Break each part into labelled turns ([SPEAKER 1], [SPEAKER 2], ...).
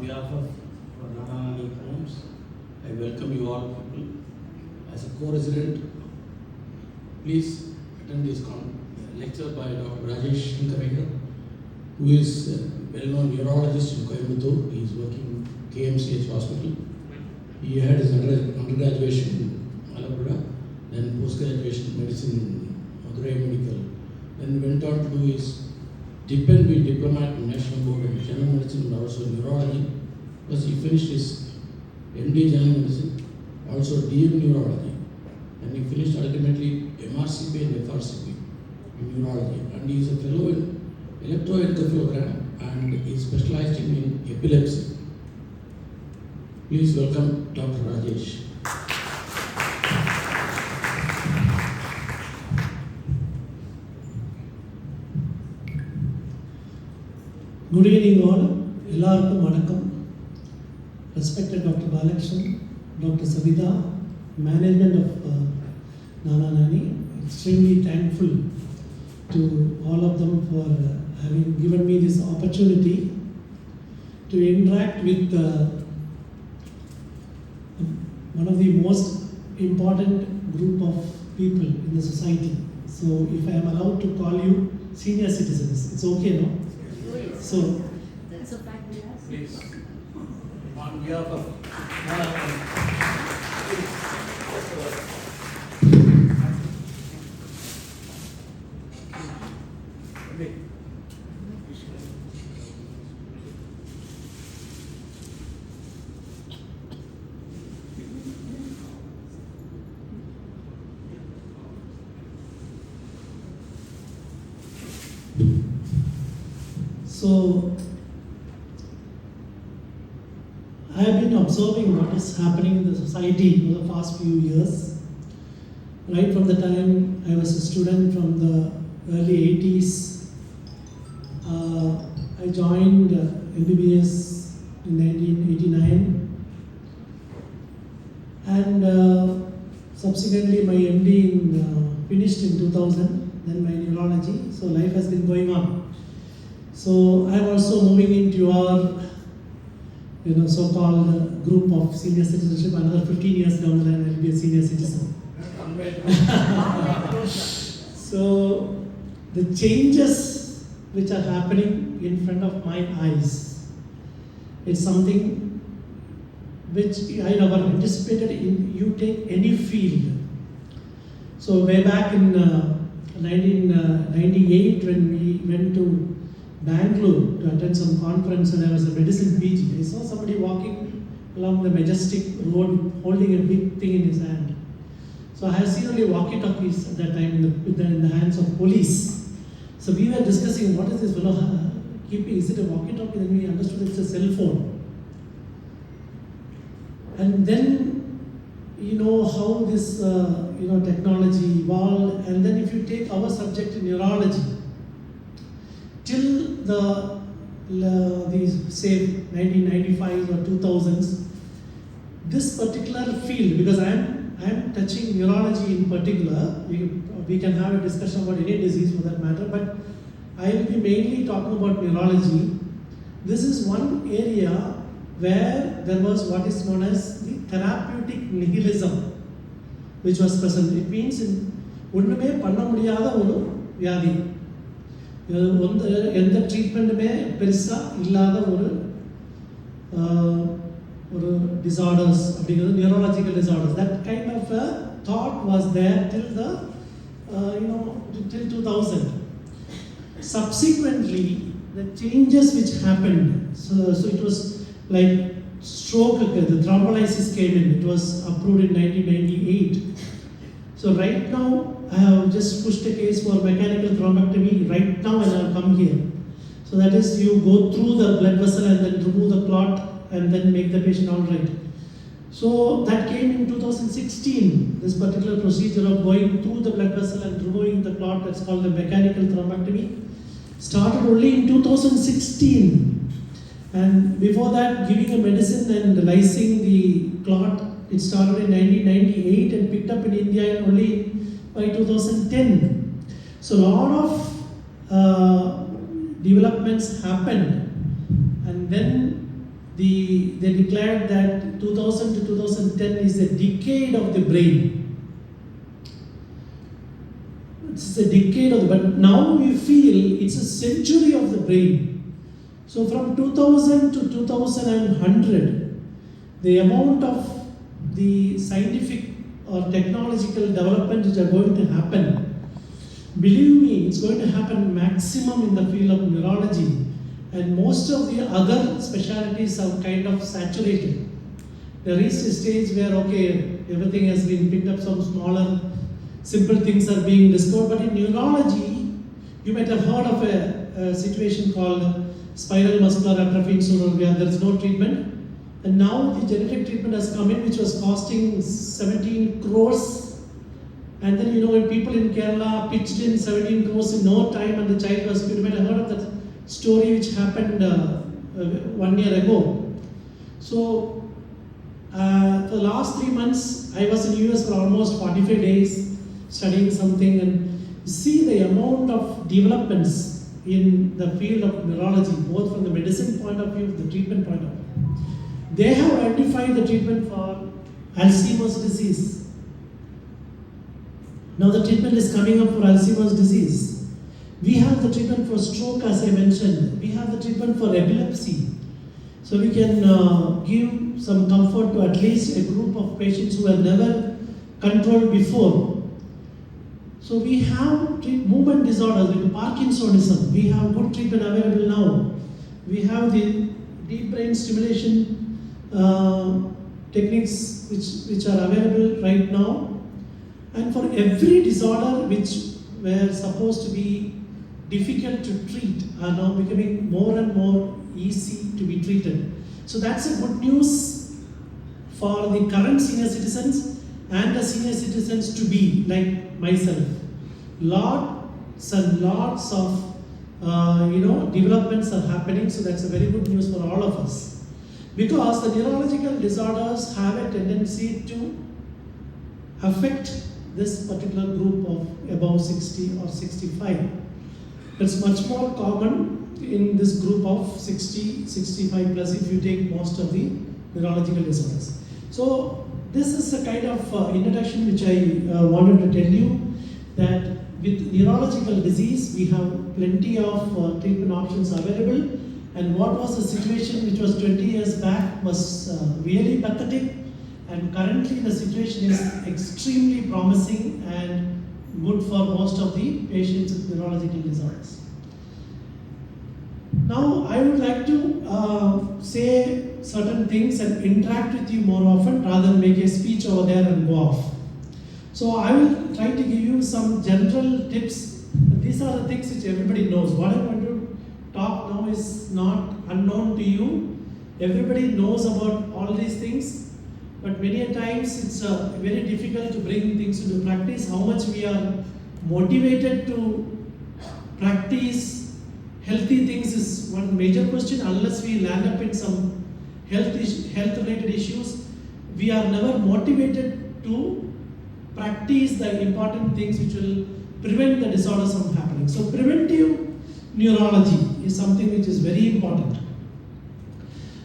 [SPEAKER 1] behalf of Nani Homes, I welcome you all people. As a co-resident, please attend this lecture by Dr. Rajesh Shankar Iyer, who is a well-known neurologist in Coimbatore. He is working in KMCH hospital. He had his undergraduation in Malappuram, then post-graduation medicine in Madurai Medical. Then went on to do his diplomat in National Board in General Medicine and also Neurology. Plus he finished his MD General Medicine, also DM Neurology. And he finished ultimately MRCP and FRCP in Neurology. And he is a fellow in electroencephalogram and he is specialized in epilepsy. Please welcome Dr. Rajesh.
[SPEAKER 2] Good evening all. எல்லாருக்கும் வணக்கம். Respected Dr. Balakrishnan, Dr. Savita, management of Nani, extremely thankful to all of them for having given me this opportunity to interact with one of the most important group of people in the society. So if I am allowed to call you senior citizens, it's okay, no? So,
[SPEAKER 3] that's a fact.
[SPEAKER 1] Please, on behalf of
[SPEAKER 2] So, I have been observing what is happening in the society for the past few years. Right from the time I was a student from the early 80s, I joined MBBS in 1989 and subsequently my MD finished in 2000, then my neurology, so life has been going on. So I am also moving into your so-called group of senior citizenship. Another 15 years down the line I will be a senior citizen. So the changes which are happening in front of my eyes, it's something which I never anticipated in you take any field. So way back in 1998 when we went to Bangalore to attend some conference and I was a medicine PG. I saw somebody walking along the majestic road holding a big thing in his hand. So I had seen only walkie-talkies at that time in the hands of police. So we were discussing what is this fellow keeping, is it a walkie-talkie? Then we understood it's a cell phone. And then how this technology evolved. And then if you take our subject in neurology, till the say 1995s or 2000s, this particular field, because I am touching neurology in particular, we can have a discussion about any disease for that matter, but I will be mainly talking about neurology. This is one area where there was what is known as the therapeutic nihilism, which was present. It means ஒண்ணுமே பண்ண முடியாத ஒரு வியாதி, எந்த ட்ரீட்மெண்ட்டுமே பெருசாக இல்லாத ஒரு disorders அப்படிங்கிறது neurological disorders. That kind of a thought was there till till 2000. Subsequently, the changes which happened, so it was like stroke, the thrombolysis came in, it was approved in 1998. So right now, I have just pushed a case for mechanical thrombectomy right now and I have come here. So that is, you go through the blood vessel and then remove the clot and then make the patient all right. So that came in 2016, this particular procedure of going through the blood vessel and removing the clot, that's called the mechanical thrombectomy, started only in 2016. And before that, giving a medicine and lysing the clot, it started in 1998 and picked up in India only by 2010. So a lot of developments happened, and then they declared that 2000 to 2010 is a decade of the brain. It's a decade of the, but now we feel it's a century of the brain. So from 2000 to 2100, the amount of the scientific or technological development which are going to happen, believe me, it's going to happen maximum in the field of neurology, and most of the other specialties are kind of saturated. There is a stage where, okay, everything has been picked up, some smaller, simple things are being discovered, but in neurology, you might have heard of a situation called spinal muscular atrophy in Surabaya. There is no treatment. And now the genetic treatment has come in, which was costing 17 crores. And then, when people in Kerala pitched in 17 crores in no time and the child was cured. You might have heard of that story which happened 1 year ago. So, for the last 3 months, I was in US for almost 45 days studying something, and see the amount of developments in the field of neurology, both from the medicine point of view, the treatment point of view. They have identified the treatment for Alzheimer's disease. Now the treatment is coming up for Alzheimer's disease. We have the treatment for stroke, as I mentioned. We have the treatment for epilepsy. So we can give some comfort to at least a group of patients who were never controlled before. So we have movement disorders like Parkinsonism. We have good treatment available now. We have the deep brain stimulation techniques which are available right now. And for every disorder which were supposed to be difficult to treat are now becoming more and more easy to be treated. So that's a good news for the current senior citizens and the senior citizens to be like myself. Lots and lots of developments are happening, so that's a very good news for all of us. Because the neurological disorders have a tendency to affect this particular group of above 60 or 65. It's much more common in this group of 60, 65 plus if you take most of the neurological disorders. So this is a kind of introduction which I wanted to tell you, that with neurological disease we have plenty of treatment options available, and what was the situation which was 20 years back was really pathetic, and currently the situation is extremely promising and good for most of the patients with neurological disorders. Now I would like to say certain things and interact with you more often rather than make a speech over there and go off. So I will try to give you some general tips. These are the things which everybody knows. What I'm going to talk now is not unknown to you. Everybody knows about all these things, but many a times it's very difficult to bring things into practice. How much we are motivated to practice healthy things is one major question. Unless we land up in some health-related issues, we are never motivated to practice the important things which will prevent the disorders from happening. So preventive neurology is something which is very important.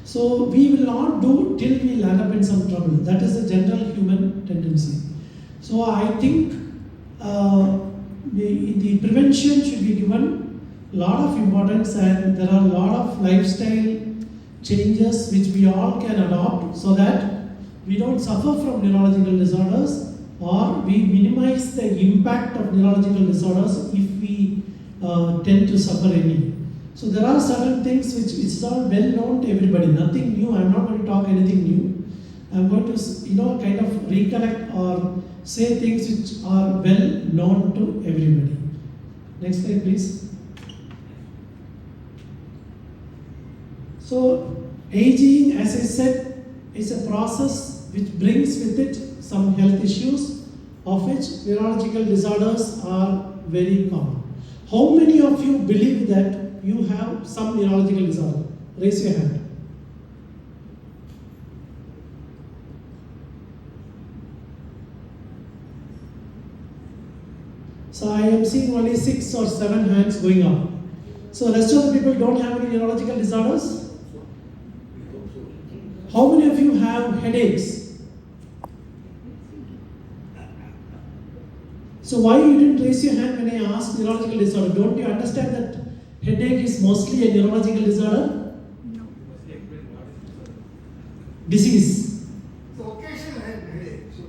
[SPEAKER 2] So we will not do till we land up in some trouble. That is the general human tendency. So I think the prevention should be given a lot of importance, and there are a lot of lifestyle changes which we all can adopt so that we don't suffer from neurological disorders, or we minimize the impact of neurological disorders if we tend to suffer any. So there are certain things which is all well known to everybody, nothing new. I'm not going to talk anything new. I'm going to kind of recollect or say things which are well known to everybody. Next slide please. So aging, as I said, is a process which brings with it some health issues, of which neurological disorders are very common. How many of you believe that you have some neurological disorder? Raise your hand. So I am seeing only 6 or 7 hands going up. So rest of the people don't have any neurological disorders? How many of you have headaches? So why you didn't raise your hand when I asked neurological disorder? Don't you understand that headache is mostly a neurological disorder?
[SPEAKER 3] No.
[SPEAKER 2] Disease.
[SPEAKER 4] So occasional headache. So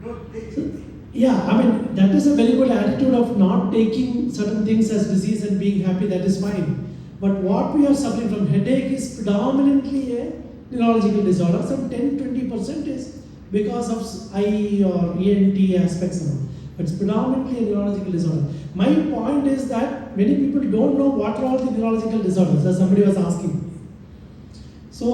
[SPEAKER 4] don't take
[SPEAKER 2] So,
[SPEAKER 4] it.
[SPEAKER 2] yeah, I mean, that is a very good attitude of not taking certain things as disease and being happy, that is fine. But what we are suffering from headache is predominantly a neurological disorder. Some 10-20% is because of eye or ENT aspects and all. But it's predominantly a neurological disorder. My point is that many people don't know what are all the neurological disorders, as somebody was asking. So,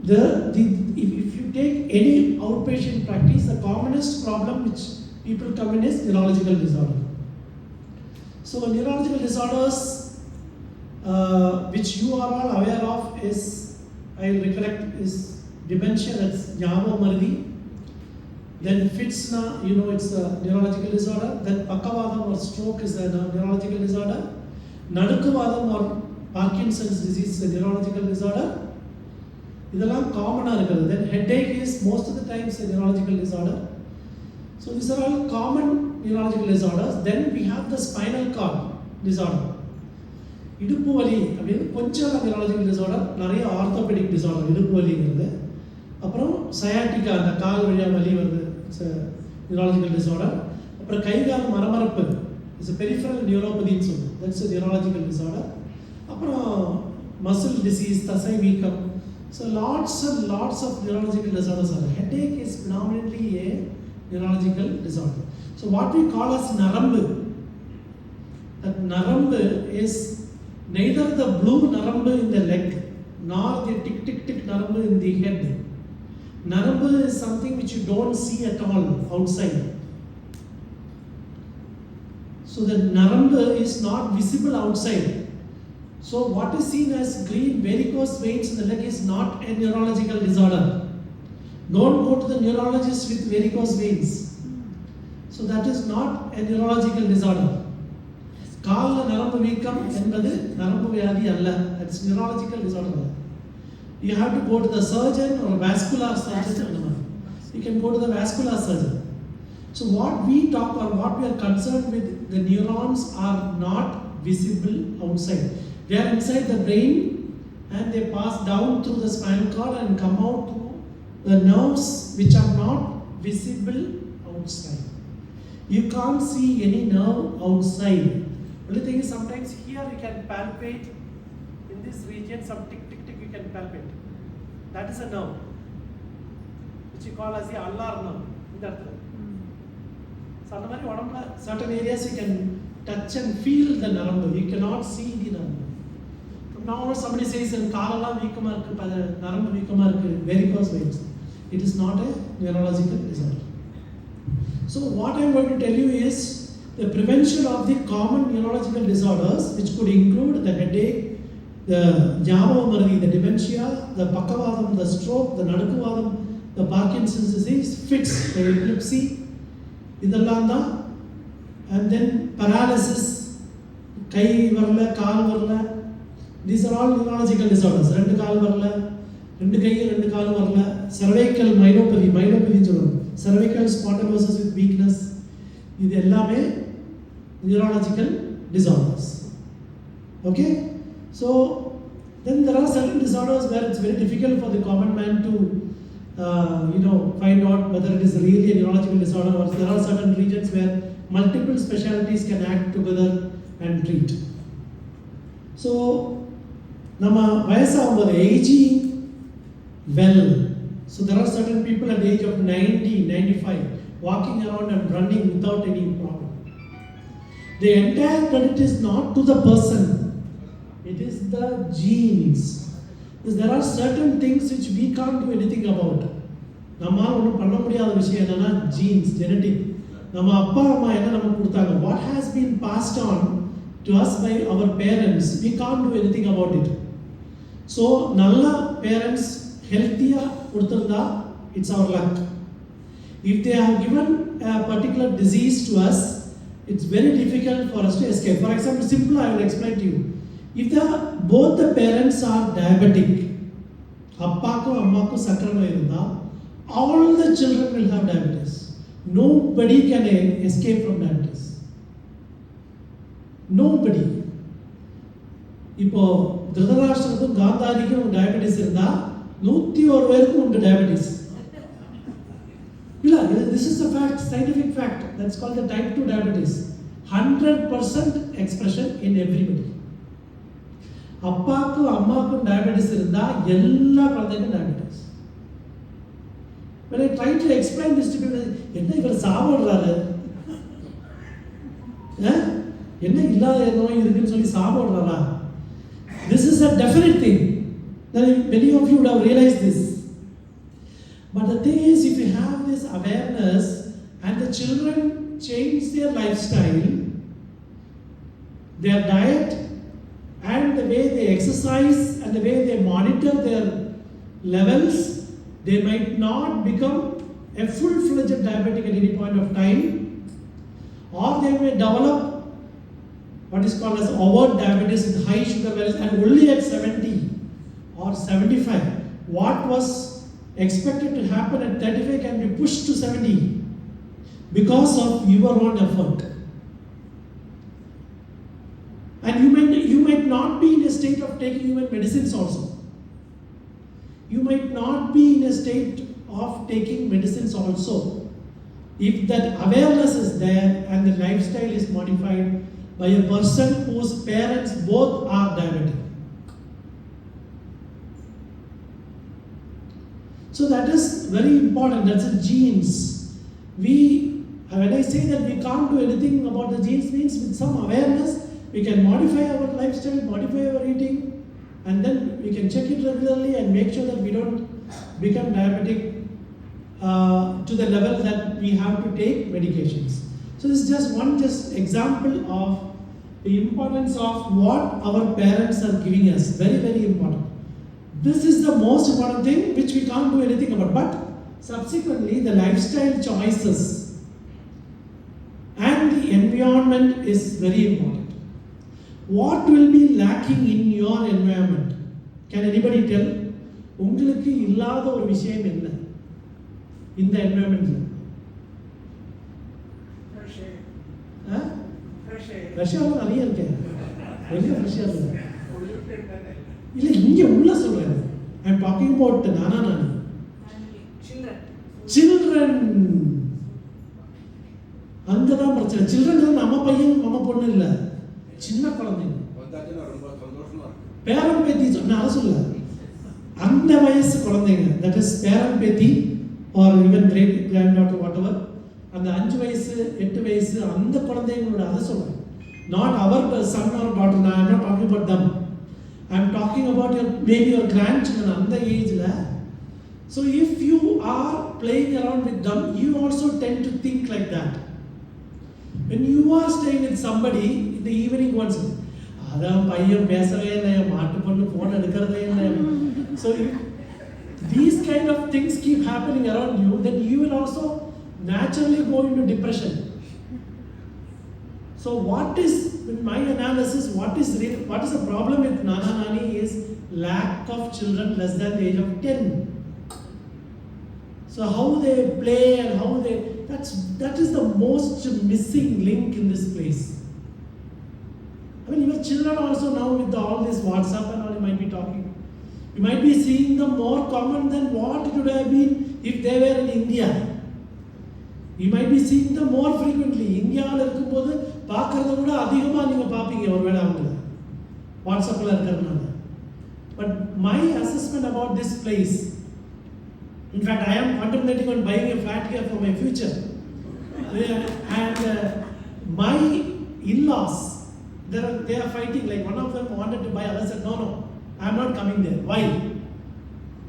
[SPEAKER 2] if you take any outpatient practice, the commonest problem which people come in is neurological disorder. So, neurological disorders which you are all aware of is, I recollect, is dementia, that's Java Mardi. Then fits, it's a neurological disorder. Then Pakavadam or stroke is a neurological disorder. Nadukavadam or Parkinson's disease is a neurological disorder. Idella common. Then headache is most of the times a neurological disorder. So these are all common neurological disorders. Then we have the spinal cord disorder. இடுப்பு வலி அப்படின்னு கொஞ்சம் neurological disorder, நிறைய orthopaedic disorder இடுப்பு வலிங்கிறது. அப்புறம் sciatica, அந்த கால் வழியாக வலி வருது, இட்ஸ் நியூரலாஜிக்கல் டிசார்டர். அப்புறம் கை கால் மரமரப்பு, இட்ஸ் பெரிஃபரல் நியூரோபதின்னு சொல்லுவோம், தட்ஸ் நியூரலாஜிக்கல் டிசார்டர். அப்புறம் மசில் டிசீஸ், தசை வீக்கம். So lots of neurological disorders are. Headache is predominantly a neurological disorder. So what we call as narambu, that narambu is neither the blue narambu in the leg nor the tick tick tick narambu in the head. Narambu is something which you don't see at all outside. So the narambu is not visible outside. So what is seen as green varicose veins in the leg is not a neurological disorder. Don't go to the neurologist with varicose veins. So that is not a neurological disorder. காலில் நரம்பு வீக்கம் என்பது நரம்பு வியாதி அல்ல, it's neurological disorder. You have to go to the surgeon or vascular surgeon. You can go to the vascular surgeon. So what we talk or what we are concerned with, the neurons are not visible outside. They are inside the brain and they pass down through the spinal cord and come out through the nerves which are not visible outside. You can't see any nerve outside. Only thing is sometimes here you can palpate, in this region some tick tick tick you can palpate. That is a nerve which you call as the ulnar nerve. So அந்த மாதிரி உடம்புல certain areas you can touch and feel the narambu, you cannot see the narambu. From now on somebody says என் காலெல்லாம் வீக்கமா இருக்கு, நரம்பு வீக்கமா இருக்கு, varicose veins. It is not a neurological disorder. So what I am going to tell you is the prevention of the common neurological disorders, which could include the headache, the Java Mardi, the dementia, the Pakavadam, the stroke, the Nadukavadam, the Parkinson's disease, fits, the epilepsy, idallanda, and then paralysis, kai varla, kaal varla. These are all neurological disorders. Rendu kaal varla, rendu kai, rendu kaal varla. Cervical myelopathy, cervical spondylosis with weakness. இது எல்லாமே neurological disorders. Okay? So then there are certain disorders where it's very difficult for the common man to find out whether it is really a neurological disorder, or there are certain regions where multiple specialties can act together and treat. So நம்ம வயசாகும்போது aging well. So there are certain people at the age of 90, 95 walking around and running without any problem. The entire credit is not to the person, it is the genes. Because there are certain things which we can't do anything about. நம்மால் ஒன்றும் பண்ண முடியாத விஷயம் என்னன்னா genes, genetic. நம்ம அப்பா அம்மா என்ன நமக்கு கொடுத்தாங்க, what has been passed on to us by our parents, we can't do anything about it. So நல்ல parents healthiயா கொடுத்திருந்தா it's our luck. If they have given a particular disease to us, it's very difficult for us to escape. For example, simple, I will explain to you. If both the parents are diabetic, appa ko amma ko அப்பாவுக்கும் சர்க்கரை நோய் இருந்தால் all the children will have diabetes. Nobody can escape from diabetes. Nobody. இப்போ திருதராஷ்டிரத்துக்கும் காந்தாரிக்கும் diabetes இருந்தா 101 பேருக்கும் உண்டு diabetes. இல்ல, this is a fact, scientific fact. That's called the type 2 diabetes. 100% expression in everybody. அப்பாக்கும் அம்மாக்கும் டயபெட்டிஸ் இருந்தா எல்லா குழந்தைக்கும் diabetes. When I try to explain this to people, என்ன இவர் சாப்பிடுறாரு, என்ன இல்லாத நோய் இருக்குன்னு சொல்லி சாப்பிடுறாரா? This is a definite thing. Many of you would have realized this. But the thing is, if you have this awareness and the children change their lifestyle, their diet, and the way they exercise and the way they monitor their levels, they might not become a full-fledged diabetic at any point of time, or they may develop what is called as overt diabetes with high sugar values, and only at 70 or 75. What was expected to happen at 35 can be pushed to 70 because of your own effort. And you might not be in a state of taking even medicines also. You might not be in a state of taking medicines also. If that awareness is there and the lifestyle is modified by a person whose parents both are diabetic. So that is very important. That's the genes. When I say that we can't do anything about the genes, means with some awareness we can modify our lifestyle, modify our eating, and then we can check it regularly and make sure that we don't become diabetic to the level that we have to take medications. So this is just one example of the importance of what our parents are giving us. Very, very important. This is the most important thing which we can't do anything about. But subsequently, the lifestyle choices and the environment is very important. What will be lacking in your environment? Can anybody tell? உங்களுக்கு இல்லாத ஒரு விஷயம் என்ன இந்த என்வாயன்மெண்ட்ல? ரஷ்யாவில் நிறைய இருக்கு. வெளியே ரஷ்யா இல்லை, இங்க உள்ள சொல்றேன். ஐ am talking about Nani. Children அங்கதான் பிரச்சனை. சில்ட்ரன் நம்ம பையன் நம்ம பொண்ணு இல்லை, சின்ன குழந்தைங்க. பேரன் பேத்தி நான் சொல்ல, அந்த வயசு குழந்தைங்க, தட் இஸ் பேரன் பேத்தி are even great granddaughter whatever, அந்த 5 வயசு 8 வயசு அந்த குழந்தைங்களோட அதை சொல்றேன். Not our son or daughter. நான் I am not talking about them. I am talking about your maybe your grandchildren அந்த ஏஜ்ல. So if you are playing around with them, you also tend to think like that. When you are staying with somebody in the evening once, அதான் பையன் பேசவே இல்லை, மாட்டு பொண்ணு phone எடுக்கிறதே இல்லை. So if these kind of things keep happening around you, then you will also naturally go into depression. So what is, in my analysis, what is the problem with Nani is lack of children less than the age of 10. So how they play and how they, that is the most missing link in this place. I mean, your children also now with all this WhatsApp and all, you might be talking. You might be seeing them more common than what it would have been if they were in India. You might be seeing them more frequently. இந்தியாவில் இருக்கும்போது பார்க்கறத விட அதிகமாக நீங்கள் பார்ப்பீங்க ஒருவேளை அவங்கள வாட்ஸ்அப்பில் இருக்கிறதுனால. But my assessment about this place, in fact, I am contemplating on buying a flat here for my future. And my in-laws, they are fighting. Like one of them wanted to buy, others said, no, I am not coming there. Why?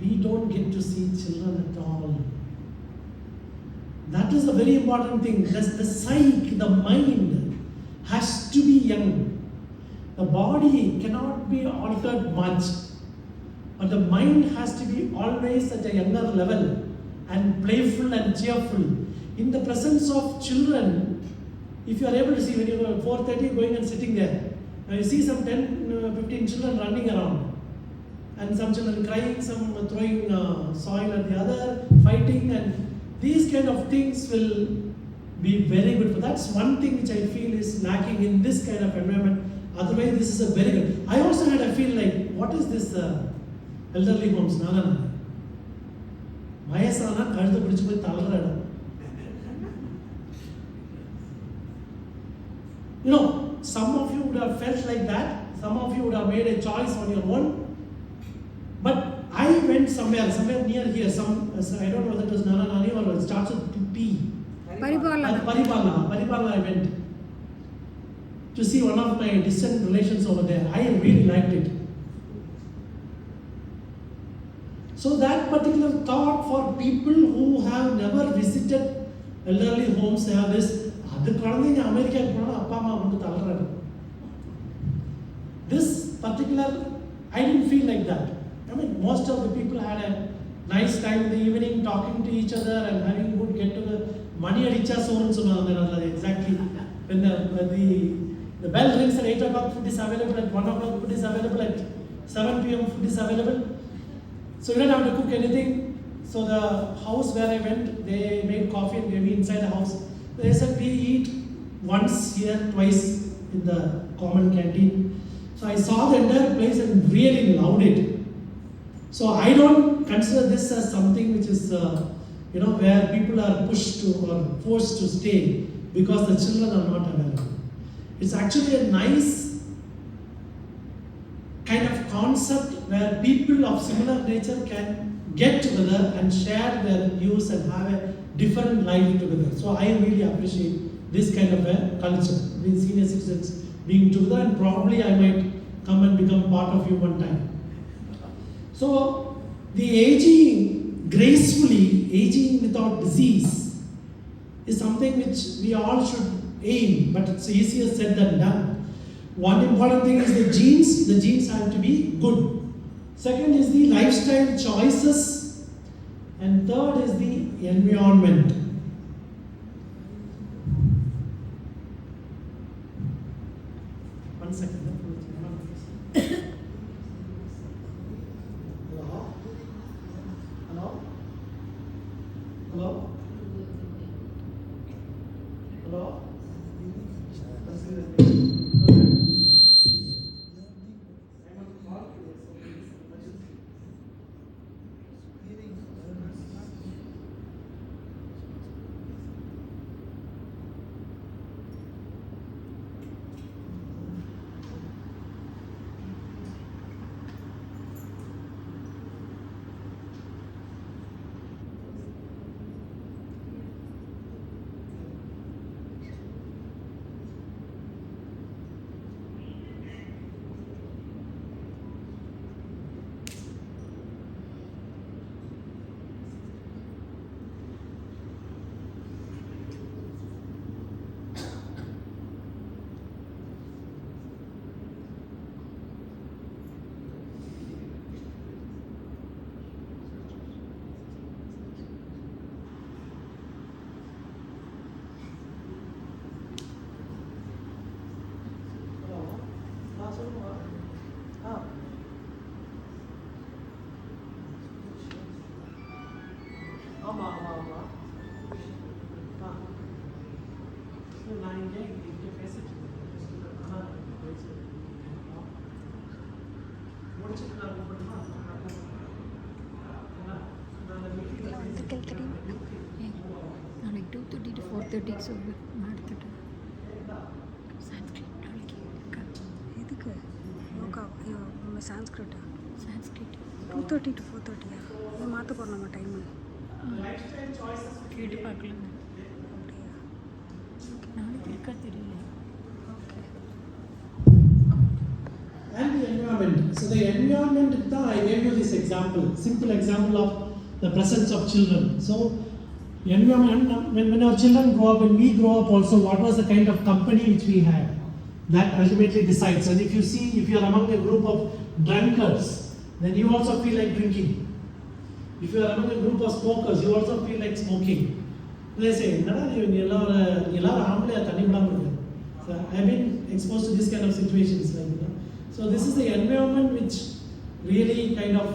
[SPEAKER 2] We don't get to see children at all. That is a very important thing. The psyche, the mind has to be young. The body cannot be altered much. But the mind has to be always at a younger level and playful and cheerful. In the presence of children, if you are able to see when you are 4:30 going and sitting there, and you see some 10-15 children running around, and some children crying, some throwing soil at the other, fighting, and these kind of things will be very good. But that's one thing which I feel is lacking in this kind of environment. Otherwise, this is a very good. I also had a feel like, what is this elderly homes? Nana. வயசானா கழுத்தை பிடிச்சு போய் தள்ளுற இடம். You know, some of you would have felt like that. Some of you would have made a choice on your own. But I went somewhere near here. I don't know whether it was Nani or it starts with P. Paripala. I went to see one of my distant relations over there. I really liked it. So that particular thought for people who have never visited elderly homes, they have this. This particular, I didn't feel like that. I mean, most of the people had a nice time in the evening, talking to each other and having good get together. Money adicha soran exactly. When the bell rings at 8 o'clock, food is available. At 1 o'clock, food is available. At 7 p.m., food is available. So you don't have to cook anything. So the house where I went, they made coffee and gave me inside the house. They said we eat once here, twice in the common canteen. So I saw the entire place and really loved it. So I don't consider this as something which is, where people are pushed to or forced to stay because the children are not available. It's actually a nice kind of concept where people of similar nature can get together and share their views and have a different life together. So I really appreciate this kind of a culture with senior citizens being together, and probably I might come and become part of you one time. So the aging gracefully, aging without disease is something which we all should aim, but it's easier said than done. One important thing is the genes have to be good. Second is the lifestyle choices, and third is the environment. One second. Hello? Hello? Hello?
[SPEAKER 3] ನಾಳೆಗೆ 2:30 to 4:30 ಮಾಡ್ತಿಟ್ಟು Sanskrit ನಾಳೆಗೆ
[SPEAKER 5] ಇದಕ್ಕೆ ಯೋಗ Sanskrit 2:30 to 4:30 இது மாற்ற போடலாமா time
[SPEAKER 3] கேட்டு பார்க்கலாம்
[SPEAKER 5] அப்படியா
[SPEAKER 3] நாளைக்கு இருக்கா தெரியல.
[SPEAKER 2] And the environment. So the environment, I gave you this example, simple example of the presence of children. So environment, when our children grow up, when we grow up also, what was the kind of company which we had? That ultimately decides. And if you are among a group of drunkards, then you also feel like drinking. If you are among a group of smokers, you also feel like smoking. They say, so I've been exposed to this kind of situations. So this is the environment which really kind of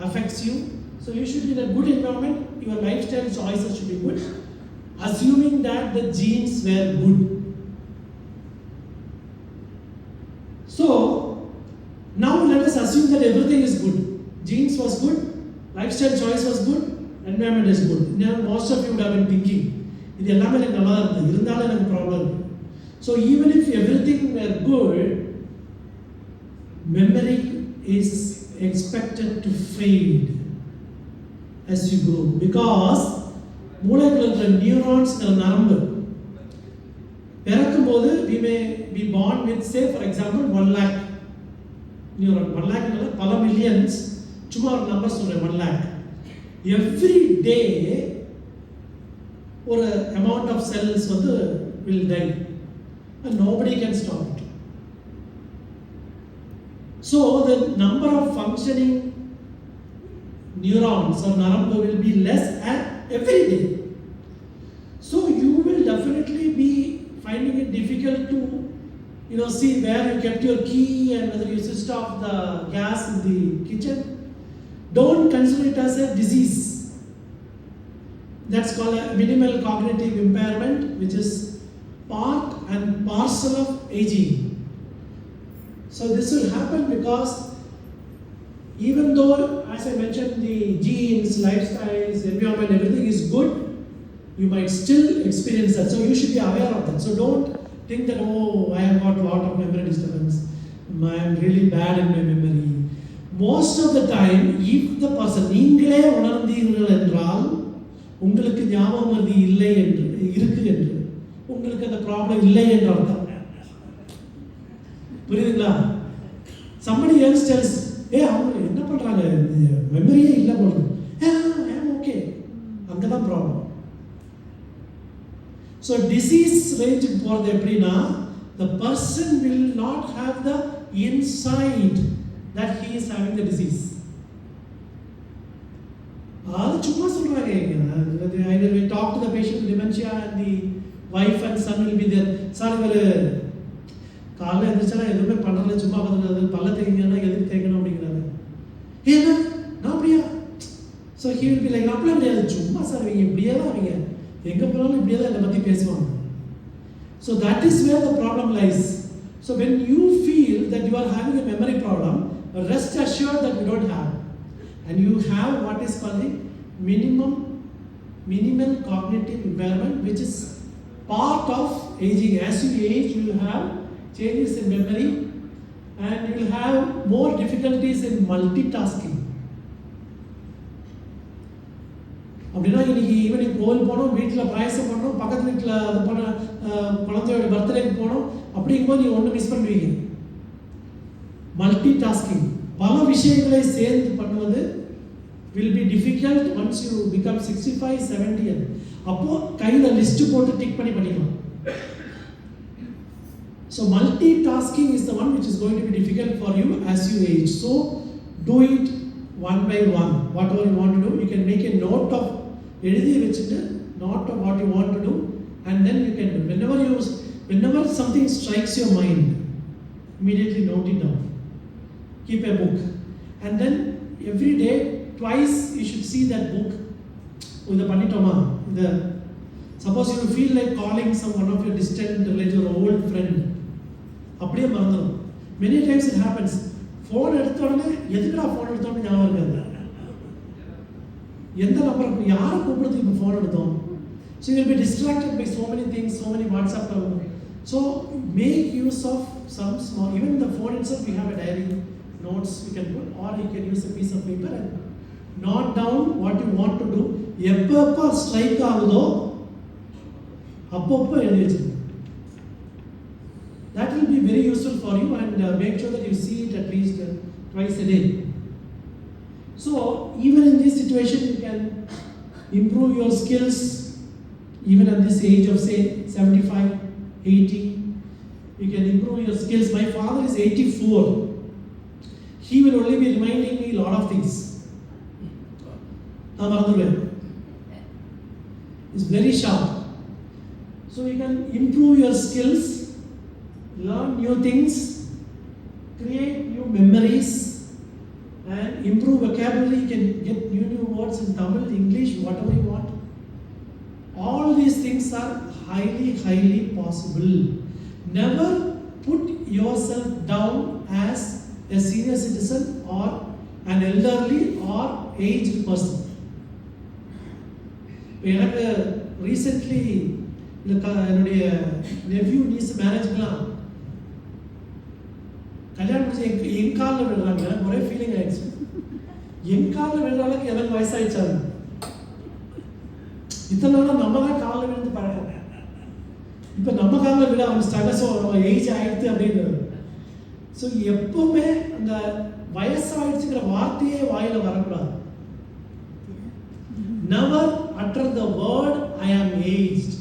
[SPEAKER 2] affects you. So you should be in a good environment, your lifestyle choices should be good, assuming that the genes were good. So now let us assume that everything is good. Genes was good, lifestyle choice was good, environment is good. Now most of you would have been thinking, இது எல்லாமே எனக்கு நல்லா இருக்குது, இருந்தாலும் எனக்கு problem இருக்கு. So even if everything were good, memory is expected to fade as you grow, because மூளைக்குள்ள இருக்கிற நியூரான்ஸ் நரம்பு பிறக்கும்போது we may be born with, say for example 1 lakh neuron. 1 lakh இல்ல பல மில்லியன்ஸ், சும்மா ஒரு நம்பர் சொல்றேன், 1 lakh. Every day ஒரு amount of cells வந்து will die and nobody can stop it. So the number of functioning neurons or narambu will be less at every day. So you will definitely be finding it difficult to see where you kept your key and whether you switched off the gas in the kitchen. Don't consider it as a disease. That's called a minimal cognitive impairment, which is part and parcel of aging. So this will happen because even though, as I mentioned, the genes, lifestyles, environment, everything is good, you might still experience that. So you should be aware of that. So don't think that, oh, I have got a lot of memory disturbance, I am really bad in my memory. Most of the time, if the person, நீங்களே உணர்ந்தீர்கள் என்றால், உங்களுக்கு ஞாபகம் மறதி இல்லை என்று இருக்கு என்று உங்களுக்கு அந்த ப்ராப்ளம் இல்லை என்று அர்த்தம். புரியுதுங்களா? somebody else tells, அவங்க என்ன பண்றாங்க, மெமரியே இல்லை போல, ஓகே, அங்கதான் ப்ராப்ளம். So disease range போறது எப்படின்னா, the person will not have the insight that he is having the disease. அது சும்மா சொல்றாங்க. Either we talk to the patient with dementia and the wife and son will be there. Sir இவர் காலைல எழுந்திரிச்சா எதுவுமே பண்ணுறதுல, சும்மா பண்ணுறது, பல்ல தேய்க்கணும், எதுக்கு தேய்க்கணும் அப்படிங்கிறாரு. ஏன்னா நான் அப்படியா? So he will be like, அப்படியே கிடையாது, சும்மா சார் இவங்க இப்படியே தான், அவங்க எங்கே போனாலும் இப்படியே தான் என்னை பற்றி பேசுவாங்க. So that is where the problem lies. So when you feel that you are having a memory problem, rest assured that you don't have. And you have what is called the minimal cognitive impairment, which is part of aging. As you age, you will have changes in memory and you will have more difficulties in multitasking. அப்படின்னா இன்னைக்கு evening கோவில் போனோம், வீட்டில் பாயசம் பண்ணோம், பக்கத்து வீட்டில் அது பண்ண குழந்தையோட பர்த்டேக்கு போனோம், அப்படிங்கும்போது நீங்கள் ஒன்று மிஸ் பண்ணுவீங்க. மல்டி டாஸ்கிங், பல விஷயங்களை சேர்ந்து பண்ணுவது will be difficult once you become 65, 70. அப்போ கையில் லிஸ்ட் போட்டு டிக் பண்ணி பண்ணிக்கலாம். So multitasking is the one which is going to be difficult for you as you age. So do it one by one. Whatever you want to do, you can make a note of எழுதி வச்சுட்டு note of what you want to do, and then you can do. Whenever something strikes your mind, immediately note it down. Keep a book, and then every day twice you should see that book. With the panitoma, suppose you feel like calling one of your distant relative or old friend, அப்படியே மறந்துடும். Many times it happens. Phone எடுத்த உடனே எதுக்குடா phone எடுத்தோம்னு ஞாபகம் இருக்காது. எந்த number, யாரை கூப்பிடுறதுக்கு இப்போ ஃபோன் எடுத்தோம். So you will be distracted by so many things, so many WhatsApp. So make use of some small, even the phone itself, we have a diary, notes you can put, or you can use a piece of paper and note down what you want to do. எப்போ strike ஆகுதோ அப்பப்போ எழுதி வச்சுக்கோங்க. That will be very useful for you, and make sure that you see it at least twice a day. So even in this situation you can improve your skills even at this age of say 75, 80. You can improve your skills. My father is 84. He will only be reminding me a lot of things. It's very sharp. So you can improve your skills, learn new things, create new memories, and improve vocabulary, you can get new words in Tamil, English, whatever you want. All these things are highly possible. Never put yourself down as a senior citizen or an elderly or aged person. எனக்கு recently என்னுடைய nephew knees மேரேஜ்க்கெலாம் கல்யாணம் முடிச்சு என் காலில் விடுறாங்க. எனக்கு ஒரே feeling ஆயிடுச்சு. என் காலில் விடுற அளவுக்கு எனக்கு வயசாயிடுச்சாங்க. இத்தனை நாளாக நம்ம தான் காலில் விழுந்து பழக்கம். இப்போ நம்ம காலில் விட ஆரம்பிச்சிட்டாங்க. ஸோ நம்ம ஏஜ் ஆகிடுது அப்படின்னு. ஸோ எப்பவுமே அந்த வயசாயிடுச்சுங்கிற வார்த்தையே வாயில் வரக்கூடாது. Never utter the word I am aged.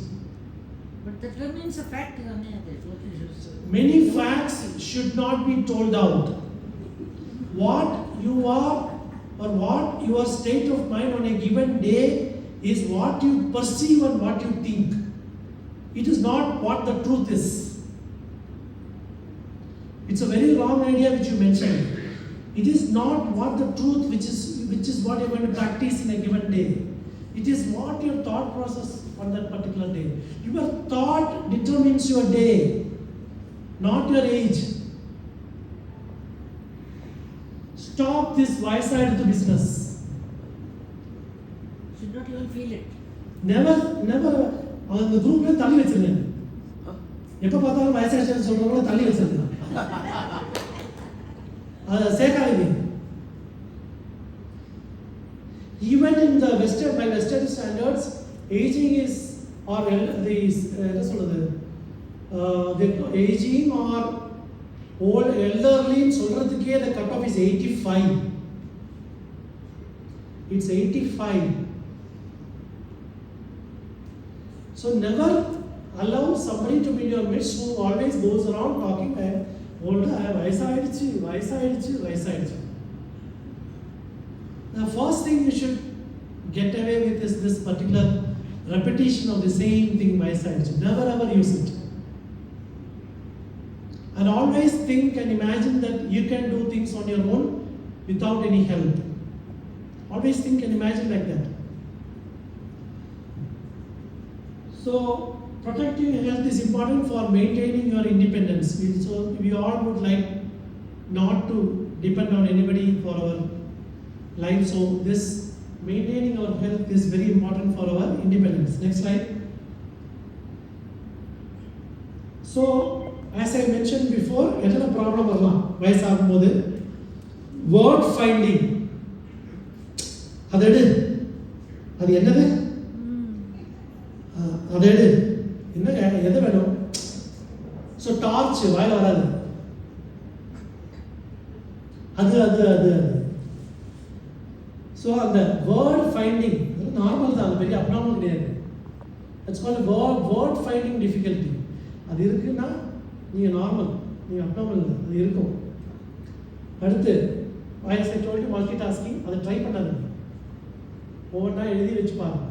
[SPEAKER 6] But that remains a fact, Ananyas. What is your say?
[SPEAKER 2] Many facts should not be told out. What you are or what your state of mind on a given day is what you perceive and what you think. It is not what the truth is. It's a very wrong idea which you mentioned. It is not what the truth which is what you're going to practice in a given day. It is what your thought process on that particular day. Your thought determines your day, not your age. Stop this wise side of the business.
[SPEAKER 6] Should not even feel it.
[SPEAKER 2] Never அந்த குரூப்ல தள்ளி வச்சிருங்க. எப்போ பார்த்தாலும் வயசாயிடுச்சுன்னு சொல்றவங்கள தள்ளி வச்சிருங்க. அதை சேர்க்காதீங்க. Even in the by Western standards, aging is or aging or old elderly சொல்றதுக்கே the cutoff is 85. It's 85. So never allow somebody to be in your midst who always goes around talking older, வயசாயிடுச்சு. The first thing you should get away with is this particular repetition of the same thing, vayasaiduchu. Never ever use it. And always think and imagine that you can do things on your own without any help. Always think and imagine like that. So protecting health is important for maintaining your independence. So we all would like not to depend on anybody for our life. So this maintaining our health is very important for our independence. Next slide. So as I mentioned before, என்ன problem வரலாம் வயசாகும் போது? Word finding. அது என்னது? அது என்ன எது வேணும்? So torch வாயில் வராது. அது ஸோ அந்த வேர்ட் ஃபைண்டிங் நார்மல் தான், அது பெரிய அப்நார்மல் கிடையாது. It's called word finding difficulty. அது இருக்குன்னா நீங்கள் நார்மல், நீங்கள் அப்நார்மல் இல்லை, அது இருக்கும். அடுத்து voice I told you multitasking, அதை ட்ரை பண்ணாதுங்க. ஒவ்வொன்றா எழுதி வச்சு பாருங்க.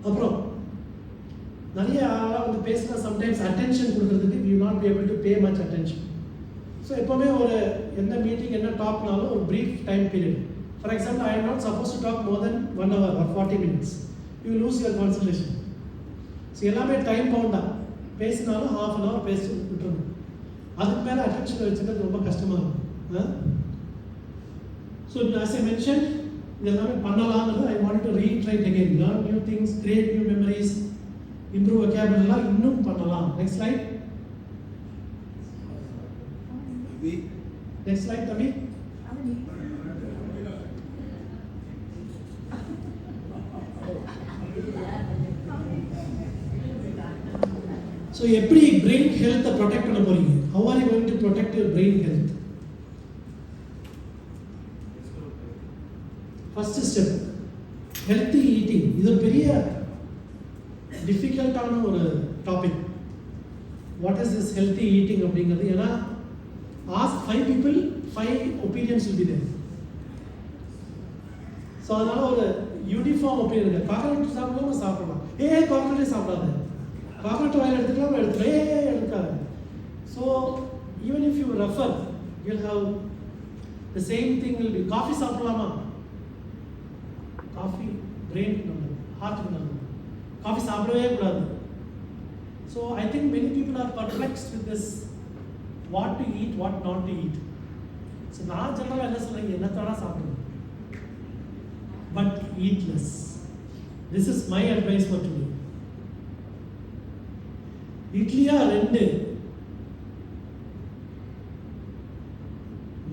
[SPEAKER 2] அப்புறம் நிறைய ஆளாக வந்து பேசினா சம்டைம்ஸ் அட்டென்ஷன் கொடுக்குறதுக்கு you not be able to pay much attention. So எப்போவுமே ஒரு எந்த மீட்டிங் என்ன டாக்னாலும் ஒரு brief time period. For example, I am not suppose to talk more than 1 hour or 40 minutes. You lose your concentration. So எல்லாமே time பவுண்டாக பேசினாலும் 1/2 hour பேசி விட்டுருணும். அதுக்கு மேலே அட்டென்ஷன் வச்சுக்கிறது ரொம்ப கஷ்டமாக இருக்கும். ஸோ ஆஸ் ஐ மென்ஷன், இது எல்லாமே பண்ணலாங்கிறது I want to reiterate again. Learn new things, create new memories, improve vocabulary இன்னும் பண்ணலாம். Next slide. Next slide, Tami. So, எப்படி brain health protect பண்ண போறீங்க? How are you going to protect your brain health? First step, healthy eating. இது ஒரு பெரிய டிஃபிகல்ட்டான ஒரு topic. What is this healthy eating அப்படிங்கிறது? ஏன்னா ask 5 people, 5 opinions will be there. So அதனால ஒரு யூனிஃபார்ம் ஒப்பீனியன் இருக்குது. காக்கரட் சாப்பிடலாம், காக்கரட்டே சாப்பிடாது. காக்கரட் வாயில் எடுத்துக்கலாம், எடுத்துக்கலாம், எடுக்காது. So even if you refer, you'll have the same thing will be coffee சாப்பிடலாமா? Coffee brain நல்லது, heart நல்லது. Coffee சாப்பிடவே கூடாது. So I think many people are perplexed with this, what to eat, what not to eat. So நான் ஜெனரலாக என்ன சொல்றேன், என்னத்தோட சாப்பிடுங்க, but eat less. This is my advice for today. இட்லியா 2,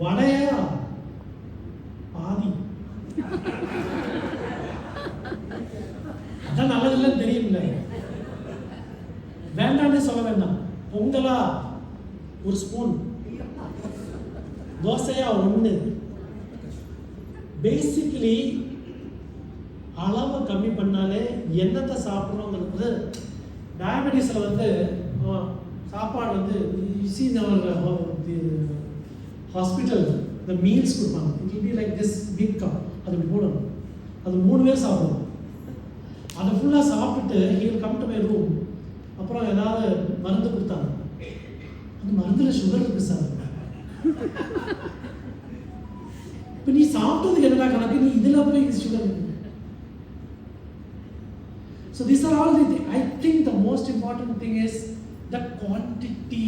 [SPEAKER 2] வடையா பாதி. அதான் நல்லதில்லைன்னு தெரியும்ல, வேண்டான்னு சொல்ல வேண்டாம். பொங்கலா 1 ஸ்பூன், தோசையா 1. பேசிக்கலி அளவை கம்மி பண்ணாலே என்னத்தை சாப்பிட்றோங்கிறது. டயபெட்டிஸில் வந்து சாப்பாடு வந்து ஹாஸ்பிட்டல் இந்த மீல்ஸ் கொடுப்பாங்க. It will be like this big cup, அது போடணும், அது 3 பேர் சாப்பிடணும். அதை ஃபுல்லாக சாப்பிட்டுட்டு he will come to my room. அப்புறம் ஏதாவது மருந்து கொடுத்தாங்க, அந்த மருந்தில் சுகர் இருக்கு சார். இப்போ நீ சாப்பிட்டதுக்கு என்னடா கணக்கு, நீ இதில் போய் சுகர் இருக்கு. So these are all the things. I think the most important thing is the quantity.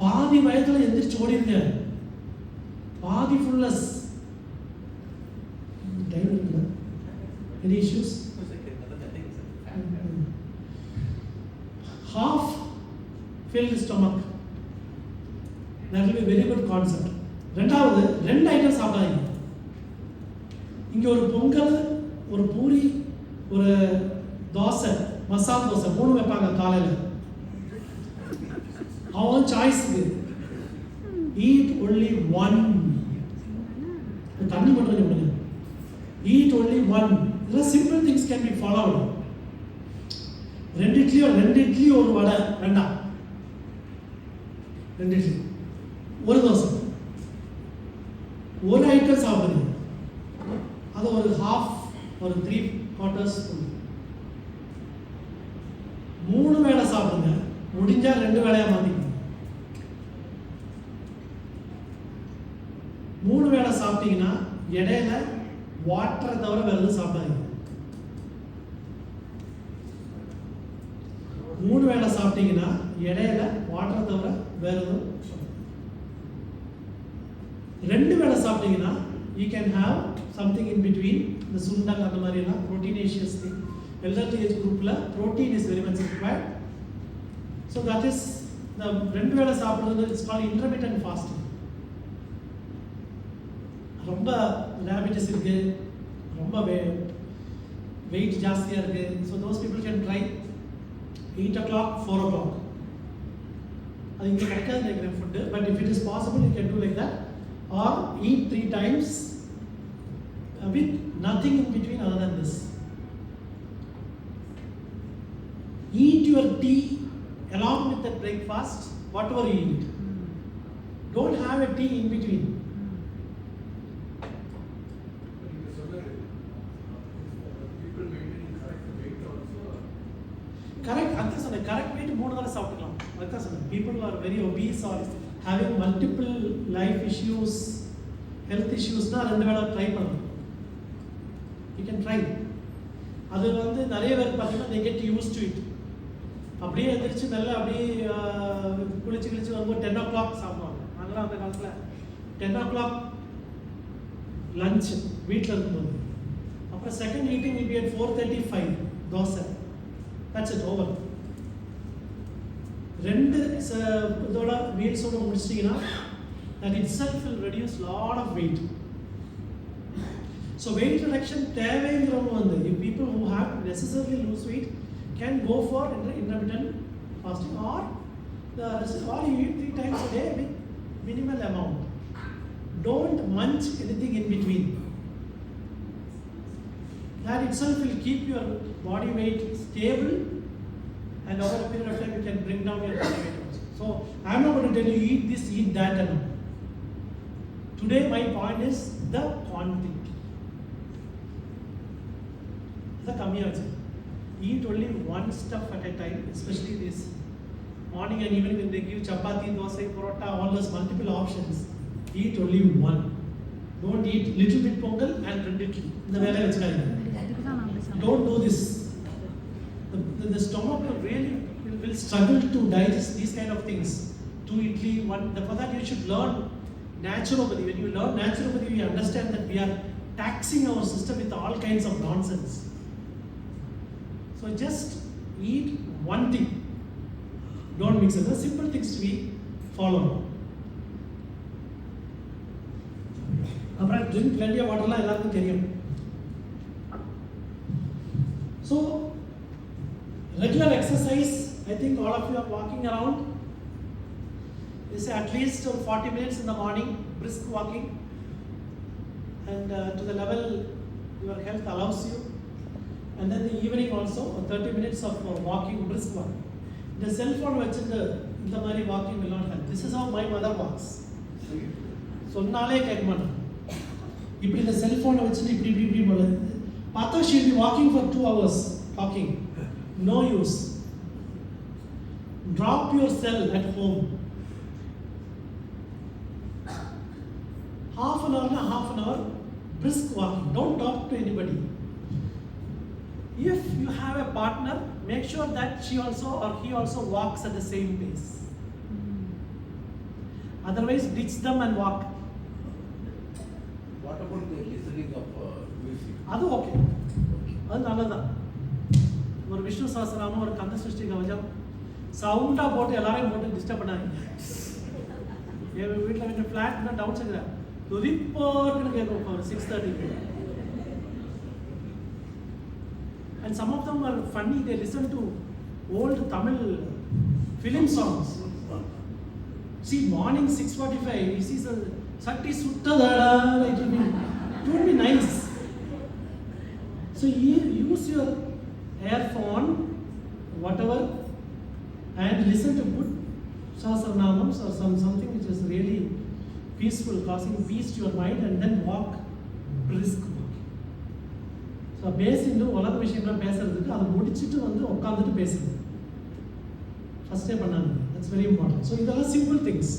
[SPEAKER 2] பாதி வயதில் எந்திரிச்சு ஓடிருங்க, பாதி ஃபுல்னஸ். டைம் இருக்குல்ல? Any issues? Half filled stomach. That will be a very good concept. ரெண்டாவது 2 ஐட்டம் சாப்பிடாதீங்க. இங்கே ஒரு பொங்கல், ஒரு பூரி, ஒரு தோசை, மசாலா தோசை 3 வைப்பாங்க காலையில். அவன் சாய்ஸுக்கு ஈட் ஒன்லி 1. தண்ணி மட்டும் சொல்லுங்க. Eat only 1. இதெல்லாம் simple things can be followed. 2 idli ஒரு வடை வேண்டாம். 2 இட்லி, ஒரு தோசை, ஒரு ஐட்டம் சாப்பிடுங்க. அது ஒரு ஹாஃப், ஒரு 3/4 3 வேளை சாப்பிடுங்க. முடிஞ்சா 2 வேளையா மாத்திக்கங்க. 3 வேளை சாப்பிட்டீங்கன்னா இடையில வாட்டரை தவிர வேற எதுவும் சாப்பிடாதீங்க. 3 வேளை சாப்பிட்டீங்கன்னா இடையில வாட்டரை தவிர வேற எதுவும். 2 வேளை சாப்பிட்டீங்கன்னா you can have something in between, the சுண்டல் அந்த மாதிரி எல்லாம் proteinaceous thing. Elderly age groupல protein is very much required. So that is the 2 வேளை சாப்பிடுறது. It's called intermittent fasting. ரொம்ப diabetes இருக்கு, ரொம்ப weight ஜாஸ்தியா இருக்கு. So those people can try 8 o'clock, 4 o'clock. அது இங்கே கிடைக்காது நினைக்கிறேன் food, but if it is possible you can do like that, or eat 3 times with nothing in between other than this. Eat your tea along with the breakfast, whatever you eat. Don't have a tea in between. Correct, that's the correct way to 3 தடவை சாப்பிடலாம். அதுதான் சொன்னேன். People who are very obese or having multiple life issues, health issues, na 2 வேளை try பண்ணலாம். You can try. அது வந்து நிறைய பேர் பார்த்தீங்கன்னா they get used to it. அப்படியே எந்திரிச்சு நல்லா அப்படியே குளிச்சு வரும்போது 10 o'clock சாப்பிடுவாங்க. நாங்களாம் அந்த காலத்தில் 10 o'clock லஞ்ச் வீட்டில் இருக்கும்போது. அப்புறம் second eating will be at 4:35 dosa. That's it, over. 2 இதோட மீல்ஸோட முடிச்சிட்டிங்கன்னா that itself will reduce lot of weight. So weight reduction தேவைங்கிறவங்க வந்து if people who have to necessarily lose weight can go for intermittent fasting, or you eat 3 times a day with minimal amount. Don't munch anything in between. That itself will keep your body weight stable, and over a period of time you can bring down your body weight also. So I am not going to tell you eat this, eat that and all. Today my point is the quantity. The kamiyaj. Eat only one stuff at a time, especially this Morning and evening when they give chapati, dosa, parota, all those multiple options, eat only one. Don't eat little bit pongal and rendu இந்த வேலை வச்சுக்காதீங்க.
[SPEAKER 5] அதுக்கு தான் நான் அப்படி சொன்னேன்.
[SPEAKER 2] Don't do this. The stomach will struggle to digest these kind of things. 2 idli, 1. For that you should learn naturopathy. When you learn naturopathy, you understand that we are taxing our system with all kinds of nonsense. So just eat one thing. Don't mix it. The simple things to be followed. அப்புறம் drink plenty of water எல்லாம் எல்லாருக்கும் தெரியும். So regular exercise, I think all of you are walking around. Is at least 40 minutes in the morning, brisk walking, and to the level your health allows you. And then the evening also 30 minutes of walking, brisk walk. The cell phone வச்சிட்டு இந்த மாதிரி walking will not help. This is how my mother walks. சொன்னாலே கேட்க மாட்டேன். இப்படி இந்த செல்போனை வச்சுட்டு இப்படி பார்த்தா she will be walking for 2 hours talking. No use. Drop your cell at home. Half an hour, brisk walking. Don't talk to anybody. If you have a partner, make sure that she also or he also walks at the same pace. Otherwise, ditch them and walk.
[SPEAKER 7] What about the listening of music?
[SPEAKER 2] அது okay, அது நல்லதான். ஒரு விஷ்ணு சஹஸ்ரநாமம், ஒரு கந்த சிருஷ்டி கவசம் சவுண்டாக போட்டு எல்லாரையும் போட்டு டிஸ்டர்ப் பண்ணாங்க. என் வீட்டில் கொஞ்சம் ஃப்ளாட்னா டவுன் செய்கிறேன் ரிப்போர்ட்னு கேட்கும் ஒரு 6:30. And some of them are funny. They listen to old Tamil film songs. See, morning 6:45, he sees a Satti Suttadada, it will be nice. So you use your earphone, whatever, and listen to good Sahasranamams or something which is really peaceful, causing peace to your mind, and then walk brisk walking. So பேசிட்டு உலக விஷயம்லாம் பேசுறதுக்கு அதை முடிச்சுட்டு வந்து உட்காந்துட்டு பேசுறது ஃபர்ஸ்டே பண்ணாங்க. That's very important. So இதெல்லாம் simple things.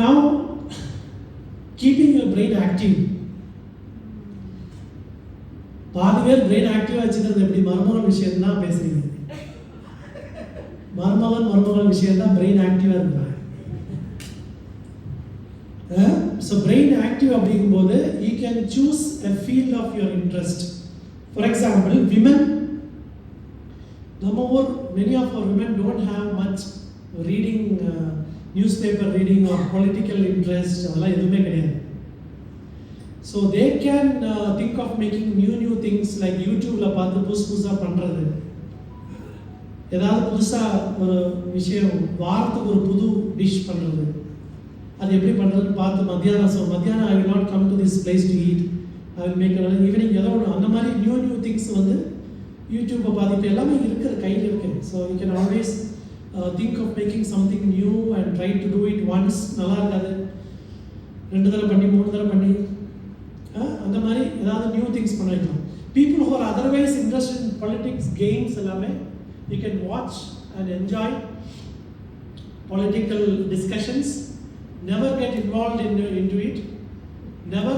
[SPEAKER 2] Now, keeping your brain active. பாதி பேர் பிரெயின் ஆக்டிவாக வச்சுக்கிறது எப்படி? மருமகன் விஷயம் தான் பேசுறீங்க. மருமகன் விஷயம் தான் பிரெயின் ஆக்டிவாக இருந்தாங்க. ஸோ பிரெயின் ஆக்டிவ் அப்படிங்கும்போது you can choose a field of your interest. For example, women, many of our women don't have much reading, newspaper reading or political interest. அதெல்லாம் எதுவுமே கிடையாது. So they can think of making new things like YouTubeல பார்த்து புதுசாக பண்ணுறது, ஏதாவது புதுசாக ஒரு விஷயம், வாரத்துக்கு ஒரு புது டிஷ் பண்ணுறது, அது எப்படி பண்ணுறதுன்னு பார்த்து மத்தியானம் I will not come to this place to eat, I will make another evening, ஏதோ ஒன்று அந்த மாதிரி நியூ திங்ஸ் வந்து யூடியூப்பை பார்த்து இப்போ எல்லாமே இருக்கிற கையில் இருக்குது. So you can always think of making something new and try to do it once. நல்லா இருக்காது, 2 தடவை பண்ணி 3 தடவை பண்ணி அந்த மாதிரி ஏதாவது நியூ திங்ஸ் பண்ணிக்கலாம். People who are otherwise interest in politics, games எல்லாமே you can watch and enjoy political discussions. Never get involved into it. Never.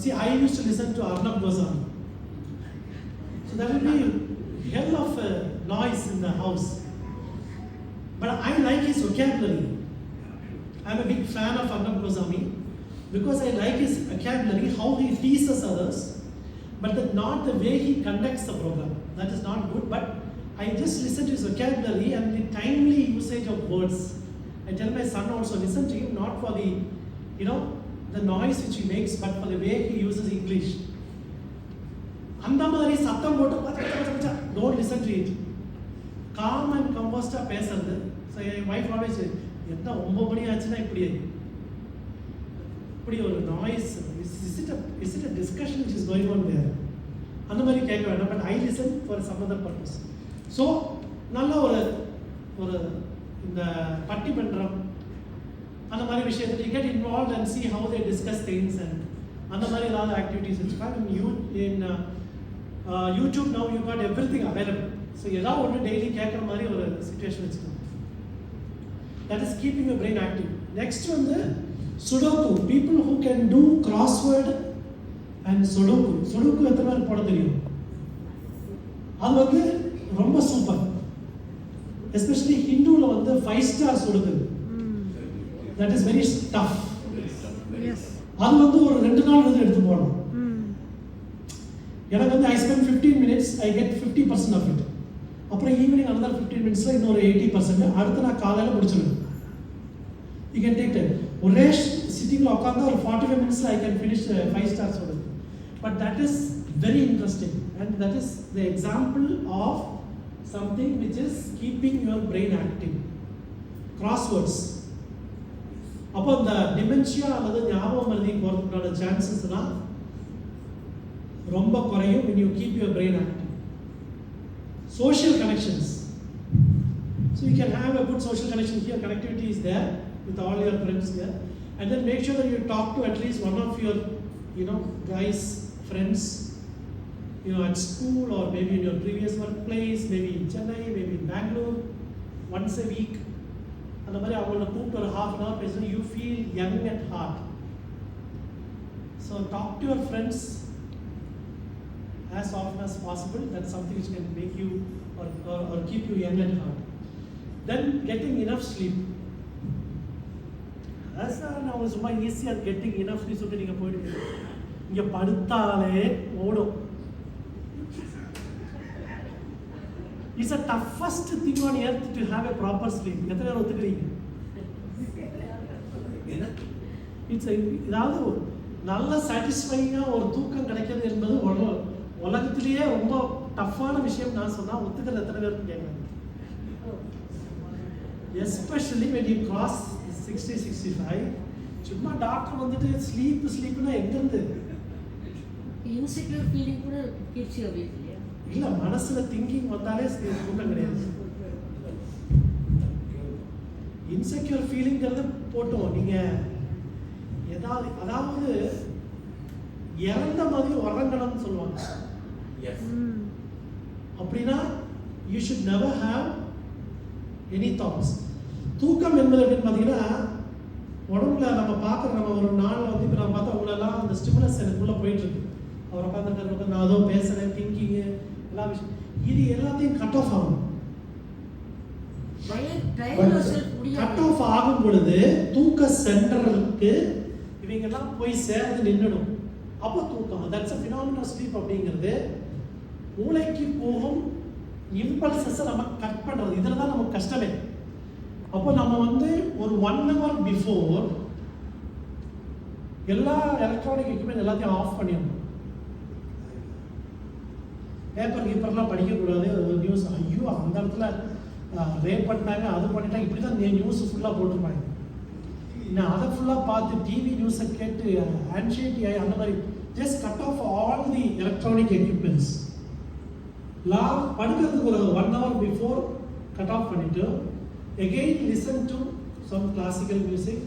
[SPEAKER 2] See, I used to listen to Arnab Goswami. So there will be hell of a noise in the house. But I like his vocabulary. I'm a big fan of Arnab Goswami because I like his vocabulary, how he teases others, but not the way he conducts the program. That is not good. But I just listen to his vocabulary and the timely usage of words. I tell my son also, listen to him not for the, the noise which he makes, but for the way he uses English. அந்த மாதிரி சத்தம் போட்டு don't listen to it. Calm and composed பேசுறது. So my wife always says, என்ன 9 மணி ஆச்சுன்னா இப்படி ஒரு noise, is it a discussion which is going on there? அந்த மாதிரி கேட்க வேண்டாம். But I listen for some other purpose. So நல்ல ஒரு இந்த பட்டிமன்றம் அந்த மாதிரி விஷயத்தில் you get involved and see how they discuss things and அந்த மாதிரி ஏதாவது activities. In YouTube now you got everything available. So ஏதாவது ஒன்று டெய்லி கேட்குற மாதிரி ஒரு சுச்சுவேஷன் வச்சுக்கோங்க. That is keeping your brain active. Next வந்து sudoku. People who can do crossword and sudoku. Sudoku எத்தனை பேர் போட தெரியும்? அது வந்து ரொம்ப சூப்பர். எஸ்பெஷலி ஹிந்துவில் வந்து 5 star sudoku. That is very tough. அது வந்து ஒரு 2 நாள் வந்து எடுத்து போடணும். எனக்கு வந்து I spend 15 minutes, I get 50% of it. அப்புறம் ஈவினிங் another 15 minutesல இன்னொரு 80%. அடுத்து நான் காலையில் முடிச்சிடுவேன். You can take time. ஒரே சிட்டிங்கில் உட்காந்து ஒரு 45 minutesல ஐ கேன் ஃபினிஷ் 5 ஸ்டார்ஸ் ஓடுது. But that is very interesting and that is the example of something which is keeping your brain active. Crosswords. அப்போ இந்த டிமென்ஷியா அல்லது ஞாபகம் மறதி போகிறதுக்கான சான்சஸ்லாம் ரொம்ப குறையும் when you keep your brain active. Social connections. So you can have a good social connection here. Connectivity is there with all your friends here. And then make sure that you talk to at least one of your, guys, friends, at school or maybe in your previous workplace, maybe in Chennai, maybe in Bangalore, once a week. And the avanga கூப்பிட்டு ஒரு half an hour பேசணும். You feel young at heart. So talk to your friends as often as possible. That's something which can make you or keep you young at heart. Then getting enough sleep. That's now சும்மா ஈஸியாக getting enough sleep சொல்லிட்டு நீங்கள் போயிடுங்க. இங்கே படுத்தாலே ஓடும். It's the toughest thing on earth to have a proper sleep. எத்தனை நேரம் ஒத்துக்கிறீங்க? இதாவது நல்ல சாட்டிஸ்ஃபைங்காக ஒரு தூக்கம் கிடைக்கிறது என்பது உலகத்திலேயே ரொம்ப டஃப்பான விஷயம். நான் சொன்னால் ஒத்துக்கிறது எத்தனை பேருக்கு கேட்குறேன்? எஸ்பெஷலி when you cross 60-65, சும்மா டாக்டர் வந்துட்டு ஸ்லீப்னா எங்கேருந்து?
[SPEAKER 6] இன்செக்யூர் ஃபீலிங் கூட கேட்சி அப்படி
[SPEAKER 2] இல்லை, மனசில் திங்கிங் வந்தாலே தூக்கம் கிடையாது. இன்செக்யூர் ஃபீலிங்கிறது போட்டோம். நீங்கள் அதாவது இறந்த மாதிரி உறங்கணும்னு சொல்லுவாங்க. அப்படின்னா you should never have any thoughts. தூக்கம் என்பது அப்படின்னு பார்த்தீங்கன்னா உடம்புல நம்ம பார்க்குற நம்ம ஒரு நாள் வந்து இப்போ நம்ம பார்த்தா அவங்களெல்லாம் அந்த ஸ்டிமுலஸ் எனக்குள்ளே போயிட்டுருக்கு. அவர் உட்காந்துருக்க நான் அதோ பேசுகிறேன், திங்கிங்கு எல்லா விஷயம், இது எல்லாத்தையும் கட் ஆஃப் ஆகும். கட் ஆஃப் ஆகும் பொழுது தூக்க சென்டருக்கு இவங்கெல்லாம் போய் சேர்ந்து நின்றுடும். அப்போ தூக்கம், தட்ஸ் அ ஃபினாமினல் ஸ்லீப். அப்படிங்கிறது மூளைக்கு போகும் இம்பல்சஸை நம்ம கட் பண்ணுறது. இதில் தான் நமக்கு கஷ்டமே. அப்போ நம்ம வந்து ஒரு 1 hour பிஃபோர் எல்லா எலக்ட்ரானிக் எக்யூப்மெண்ட் எல்லாத்தையும் ஆஃப் பண்ணிடணும். பேப்பர்லாம் படிக்கக்கூடாது. ஒரு நியூஸ், ஐயோ அந்த இடத்துல ரேப் பண்ணிட்டாங்க, அது பண்ணிட்டாங்க, இப்படி தான் நியூஸ் ஃபுல்லாக போட்டிருப்பாங்க. நான் அதை ஃபுல்லாக பார்த்து டிவி நியூஸை கேட்டு ஆன்சைட்டி ஆகி அந்த மாதிரி just cut off all the electronic equipments. படுக்கிறதுக்கு ஒரு 1 hour பிஃபோர் கட் ஆஃப் பண்ணிவிட்டு again listen to some classical music,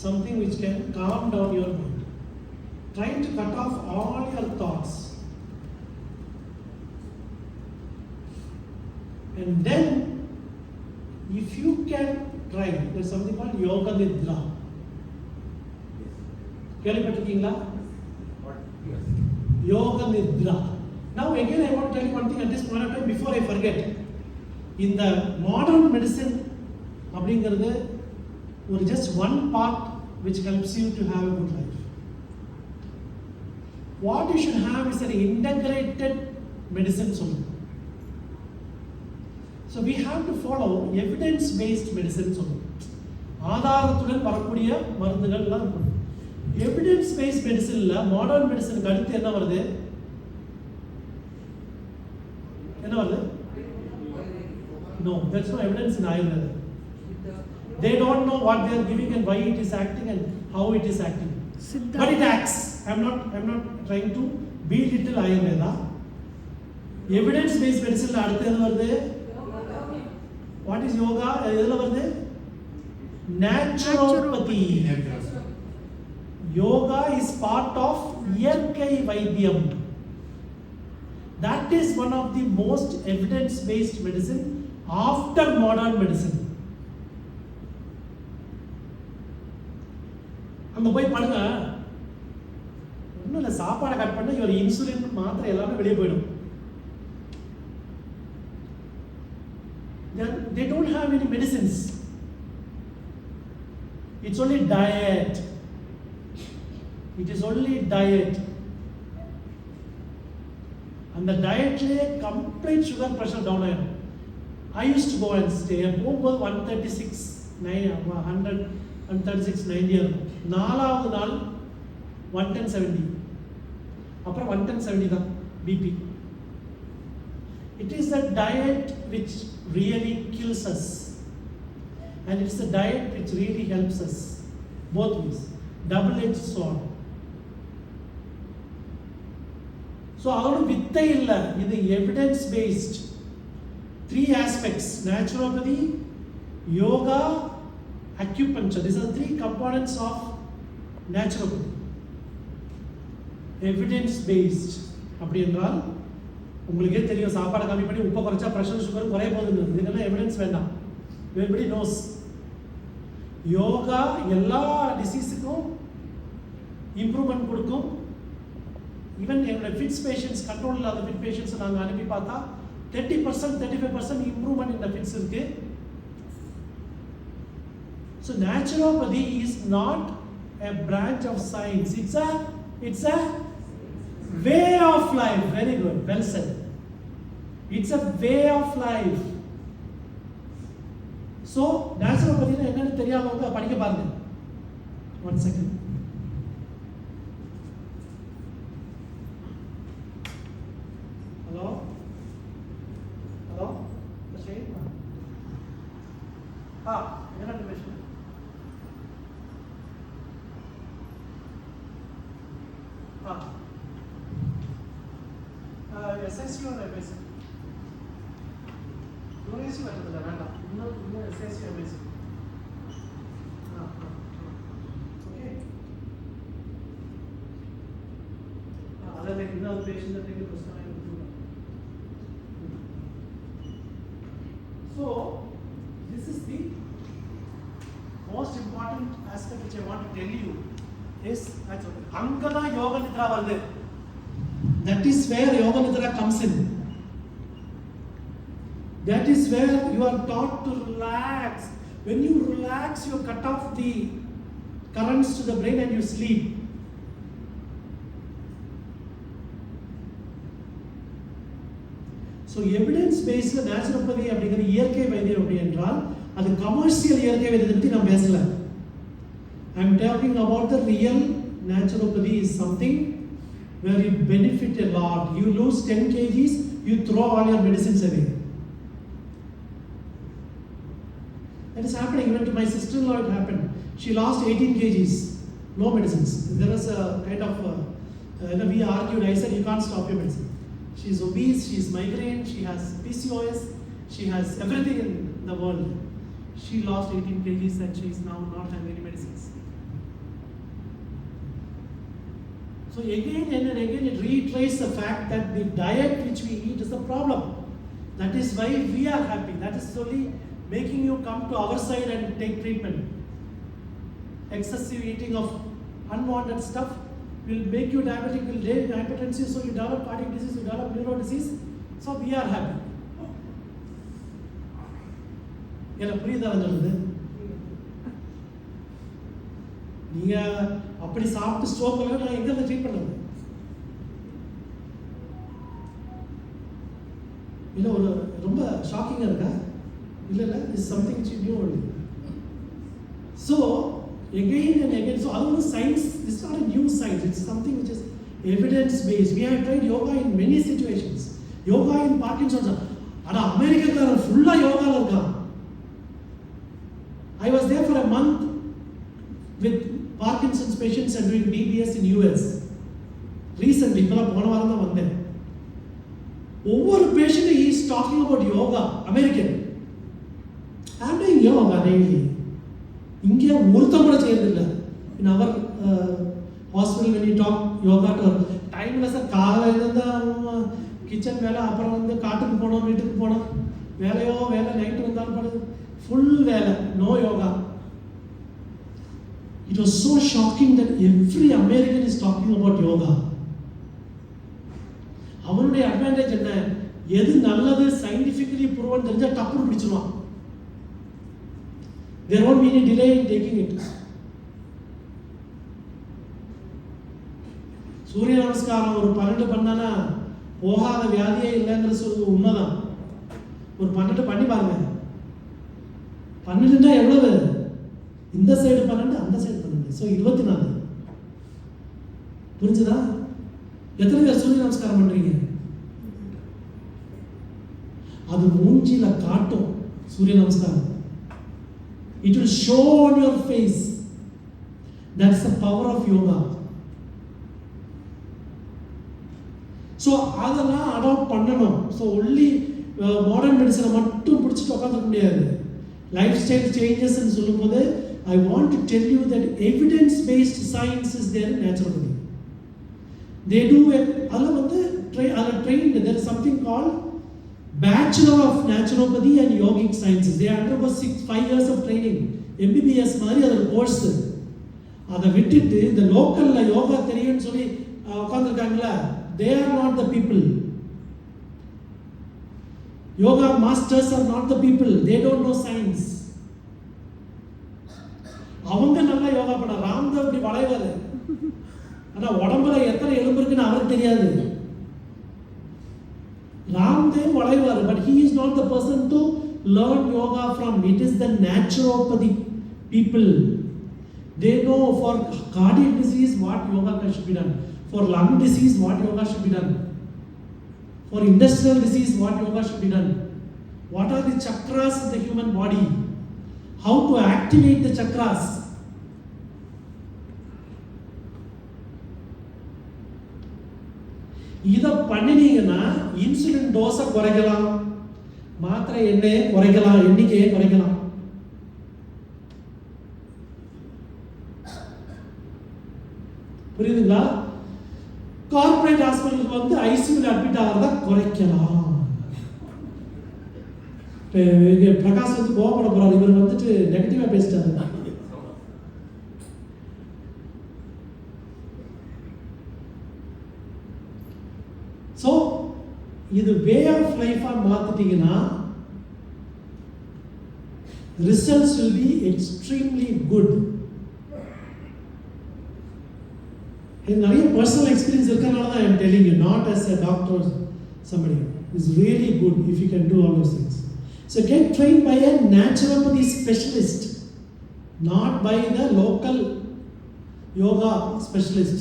[SPEAKER 2] something which can calm down your mind. Trying to cut off all your thoughts. And then if you can try, there's something called yoga nidra. கேள்விப்பட்டிருக்கீங்களா? Yoga nidra. Now again I want to tell you one thing at this point of time before I forget. இந்த modern medicine அப்படிங்கிறது ஒரு just one part which helps you to have a good life. What you should have is an integrated medicine சொல்லுங்க. So we have to follow evidence based medicine சொல்லுங்க. ஆதாரத்துடன் வரக்கூடிய மருந்துகள் எல்லாம் இருக்கும். Evidence based மெடிசன்ல modern மெடிசனுக்கு அடுத்து என்ன வருது? No, there's no evidence in Ayurveda. They don't know what they are giving and why it is acting and how it is acting.
[SPEAKER 5] Siddha.
[SPEAKER 2] But it acts. I'm not trying to belittle Ayurveda. Evidence based medicine la adutha edhu varudhu? What is yoga? Edhula varudhu? Naturopathy. Yoga is part of iyarkai vaidyam. That That is one of the most evidence-based medicine after modern medicine. அங்கே போய் பண்ணுங்க, ஒன்றும் இல்லை, சாப்பாடை cut பண்ண இவர் insulin மாத்திரை எல்லாமே வெளியே போயிடும். They don't have any medicines. It's only diet. It is only diet. And the diet complete sugar pressure down here. I used to go and stay at home 136, 100, 136, 90. நாலாவது நாள் 110/70. அப்புறம் 110/70 தான் BP. It is the diet which really kills us, and it's the diet which really helps us. Both ways, double-edged sword. So அதோட வித்தை இல்லை, இது evidence based. 3 aspects: naturopathy, yoga, acupuncture. These are 3 components of naturopathy. Evidence based. அப்படி என்றால் உங்களுக்கே தெரியும், சாப்பாடை கம்மி பண்ணி உப்பை குறைச்சா ப்ரெஷர் சுகர் குறைய போகுதுன்னு. இதெல்லாம் எவிடன்ஸ் வேண்டாம், எவ்ரிபடி நோஸ். யோகா எல்லா டிசீஸுக்கும் இம்ப்ரூவ்மெண்ட் கொடுக்கும். ஈவன் என்னோட ஃபிட்ஸ் பேஷண்ட்ஸ், கண்ட்ரோல் இல்லாத ஃபிட் பேஷண்ட்ஸ் நாங்கள் அனுப்பி பார்த்தா 30%, 35% இம்ப்ரூவ்மெண்ட் இந்த ஃபிட்ஸ் இருக்கு. So naturopathy is not a branch of science. It's a way of life. Very good, well said. It's a way of life. So naturopathy என்னன்னு தெரியாதவங்க படிக்க பாருங்க. 1 second. Hello? என்ன பேசுங்க? SSC or MSc? USC வரதுல வேண்டாம், இன்னும் SSC MSc. Okay, அதில் இன்னொரு patient take question. So this is the most important aspect which I want to tell you is அங்கதா யோக நித்ரா வருது. That is where yoga nidra comes in. That is where you are taught to relax. When you relax, you cut off the currents to the brain and you sleep. So evidence based naturopathy அப்படிங்கிற இயற்கை வைத்தியம் அப்படி என்றால் அது commercial இயற்கை வைத்தியத்தை பற்றி நான் பேசல. I am talking about the real naturopathy is something where you benefit a lot. You lose 10 kgs, you throw all your medicines away. That is happening. Even to my sister-in-law it happened. She lost 18 kgs, no medicines. There was a kind of, we argued. I said, you can't stop your medicine. She is obese, she is migraine, she has PCOS, she has everything in the world. She lost 18 kgs and she is now not having any medicines. So again and again it reiterates the fact that the diet which we eat is the problem. That is why we are happy. That is only making you come to our side and take treatment. Excessive eating of unwanted stuff will make you diabetic, will develop hypertension, so you develop cardiac disease, you develop neuro disease. So we are happy. என்ன புரியுதா சொல்லுது? நீங்க அப்படி சாப்பிட்டு stroke பண்ணல, நான் எங்க treat பண்ணுறது? இல்லை ஒரு ரொம்ப ஷாக்கிங்காக இருக்கா? இல்லை is something which you knew only. So again and again, so அது வந்து science, it's not a new science, it's something which is evidence based. We have tried yoga in many situations. Yoga in Parkinson's. ஆனா அமெரிக்காக்காரன் ஃபுல்லா யோகால இருக்கான். I was there for a month with Parkinson's patients and doing DBS in US. Recently, இப்போலாம் போன வாரம் தான் வந்தேன். ஒவ்வொரு patient he is talking about yoga, American. I am doing yoga daily. இங்கே ஒருத்தம் கூட செய்யறதில்லை. In our hospital when you talk yoga to time இல்லை sir, காலையில் தான் கிச்சன் வேலை, அப்புறம் வந்து காட்டுக்கு போனோம், வீட்டுக்கு போனோம், வேலையோ வேலை, நைட்டு வந்தாலும் படுது, ஃபுல் வேலை, no yoga. It was so shocking that every American is talking about yoga. அவனுடைய அட்வான்டேஜ் என்ன? எது நல்லது சயின்டிஃபிக்கலி ப்ரூவன் தெரிஞ்சா டப்புன்னு பிடிச்சிருவான். There won't be any delay in taking it. சூரிய நமஸ்காரம் ஒரு 12 பண்ணானா போகாத வியாதியே இல்லைங்கிற சொல்லுவது உண்மைதான். ஒரு 12 பண்ணி பாருங்க. 12ன்னா எவ்வளவு? இந்த சைடு 12, அந்த சைடு 12. ஸோ 24. புரிஞ்சுதா? எத்தனை பேர் சூரிய நமஸ்காரம் பண்றீங்க? அது மூஞ்சில காட்டும் சூரிய நமஸ்காரம். It will show on your face. That's the power of yoga. So அதெல்லாம் அடாப்ட் பண்ணணும். ஸோ ஒன்லி மாடர்ன் மெடிசனை மட்டும் பிடிச்சிட்டு உட்காந்துக்க முடியாது. லைஃப் ஸ்டைல் சேஞ்சஸ்ன்னு சொல்லும்போது I want to tell you that evidence-based science is there in naturopathy. They do it. அதில் வந்து trained. There is something called Bachelor of Naturopathy and Yogic Sciences. They undergo 5 years of training. MBBS மாதிரி அது ஒரு course. அதை விட்டுட்டு இந்த லோக்கலில் யோகா தெரியும்னு சொல்லி உட்காந்துருக்காங்களா, they are not the people. Yoga masters are not the people. They don't know science. அவங்க நல்லா யோகா பண்ண ராம்தேவ் இப்படி வளைவாரு, ஆனா உடம்புல எத்தனை எலும்பு இருக்குன்னு அவருக்கு தெரியாது. Ramdev வளைவாரு, but he is not the person to learn yoga from. It is the naturopathic people. They know for cardiac disease what yoga should be done, for lung disease what yoga should be done, for industrial disease what yoga should be done, what are the chakras in the human body, how to activate the chakras. இதை பண்ணினீங்கன்னா insulin டோஸை குறைக்கலாம், மாத்திரை எண்ணெயை குறைக்கலாம், எண்ணிக்கையை குறைக்கலாம். புரியுதுங்களா? Corporate ஹாஸ்பிட்டலுக்கு வந்து ஐசியூல அட்மிட் ஆகிறத குறைக்கலாம். பிரகாஷ் வந்து கோவப்பட போறாரு, இவர் வந்துட்டு நெகட்டிவா பேசிட்டாரு. ஸோ இது வே ஆஃப் லைஃபாக மாற்றிட்டீங்கன்னா results will be extremely good. எனக்கு நிறைய பர்சனல் எக்ஸ்பீரியன்ஸ் இருக்கனால தான் I'm telling you, not as a doctor somebody. It's really good if you can do all those things. So get trained by a naturopathy specialist, not by the local yoga specialist.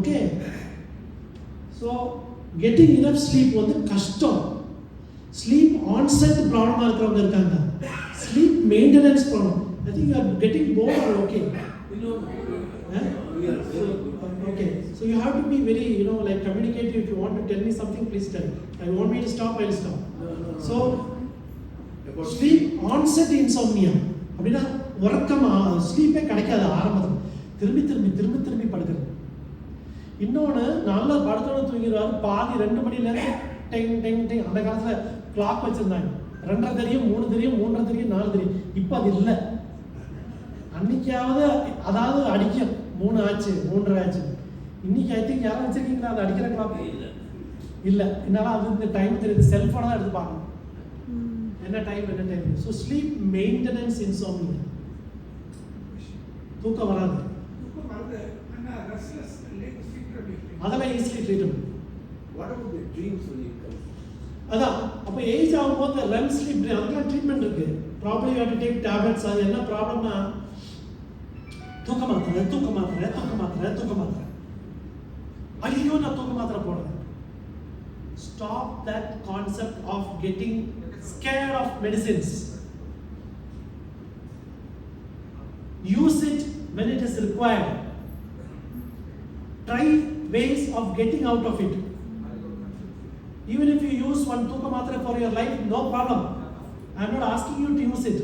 [SPEAKER 2] Okay. So getting enough sleep வந்து கஷ்டம். Sleep onset ப்ராப்ளமாக இருக்கிறவங்க இருக்காங்க, sleep maintenance problem. I think you are getting bored or okay? Okay, so you have to be very, like communicative. If you want to tell me something, please tell. I want me to stop, I'll stop. So sleep onset insomnia அப்படின்னா உறக்கமா ஸ்லீப்பே கிடைக்காது, ஆரம்பத்தில் திரும்பி திரும்பி திரும்பி திரும்பி படுக்கிறது. இன்னொன்று நல்லா படுத்தோன்னு தூங்கிடுவாரு, பாதி 2 மணிலேருந்து டெங் டெங் டெங். அந்த காலத்தில் கிளாக் வச்சுருந்தாங்க, 2:30 தெரியும், 3 தெரியும், 3:30 தெரியும், 4 தெரியும். இப்போ அது இல்லை. அன்னைக்காவது அதாவது அடிக்கும் 3 ஆச்சு 3:30 ஆச்சு. இன்னைக்கு ஐ திங்க் யாரும் வச்சிருக்கீங்களா அது அடிக்கிற கிளாக்? இல்லை. என்னால் அது இந்த டைம் தெரியுது, செல்ஃபோனை தான் எடுத்து பார்க்கணும் என்ன time. So sleep maintenance insomnia, தூக்கம் வராது, அதெல்லாம் easily treatable.
[SPEAKER 7] What about the dreams when it comes?
[SPEAKER 2] அதான் அப்போ ஏஜ் ஆகும்போது ரெம் ஸ்லீப் அதுக்கெல்லாம் ட்ரீட்மெண்ட் இருக்கு. Problem you have to take tablets. அது என்ன ப்ராப்ளம்னா தூக்க மாத்திரை தூக்க மாத்திரை தூக்க மாத்திரை தூக்க மாத்திரை. ஐயோ நான் தூக்க மாத்திரை போடுறேன். Stop that concept of getting scared of medicines. Use it when it is required. Try ways of getting out of it. Even if you use one Tuka Matra for your life, no problem. I am not asking you to use it.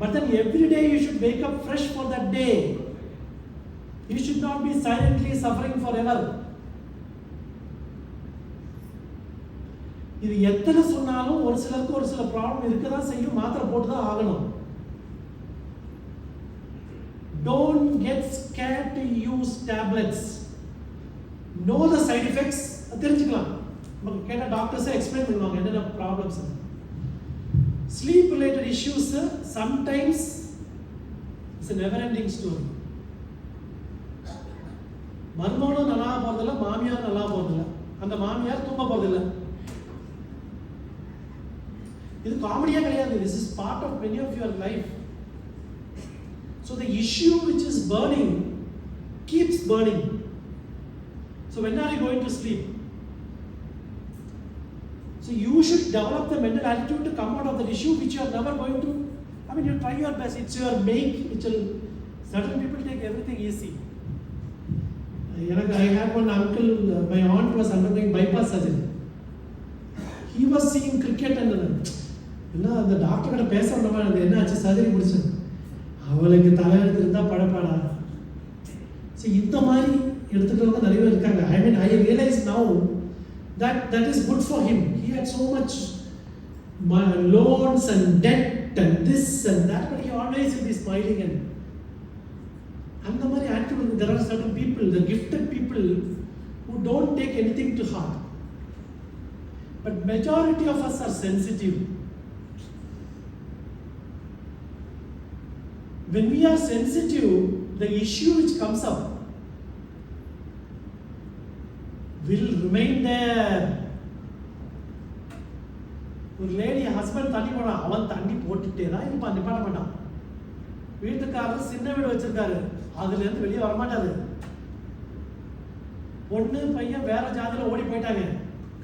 [SPEAKER 2] But then every day you should wake up fresh for that day. You should not be silently suffering forever. இது எத்தனை சொன்னாலும் ஒரு சிலருக்கு ஒரு சில problem இருக்க தான் செய்யும், மாத்திரை போட்டு தான் ஆகணும். Don't get scared to use tablets. Know the side effects. தெரிஞ்சுக்கலாம். நமக்கு கேட்ட டாக்டர்ஸே எக்ஸ்பிளைன் பண்ணுவாங்க என்னென்ன problems. Sleep related issues sometimes it's a never ending story. மருமகனும் நல்லா போறதில்ல, மாமியார் நல்லா போறதில்ல, அந்த மாமியார் தூங்க போறதில்ல. இது காமெடியா கிடையாது. This is part of many of your life. So the issue which is burning keeps burning. So when are you going to sleep? So you should develop the mental attitude to come out of that issue which you are never going to. I mean, you try your best. It's your make which will. Certain people take everything easy. I had one uncle. My aunt was undergoing bypass surgery. He was seeing cricket and the doctor கிட்ட பேச வந்தமா என்ன ஆச்சு surgery முடிச்சு அவளுக்கு தலையெழுத்து இருந்தால் படப்பாடா. So இந்த மாதிரி எடுத்துக்கிறவங்க நிறைய பேர் இருக்காங்க. I mean, I realize now that that is good for him. He had so much loans and debt and this and that, but he always will be smiling and அந்த மாதிரி attitude. There are certain people, the gifted people, who don't take anything to heart. But majority of us are sensitive. When we are sensitive, the issue which comes up will remain there. ஒரு lady husband தண்ணி போடான், அவன் தண்ணி போட்டுட்டே தான் இருப்பான், நிப்பாட மாட்டான். வீட்டுக்காரர் சின்ன வீடு வச்சிருக்காரு, அதுல இருந்து வெளியே வரமாட்டாரு. பொண்ணு பையன் வேற ஜாதியில ஓடி போயிட்டாங்க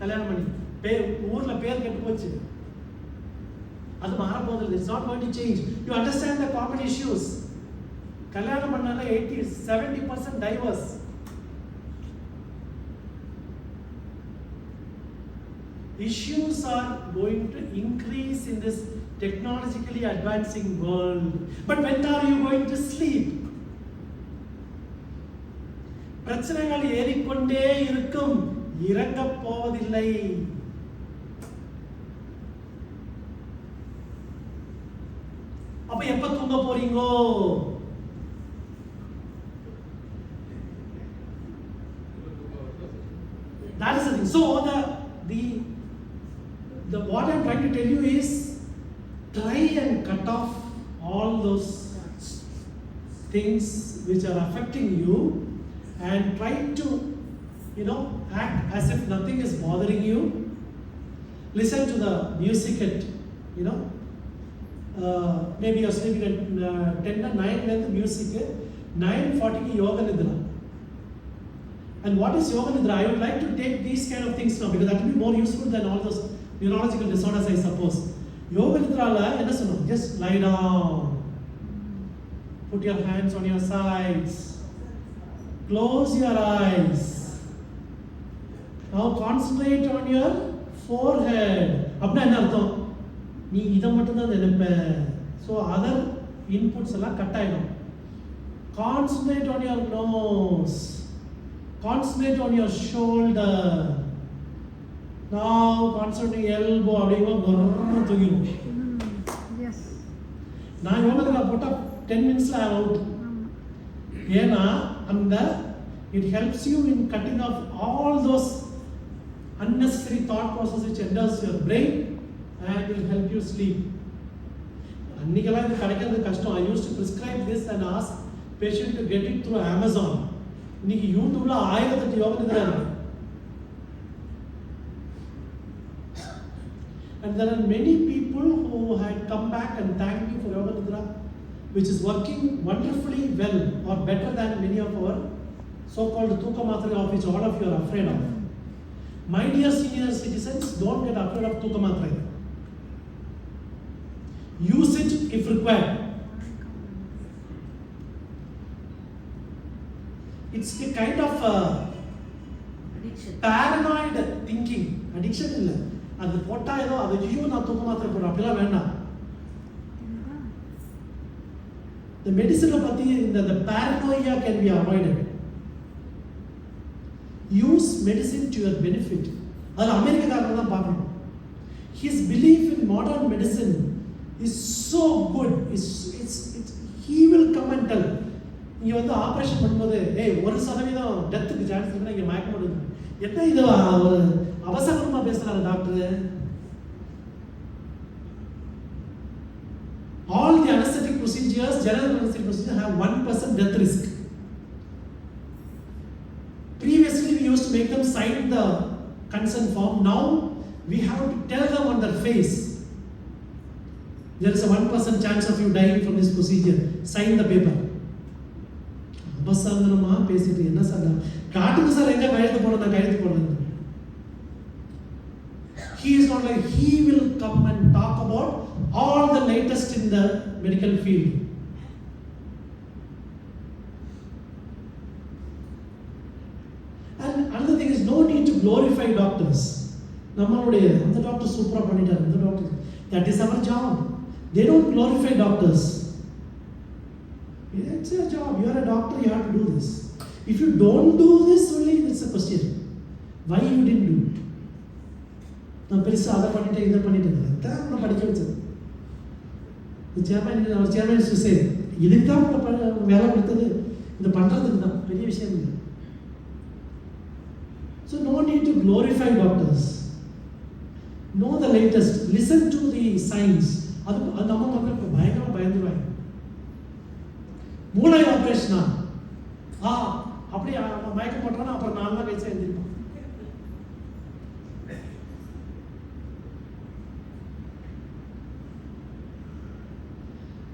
[SPEAKER 2] கல்யாணம் பண்ணி, ஊர்ல பேர் கெட்டு போச்சு. அது மாறப்போதில்லை. It's not going to change. You understand the common issues. கல்யாணம் பண்ணால 70% divorce. Issues are going to increase in this technologically advancing world. But when are you going to sleep? பிரச்சனைகள் ஏறிக்கொண்டே இருக்கும், இறங்கப் போவதில்லை. அப்ப எப்ப தூங்க போறீங்கோ? That is the thing. So the what I'm trying to tell you is, try and cut off all those things which are affecting you and try to, act as if nothing is bothering you. Listen to the music at, maybe you're sleeping at 10 or 9 when the music 9:40 ki yoga nidra. And what is yoga nidra? I would like to take these kind of things now because that will be more useful than all those neurological disorders, I suppose. Yoga nidra la enna sonnom, just lie down, put your hands on your sides, close your eyes, now concentrate on your forehead. அப்படின்னா என்ன அர்த்தம்? நீ இதை மட்டும்தான் நினைப்ப. So other inputs எல்லாம் cut ஆகிடும். Concentrate on your nose, concentrate on your shoulder, நான் கான்சன்ட்ரேட் எல்போ அப்படிங்கிற தூங்கிடும். நான் யோகத்தில் போட்டால் 10 minutes அவுட். ஏன்னா அந்த it helps you in cutting off all those unnecessary thought process which enters your brain and will help you sleep. அன்னைக்கெல்லாம் இது கிடைக்கிறது கஷ்டம். I used to prescribe this and ask patient to get it through Amazon. இன்னைக்கு யூடியூப்ல 1008 யோக நித்ரா இருக்கு. And there are many people who had come back and thanked me for yoga nidra, which is working wonderfully well or better than many of our so-called Tuka Matra, of which all of you are afraid of. My dear senior citizens, don't get afraid of Tuka Matra. Use it if required. It's a kind of
[SPEAKER 6] addiction.
[SPEAKER 2] Paranoid thinking. Addiction illa. அது போட்டா ஏதோ அது ஐயோ நான் தூக்க மாத்திரை போடுறேன் அப்படிலாம் வேண்டாம். The medicine பத்தி the paranoia can be avoided. Use medicine to your benefit. அது அமெரிக்காக்காரங்க தான் பார்க்கணும். his belief in modern medicine is so good. He will come and tell. இங்கே வந்து ஆப்ரேஷன் பண்ணும்போது 1% டெத்துக்கு சான்ஸ் இருக்குன்னா இங்கே மயக்க முடியுது. என்ன இது ஒரு அவசரமாக பேசுகிறாரு doctor. All the anesthetic procedures, general anesthetic procedures have 1% death risk. Previously we used to make them sign the consent form. Now we have to tell them on their face, there is a 1% chance of you dying from this procedure. Sign the paper. அவசரமா பேசிட்டு என்ன sir காட்டுக்கு sir எங்க கையெழுத்து போட நான் கையெழுத்து போடுறேன். He is not like, he will come and talk about all the latest in the medical field. And another thing is, no need to glorify doctors. நம்மளுடைய அந்த டாக்டர் சூப்பரா பண்ணிட்டாரு, அந்த doctor, that is our job. They don't glorify doctors. It's your job. You are a doctor, you have to do this. If you don't do this, only it's a question. Why you didn't do it? நான் பெருசாக அதை பண்ணிட்டேன் இதை பண்ணிட்டேன் தான் உன்னை படிக்க வச்சது. அவர் சேர்மன் சுசே இதுக்கு தான் உங்களை வேலை கொடுத்தது, இதை பண்ணுறதுக்கு தான், பெரிய விஷயம் இல்லை. So no need to glorify doctors. Know the latest. Listen to the science. அது நம்ம மக்கள் பயங்கரமாக பயந்துருவாங்க. மூளை ஆப்ரேஷனா அப்படி மயக்கம் போட்டோன்னா அப்புறம் 4 நாள் கழிச்சு எழுந்திருப்பான்.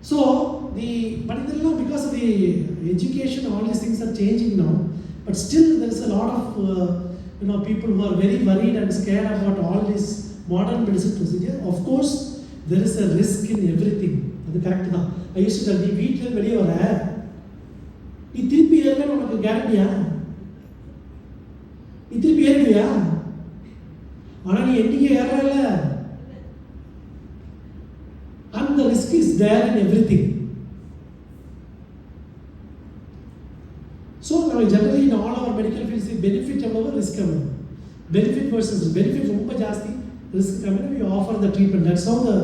[SPEAKER 2] So but because of the education, all these things are changing now. But still, there is a lot of people who are very worried and scared about all this modern medicine procedure. Of course, there is a risk in everything. அது correct தான். I used to tell, நீ வீட்டில் வெளியே வர, நீ திருப்பி ஏறுவேன்னு உனக்கு கேரண்டியா? நீ திருப்பி ஏறுவியா? ஆனால் நீ என்னைக்கு ஏறல. And the risk is there in everything. So now generally in all our medical fields, the benefit ever, risk ever. Benefit versus benefit ரொம்ப ஜாஸ்தி, risk கம்மி. We offer the treatment. That's how the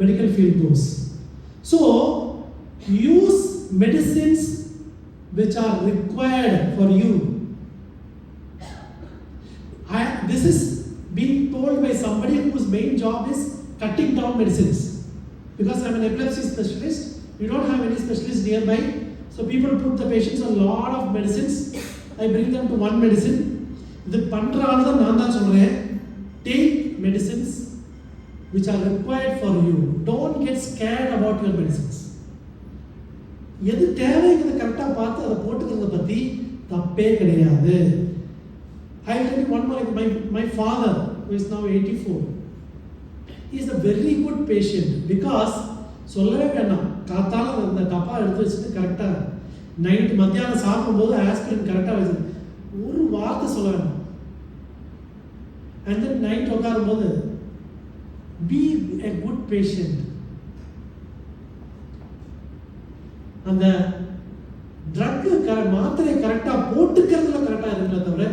[SPEAKER 2] medical field goes. So use medicines which are required for you. This is being told by somebody whose main job is cutting down medicines. Because I'm an epilepsy specialist, we don't have any specialists nearby, so people put the patients on a lot of medicines. I bring them to one medicine. The பண்றால தான் நான் தான் சொல்றேன், take medicines which are required for you. Don't get scared about your medicines. எது தேவைங்கிறத கரெக்டாக பார்த்து அதை போட்டுக்கிறத பற்றி தப்பே கிடையாது. I will tell you one more. My father, who is now 84, he is a very good patient because சொல்லவே வேண்டாம், காத்தால அந்த டப்பா எடுத்து வச்சுட்டு கரெக்டாக நைட் மத்தியானம் சாப்பிடும்போது ஆஸ்பிரின் கரெக்டாக வச்சு ஒரு வார்த்தை சொல்ல வேண்டாம். அண்ட் தென் நைட் உட்காரும்போது be a good patient. அந்த ட்ரக் மாத்திரை கரெக்டாக போட்டுக்கிறதுல கரெக்டாக இருக்கிறத தவிர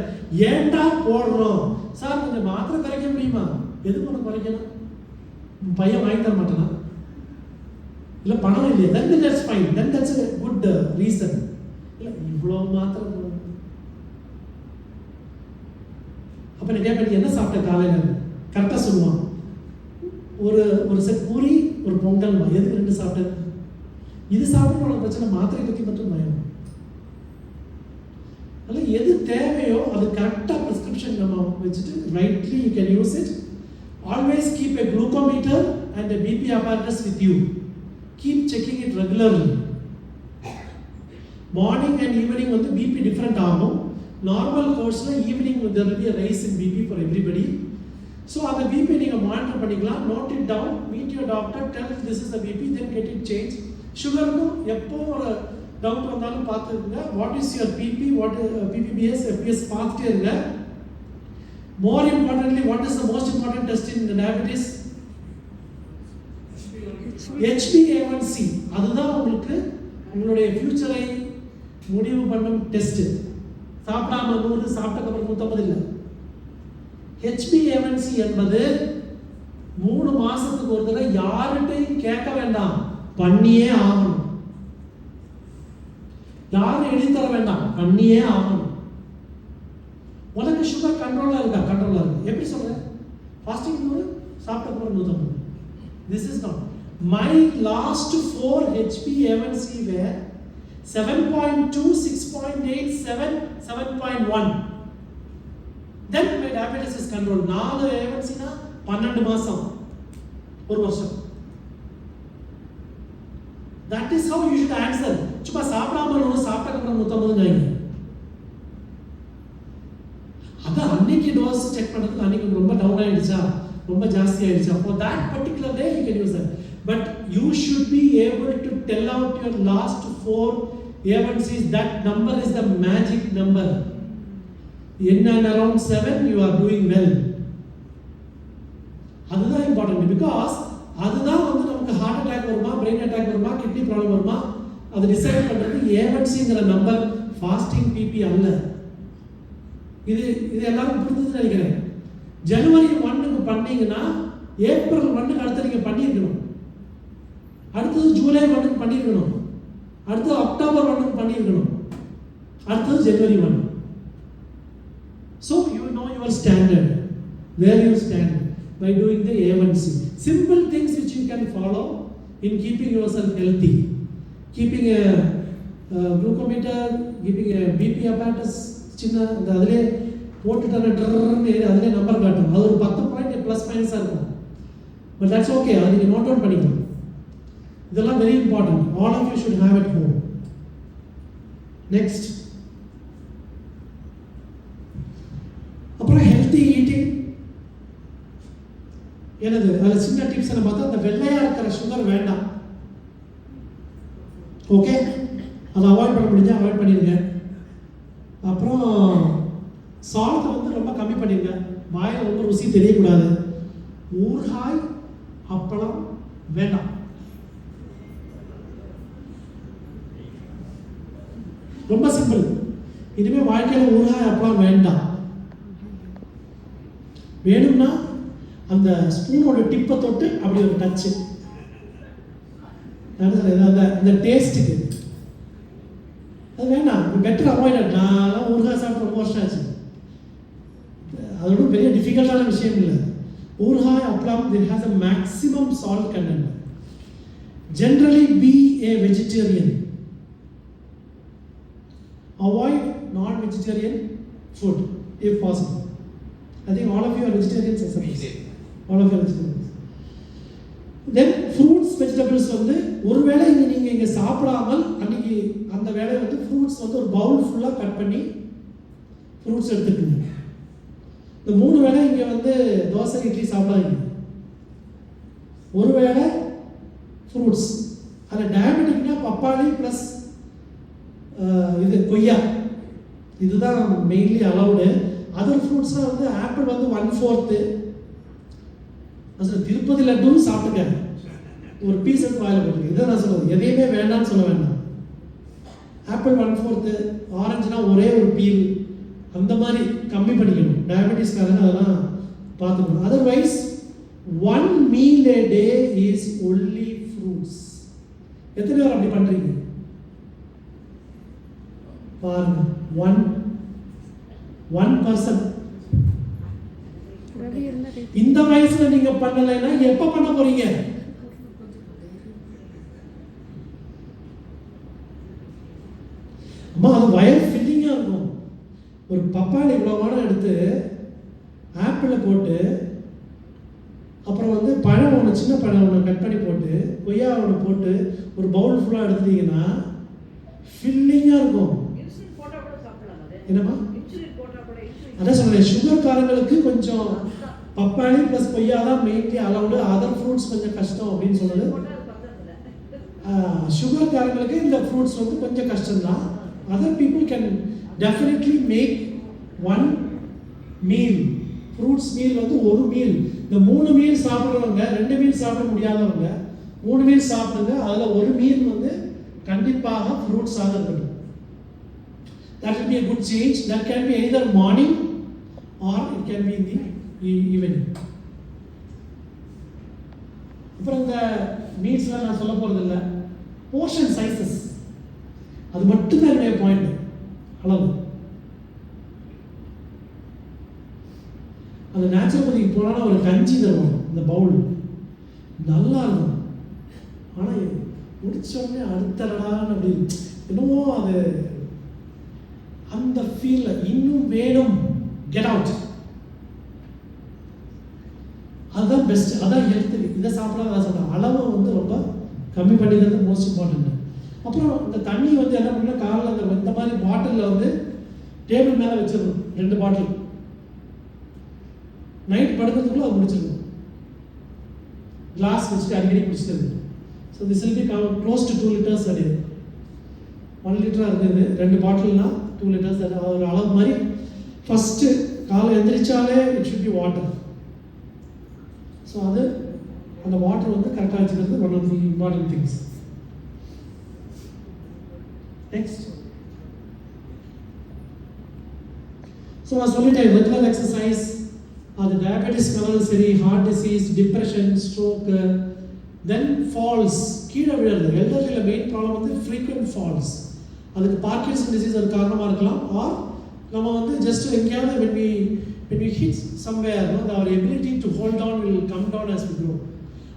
[SPEAKER 2] ஏன்டா போடுறோம் சார் கொஞ்சம் மாத்திரை குறைக்க முடியுமா? எது பண்ண குறைக்கணும்? பையன் வாங்கி தர மாட்டேனா? இல்லை பணம் இல்லையா? then that's fine, then that's a good reason. இல்லை இவ்வளோ மாத்திரை அப்போ நீ கேட்பேன் என்ன சாப்பிட்ட காலையில்? கரெக்டாக சொல்லுவான், ஒரு செட் பூரி ஒரு பொங்கல். எதுக்கு 2 சாப்பிட்டேன்? இது சாப்பிட்டு உனக்கு பிரச்சனை, மாத்திரை பற்றி மட்டும் பயம். அதில் எது தேவையோ அது கரெக்டாக ப்ரிஸ்கிரிப்ஷன் நம்ம வச்சுட்டு rightly you can use it. Always keep a glucometer and a BP apparatus with you. Keep checking it regularly. Morning and evening வந்து BP different ஆகும். Normal course-ல evening there will be a rise in BP for everybody. So அந்த BP நீங்கள் monitor பண்ணிக்கலாம். Note it down, meet your doctor, tell this is the BP, then get it changed. சுகருக்கும் எப்போ ஒரு doubt வந்தாலும் பார்த்துருங்க. What is your BP, what PPBS, FBS பார்த்துட்டே இருங்க. More importantly, what is the most important test in diabetes? HbA1c. அதுதான் உங்களுக்கு உங்களுடைய ஃபியூச்சரை முடிவு பண்ணும் டெஸ்ட். சாப்பிடாம 100, சாப்பிட்டக்கப்புறம் 150 இல்லை. HbA1c என்பது 3 மாசத்துக்கு ஒரு தடவை யார்கிட்டையும் கேட்க வேண்டாம், பண்ணியே ஆகணும். யாரும் எழுதி தர வேண்டாம், பண்ணியே ஆகணும். உனக்கு சுகர் கண்ட்ரோலா இருக்கா? கண்ட்ரோலா இருக்கு. எப்படி சொல்ற? ஃபாஸ்டிங் சாப்பிட்ட அப்புறம் 150. This is not. My last 4 HbA1c were 7.2, 6.8, 7, 7.1. Then my diabetes is controlled. 4 A1c na 12 மாசம், ஒரு வருஷம். That is how you should answer. சும்மா சாப்பிடாம இருக்கணும், சாப்பிட்ட அப்புறம் 150 அதான் அன்னைக்கு டோஸ் செக் பண்ணுறதுக்கு அன்னைக்கு ரொம்ப டவுன் ஆயிடுச்சா, ரொம்ப ஜாஸ்தி ஆயிடுச்சா, for that particular day you can use that. But you should be able to tell out your last 4 A1Cs. That number is the magic number. In and around 7 you are doing well. அதுதான் important, because அதுதான் வந்து நமக்கு heart attack வருமா, brain attack வருமா, kidney problem வருமா, அது decide பண்றது A1Cங்கிற number, fasting BP அல்ல. இது எல்லாரும் புரிஞ்சுதுன்னு நினைக்கிறேன். ஜனவரி 1க்கு பண்ணீங்கன்னா ஏப்ரல் 1க்கு அடுத்து நீங்க பண்ணியிருக்கணும், அடுத்தது ஜூலை 1க்கு பண்ணியிருக்கணும், அடுத்தது அக்டோபர் 1க்கு பண்ணியிருக்கணும், அடுத்தது ஜனவரி 1. So you know your standard, where you stand by doing the A1C. Simple things which you can follow in keeping yourself healthy. Keeping a glucometer, keeping a BP apparatus, சின்ன இந்த அதிலே போட்டுட்டான ட்ரர்னு அதிலே நம்பர் காட்டும். அது ஒரு 10 பாயிண்ட் ப்ளஸ் மைனஸாக இருக்கும். But that's okay, அதை நீங்கள் நோட் டவுன் பண்ணிக்கலாம். இதெல்லாம் very important. All of you should have at home. Next, அப்புறம் ஹெல்த்தி ஈட்டிங். எனது அதில் சின்ன டிப்ஸ் என்ன பார்த்தா, அந்த வெள்ளையாக இருக்கிற சுகர் வேண்டாம். ஓகே, அதை அவாய்ட் பண்ண முடிஞ்சா அவாய்ட் பண்ணிடுங்க. அப்புறம் சால்ட் வந்து ரொம்ப கம்மி பண்ணிடுங்க, வாயில் ரொம்ப ருசி தெரியக்கூடாது. ஊறுகாய் அப்பளம் வேண்டாம். ரொம்ப சிம்பிள். இனிமேல் வாழ்க்கையில் ஊறுகாய் அப்பளம் வேண்டாம். வேணும்னா அந்த ஸ்பூனோட டிப்பை தொட்டு அப்படி ஒரு டச்சு, அந்த டேஸ்ட்டுக்கு அது வேண்டாம். Better avoid. நான் ஊறுகாய் சாப்பிட்டு ரொம்ப வருஷம் ஆச்சு. அதோட பெரிய டிஃபிகல்ட்டான விஷயம் இல்லை. ஊறுகாய் அப்பளம் it has a maximum salt content. Generally be a vegetarian. Avoid non-vegetarian food if possible. I think all of you are vegetarians, I suppose. All of you are vegetarians. Then fruits, vegetables வந்து ஒருவேளை நீங்கள் இங்கே சாப்பிடாமல் அன்னைக்கு அந்த வேலை வந்து fruits வந்து ஒரு பவுல் ஃபுல்லாக கட் பண்ணி ஃப்ரூட்ஸ் எடுத்துக்கோங்க. இந்த 3 வேளை இங்கே வந்து தோசை இட்லி சாப்பிடாதீங்க. ஒரு வேளை ஃப்ரூட்ஸ், அதில் டயபெட்டிக்னா பப்பாளி ப்ளஸ் இது கொய்யா, இதுதான் மெயின்லி அலவுடு. அதர் ஃப்ரூட்ஸ்லாம் வந்து ஆப்பிள் வந்து 1/4. திருப்பதி லட்டும் சாப்பிட்டுக்க, ஒரு பீஸ் எடுத்து வாயில் போட்டுருக்கு. இதை நான் சொல்லுவேன், எதையுமே வேண்டாம்னு சொல்ல வேண்டாம். ஆப்பிள் 1/4, ஆரஞ்சுனா ஒரே ஒரு பீல், அந்த மாதிரி கம்மி பண்ணிக்கணும். டயபெட்டிஸ்காரங்க அதெல்லாம் பார்த்துக்கணும். Otherwise 1 meal a day is only fruits. எத்தனை பேர் அப்படி பண்ணுறீங்க பாருங்க. 1 person. இந்த வயசுல நீங்க பண்ணலைன்னா எப்ப பண்ண போறீங்க? அம்மா, அது வயர் ஃபில்லிங்கா இருக்கும். ஒரு பப்பாளி இவ்வளவு எடுத்து ஆப்பிள் போட்டு, அப்புறம் வந்து பழம் ஒன்று, சின்ன பழம் ஒன்று கட் பண்ணி போட்டு, கொய்யா ஒன்று போட்டு ஒரு பவுல் ஃபுல்லாக எடுத்துட்டீங்கன்னா ஃபில்லிங்காக இருக்கும். என்னம்மா? அதான் சொல்கிறேன், சுகர்காரங்களுக்கு கொஞ்சம் பப்பாளி ப்ளஸ் கொய்யா தான் மெயின்லி அலவுடு. அதர் ஃப்ரூட்ஸ் கொஞ்சம் கஷ்டம் அப்படின்னு சொல்லுது. சுகர்காரங்களுக்கு இந்த ஃப்ரூட்ஸ் வந்து கொஞ்சம் கஷ்டம்தான். Other people can definitely make 1 meal. Fruits meal வந்து ஒரு மீல். இந்த 3 மீல் சாப்பிட்றவங்க, 2 மீல் சாப்பிட முடியாதவங்க 3 மீல் சாப்பிடுங்க. அதில் ஒரு மீல் வந்து கண்டிப்பாக ஃப்ரூட்ஸாக இருக்கட்டும். That will be a good change. That can be either morning or it can be in the evening. அப்புறம் இந்த மீட்ஸ்லாம் நான் சொல்ல போகிறது இல்லை. போர்ஷன் சைஸஸ், அது மட்டும்தான் என்னுடைய பாயிண்ட். அளவு அந்த நேச்சுரோபதிக்கு போனால் ஒரு கஞ்சி தருவாங்க, இந்த பவுல் நல்லா இருக்கும். ஆனால் முடிச்சோடனே அடுத்தடான்னு அப்படி என்னமோ அது அந்த ஃபீல் இன்னும் வேணும், கெட் அவுட். அதுதான் பெஸ்ட், அதான் ஹெல்த். இதை சாப்பிடாத அதை சாப்பிடலாம். அளவை வந்து ரொம்ப கம்மி பண்ணிக்கிறது மோஸ்ட் இம்பார்ட்டன்ட். அப்புறம் இந்த தண்ணி வந்து என்ன பண்ணால் காலையில் இந்த மாதிரி பாட்டிலில் வந்து டேபிள் மேலே வச்சிடணும், 2 பாட்டில். நைட் படுக்கிறதுக்குள்ள அது முடிச்சிடணும். கிளாஸ் வச்சுட்டு அடிக்கடி குடிச்சிட்டு. So this will be close to 2 liters a day. 1 liter இருக்குது, 2 பாட்டில்னா 2 liters. ஒரு அளவு மாதிரி ஃபஸ்ட்டு காலை எந்திரிச்சாலே it should be water. So அது அந்த வாட்டர் வந்து கரெக்டாக வச்சுக்கிறது one of the important things. Next, so நான் சொல்லிட்டேன், ரெகுலர் எக்ஸசைஸ், அது டயபெட்டிஸ் கலரும் சரி, heart disease, depression, stroke, then falls, கீழே விழுறது. எல்டர்லியில் மெயின் ப்ராப்ளம் வந்து ஃப்ரீக்வெண்ட் ஃபால்ஸ். அதுக்கு பார்க்கின்சன் டிசீஸ் ஒரு காரணமாக இருக்கலாம். ஆர் நம்ம வந்து ஜஸ்ட் எங்கேயாவது when we hit somewhere, no, our ability to hold on will come down as we grow.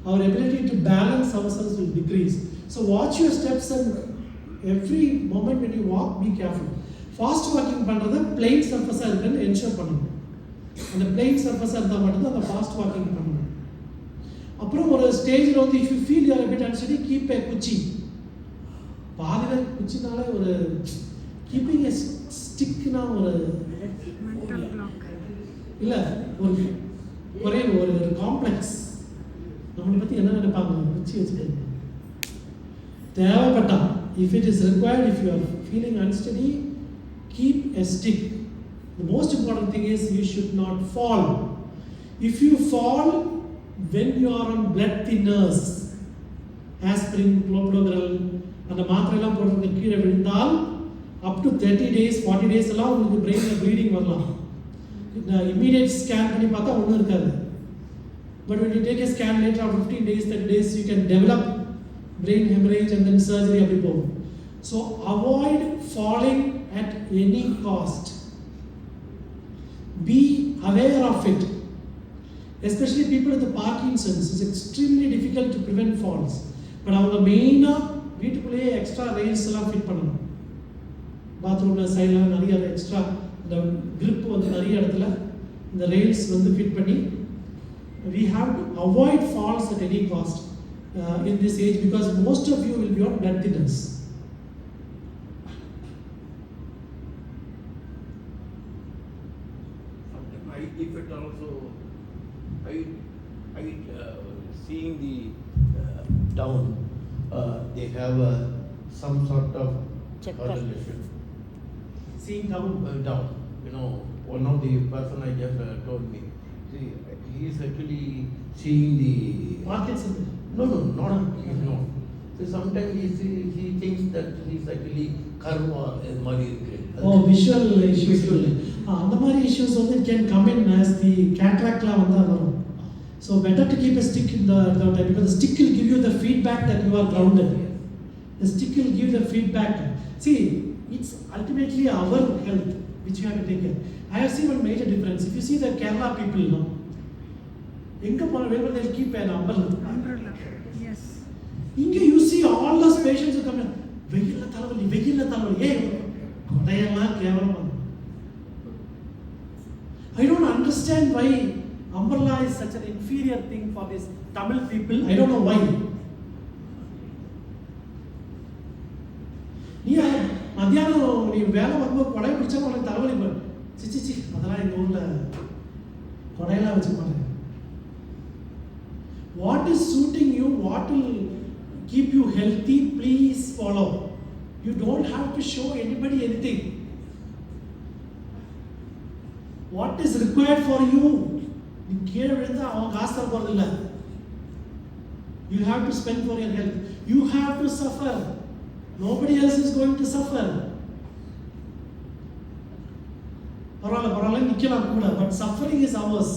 [SPEAKER 2] Our ability to balance ourselves will decrease. So watch your steps, and every moment when you walk, be careful. Fast walking பண்ணுறது plain சர்ஃபஸாக இருக்குன்னு ensure பண்ணணும். அந்த plain சர்ஃபஸாக இருந்தால் மட்டும்தான் அந்த fast walking பண்ணணும். அப்புறம் ஒரு ஸ்டேஜில் வந்து if you feel you're a bit unsteady, keep a குச்சி. பாதியில் குச்சினாலே ஒரு கீப்பிங் எ ஸ்டிக்னா ஒரு
[SPEAKER 5] மென்டல் பிளாக்
[SPEAKER 2] இல்லை, ஒரே ஒரு காம்ப்ளெக்ஸ். நம்மளை பற்றி என்ன நினைப்பாங்க, குச்சி வச்சுக்கோங்க. தேவைப்பட்டா, if it is required, if you are feeling unsteady, keep a stick. The most important thing is you should not fall. If you fall when you are on blood thinners, aspirin, clopidogrel, அந்த மாத்திரைலாம் போடுறது கீழே விழுந்தால் up to 30 days 40 days எல்லாம் உங்களுக்கு பிரெயினில் bleeding வரலாம். Immediate scan பண்ணி பார்த்தா ஒன்றும் இருக்காது. But when you take a scan later after 15 days 30 days, you can develop brain hemorrhage and then surgery அப்படி போகும். So avoid falling at any cost. Be aware of it. Especially people with the Parkinson's, it's extremely difficult to prevent falls. But அவங்க மெயினாக வீட்டுக்குள்ளேயே extra rails எல்லாம் fit பண்ணணும். பாத்ரூமில் சைடில் நிறைய எக்ஸ்ட்ரா இந்த கிரிப் வந்து நிறைய இடத்துல இந்த ரெயில்ஸ் வந்து ஃபிட் பண்ணி, we have to avoid falls at any cost in this age, because most of you will be on blood thinners.
[SPEAKER 7] If it also, I seeing the town, they have some sort of correlation.
[SPEAKER 2] Seeing down.
[SPEAKER 7] Down, you know, one of the person I just told me, see, he is actually seeing the
[SPEAKER 2] Parkinson.
[SPEAKER 7] no, not no. So sometimes he thinks that he's actually curve or mari irukku.
[SPEAKER 2] Oh, visual issues. அந்த மாதிரி issues வந்து it can come in as the cataract-லாம் வந்தால் வரும். So better to keep a stick in the time, because the stick will give you the feedback that you are grounded. The stick will give the feedback. See, it's ultimately our health which you have to take care. I have seen one major difference. If you see the Kerala people, no, எங்கே போன wherever they'll keep an umbrella.
[SPEAKER 5] Yes
[SPEAKER 2] இங்கே you see all those patients who come in, வெயில்ல தலைவலி, ஏய் கொடையெல்லாம் கேவலமா. I don't understand why umbrella is such an inferior thing for these Tamil people. I don't know why. நீ மத்தியானம் நீ வேலை வரும்போது கொடை பிடிச்சா உனக்கு தலைவலி போய் சிச்சி அதெல்லாம் எங்கள் ஊரில் கொடையெல்லாம் வச்சுக்க மாட்டேன். What is suiting you, what will keep you healthy, please follow. You don't have to show anybody anything. What is required for you, நீ கீழே விழுந்தா அவன் காசு தர போகிறதில்ல. You have to spend for your health. You have to suffer. Nobody else is going to suffer. பரவாயில்ல நிற்கலாம் கூட, பட் சஃபரிங் இஸ் அவர்ஸ்.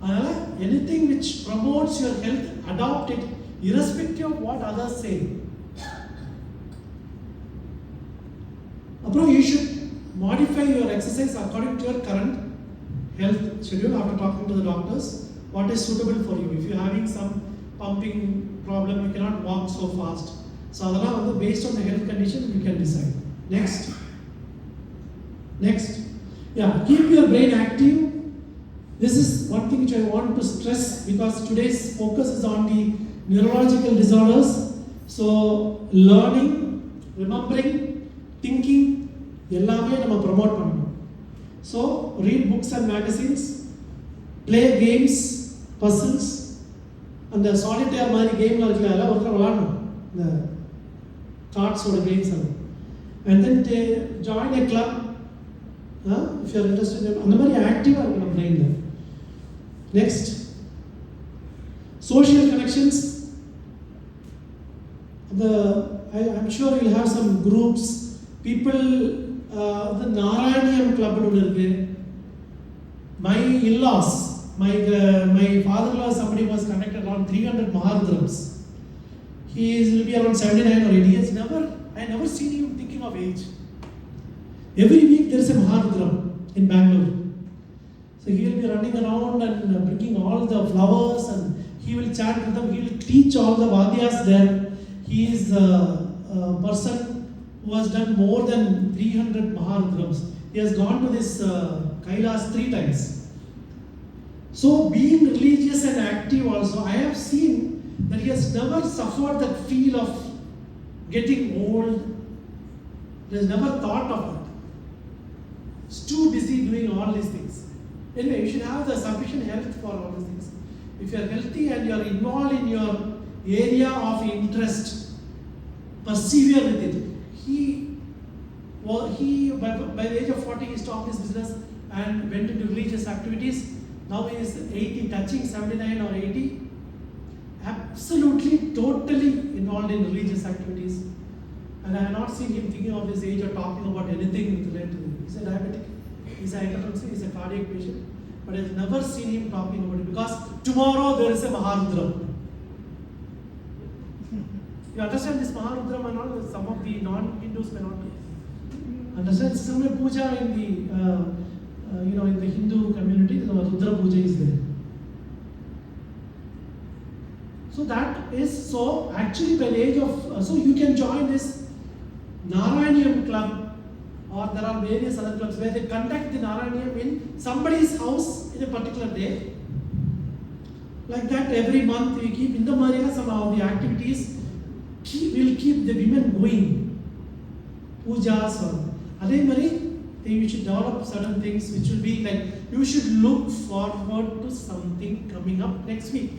[SPEAKER 2] அதனால் anything which promotes your health, adopt it, irrespective of what others say. You should modify your exercise according to your current health schedule after talking to the doctors. What is suitable for you? If you're having some pumping problem, you cannot walk so fast. So, based on the health condition, you can decide. Next. Yeah, keep your brain active. This is one thing which I want to stress because today's focus is on the neurological disorders. So, learning, remembering, thinking, எல்லாமே நம்ம promote பண்ணணும். So, read books and magazines, play games, puzzles, அந்த solitaire மாதிரி கேம்ல இருக்குல்ல அதெல்லாம் ஒருத்தர் விளையாடணும். இந்த கார்ட்ஸோட கேம்ஸ் எல்லாம். And then join a club. If you are interested, அந்த மாதிரி ஆக்டிவாக இருக்கணும் பிரெயின்ல. Next, social connections. I'm sure you'll have some groups, people. The Narayaniam club இருக்கு. My in-laws, my father-in-law, somebody was conducted around 300 Maharudrams. He will be around 79 or 80 years. I never seen him thinking of age. Every week there is a Maharudram in Bangalore. So he will be running around and bringing all the flowers and he will chant with them. He will teach all the Vadyas there. He is a person who has done more than 300 Maharudrams. He has gone to this Kailas 3 times. So being religious and active also, I have seen that he has never suffered that feel of getting old. He has never thought of it. He's too busy doing all these things. Anyway, you should have the sufficient health for all these things. If you are healthy and you are involved in your area of interest, persevere with it. By the age of 40, he stopped his business and went into religious activities. Now he is 80, touching 79 or 80. Absolutely, totally involved in religious activities. And I have not seen him thinking of his age or talking about anything related to him. He's a diabetic, he's a hypertensive, he's a cardiac patient. But I have never seen him talking about it because tomorrow there is a Maharudram. You understand this Maharudram and all? Some of the non-Hindus may not understand. Similar puja in the in the Hindu community, the Rudra puja is there. So that is actually by the age of so you can join this Narayaniam club, or there are various other clubs where they conduct the Narayaniam in somebody's house in a particular day. Like that, every month we keep in the Maria some of the activities will keep the women going. Pujas or Adhe Mari, you should develop certain things which will be like you should look forward to something coming up next week.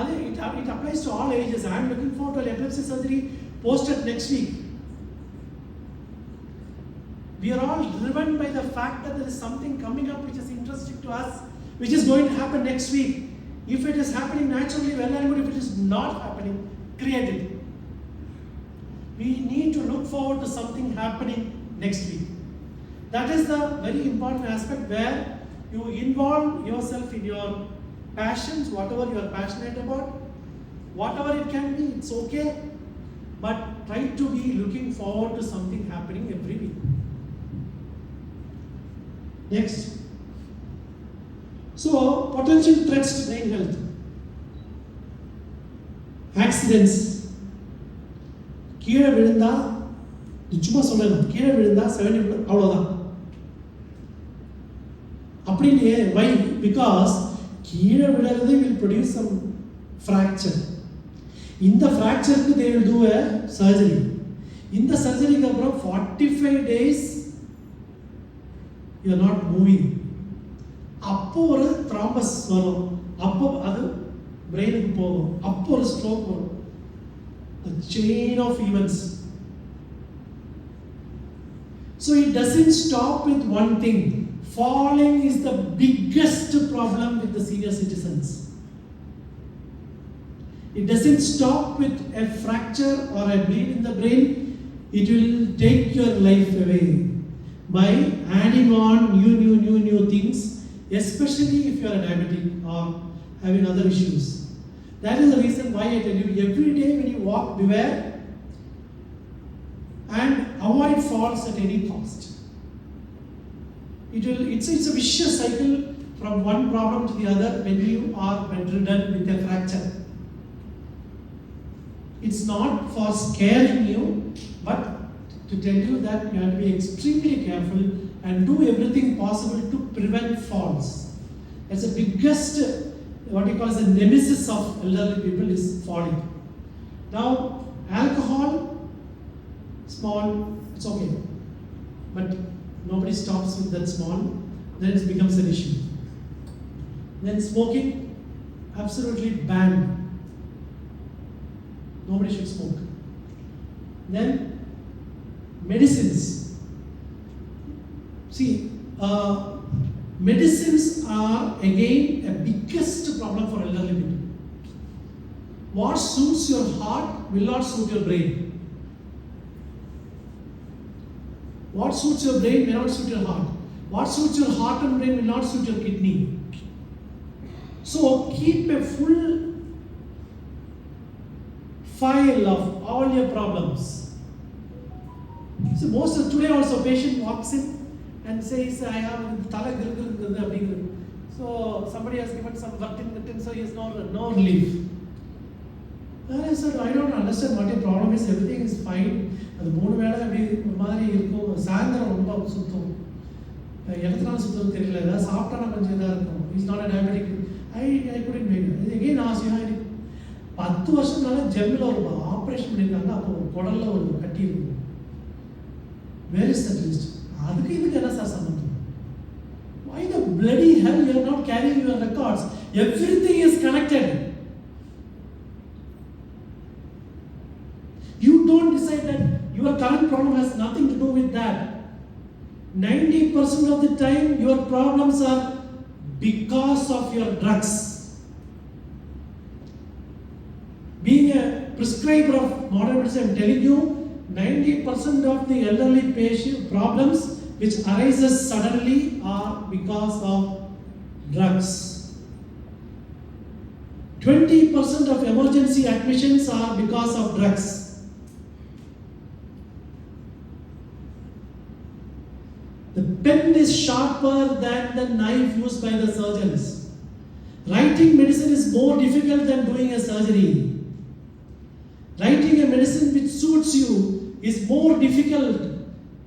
[SPEAKER 2] It applies to all ages. I am looking forward to an epilepsy surgery posted next week. We are all driven by the fact that there is something coming up which is interesting to us, which is going to happen next week. If it is happening naturally, well and good. If it is not happening, create it. We need to look forward to something happening next week. That is the very important aspect where you involve yourself in your passions, whatever you are passionate about, whatever it can be, it's okay. But try to be looking forward to something happening every week. Next. So, potential threats to brain health. Accidents. கீழே விழுந்தா சும்மா சொல்லணும், கீழே விழுந்தா 70 அவ்வளோதான் அப்படின்னு. வை? Because கீழே விழுறது will produce some fracture. இந்த ஃப்ராக்சருக்கு they will do a surgery. இந்த சர்ஜரிக்கு அப்புறம் 45 days you are not moving. அப்போ ஒரு த்ராம்பஸ் வரும், அப்போ அது பிரெயினுக்கு போகும், அப்போ ஒரு ஸ்ட்ரோக் வரும். A chain of events. So it doesn't stop with one thing. Falling is the biggest problem with the senior citizens. It doesn't stop with a fracture or a bleed in the brain. It will take your life away. by adding on new things, especially if you are a diabetic or having other issues. That is the reason why I tell you, every day when you walk, beware and avoid falls at any cost. It's a vicious cycle from one problem to the other when you are bedridden with a fracture. It's not for scaring you, but to tell you that you have to be extremely careful and do everything possible to prevent falls. That's the biggest, what you call as the nemesis of elderly people, is falling. Now, alcohol, small, it's okay. But nobody stops with that small, then it becomes an issue. Then smoking, absolutely banned. Nobody should smoke. Then medicines. See, medicines are again a biggest problem for elderly people. What suits your heart will not suit your brain. What suits your brain may not suit your heart. What suits your heart and brain will not suit your kidney. So keep a full file of all your problems. So most of today also patient walks in and says, I have thala gir. So somebody has given some vertin, so he has no relief. And I said, I don't understand what your problem is. Everything is fine. அது மூணு வேளை அப்படி ஒரு மாதிரி இருக்கும். சாயந்தரம் ரொம்ப சுத்தம். எத்தனை சுத்தம் தெரியல. ஏதாவது சாப்பிட்டா நான் கொஞ்சம் இதாக இருக்கும். Is not a diabetic. I couldn't make it. Again ask you, 10 வருஷம்னால ஜெம்மில் ஒரு ஆப்ரேஷன் பண்ணியிருக்காங்க. அப்போ குடல்ல ஒரு கட்டி இருக்கும். Where is that list? அதுக்கு இதுக்கு என்ன சார் சம்பந்தம்? Why the bloody hell you are not carrying your records? Everything is connected. You don't decide that your current problem has nothing to do with that. 90% of the time your problems are because of your drugs. Being a prescriber of modern medicine, I'm telling you, 90% of the elderly patient problems which arises suddenly are because of drugs. 20% of emergency admissions are because of drugs. The pen is sharper than the knife used by the surgeons. Writing medicine is more difficult than doing a surgery. Writing a medicine which suits you is more difficult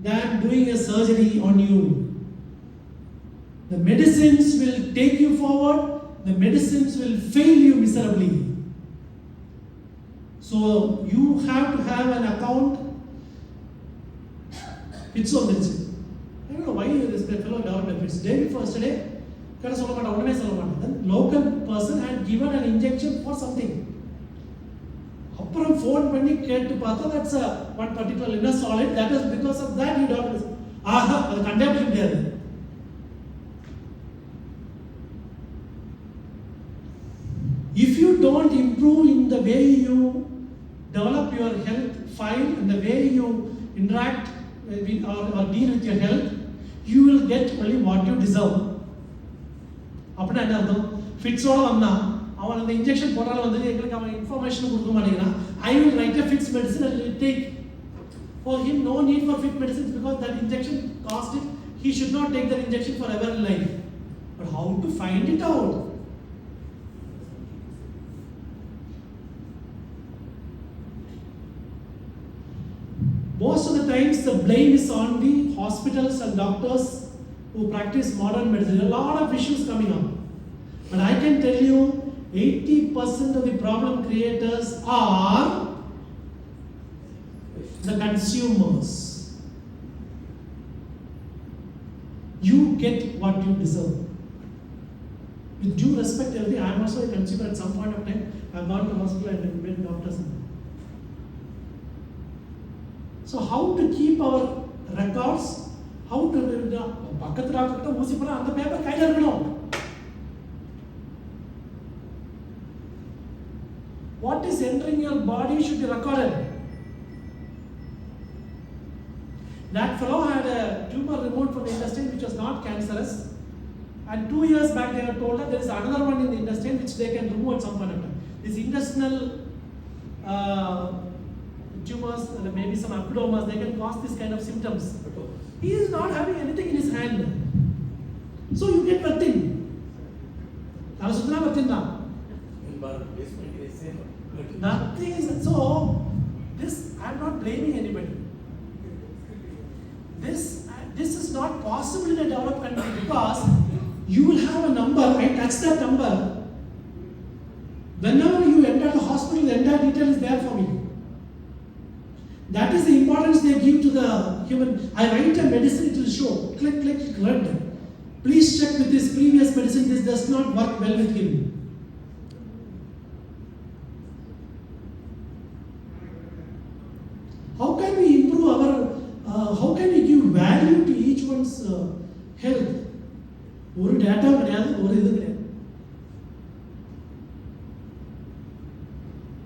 [SPEAKER 2] than doing a surgery on you. The medicines will take you forward, the medicines will fail you miserably. So you have to have an account. It's so medicine. I don't know why this fellow developed it. Day before yesterday, then local person had given an injection for something. அப்புறம் phone பண்ணி கேட்டு பார்த்தா that's a one particular inner solid, that is because of that you don't. ஆஹா, அது கண்டுபிடிக்க முடியாது. If you don't improve in the way you develop your health file and the way you interact with or deal with your health, you will get only what you deserve. அப்படின்னா என்ன அர்த்தம்? ஃபிட்ஸோட வந்தா அவன் அந்த injection போட்டால வந்து எங்களுக்கு அவன் information கொடுக்க மாட்டேங்கிறான். I will write a fixed medicine and will take. For him, no need for fixed medicines because that injection cost it. He should not take that injection forever in life. But how to find it out? Most of the times the blame is on the hospitals and doctors who practice modern medicine. A lot of issues coming up. But I can tell you, 80% of the problem creators are the consumers. You get what you deserve. With due respect, everything, I am also a consumer at some point of time. I have gone to hospital and met doctors. So how to keep our records? How to பக்கத்துல ஆக்கிட்ட ஊசி போனா அந்த paper கையில இருக்கணும். What is entering your body should be recorded. That fellow had a tumor removed from the intestine which was not cancerous. And 2 years back they were told that there is another one in the intestine which they can remove at some point of time. These intestinal tumors, maybe some epidomas, they can cause this kind of symptoms. He is not having anything in his hand. So you get nothing. Nothing is so. This I am not blaming anybody. This is not possible in a developed country because you will have a number. I touch that number. Whenever you enter the hospital, the entire detail is there for me. That is the importance they give to the human. I write a medicine, it will show. Click, click, click, red. Please check with this previous medicine. This does not work well with him. How can we improve our? How can we give value to each one's health? ஒரு data கிடையாது, ஒரு இது கிடையாது.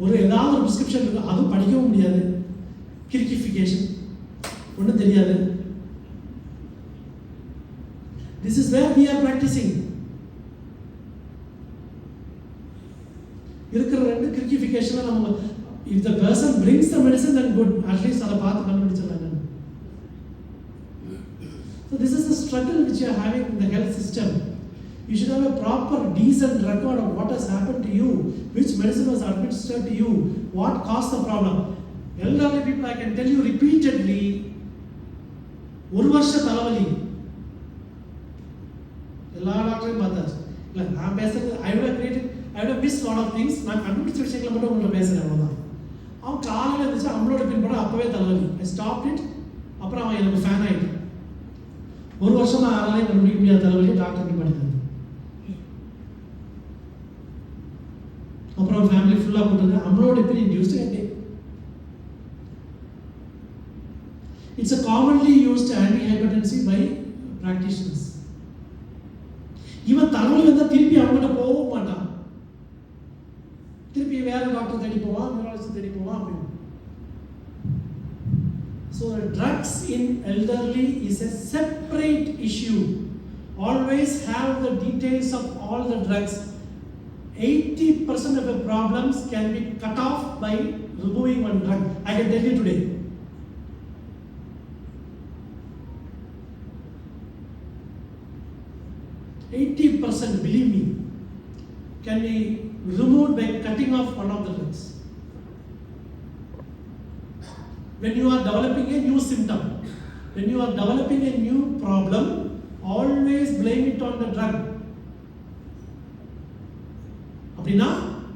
[SPEAKER 2] ஒரு ஏதாவது ஒரு prescription இருக்கு, அதுவும் படிக்கவும் முடியாது. கிரிக்கிஃபிகேஷன் ஒன்றும் தெரியாது. This is where we are practicing. இருக்கிற ரெண்டு கிரிக்கிஃபிகேஷனை நம்ம, if the person brings the medicine then good, at least அதை பார்த்து கண்டுபிடிச்சிடலாம். So this is the struggle which you are having in the health system. You should have a proper, decent record of what has happened to you, which medicine was administered to you, what caused the problem. Elderly people, I can tell you repeatedly, ஒரு வருஷ தலைவலி எல்லா டாக்டரையும் பார்த்தாச்சு. இல்லை நான் பேசுறது I would have missed lot of things. நான் கண்டுபிடிச்ச விஷயங்களை மட்டும் உங்களை பேசுகிறேன், அவ்வளோதான். அவன் காலையில் இருந்துச்சு அவங்களோட பின்பட அப்போவே தலைவலி. I stopped it. அப்புறம் அவன் எனக்கு ஃபேன் ஆகிட்டான். ஒரு வருஷமா யாராலையும் கண்டுபிடிக்க முடியாத தலைவலியை டாக்டர் பண்ணிட்டாங்க. அப்புறம் ஃபேமிலி ஃபுல்லாக போட்டுருங்க amlodipine induced headache. It's a commonly used antihypertensive by practitioners. இவன் தலைவலி வந்தால் திருப்பி அவங்ககிட்ட போகவும் மாட்டான், திருப்பி வேற டாக்டர் தேடி போவான், நியூராலஜிஸ்ட் தேடி போவான் அப்படின்னு. So drugs in elderly is a separate issue. Always have the details of all the drugs. 80% of the problems can be cut off by removing one drug. I can tell you today. %, believe me, can be removed by cutting off one of the drugs. When you are developing a new symptom, when you are developing a new problem, always blame it on the drug. Appadina,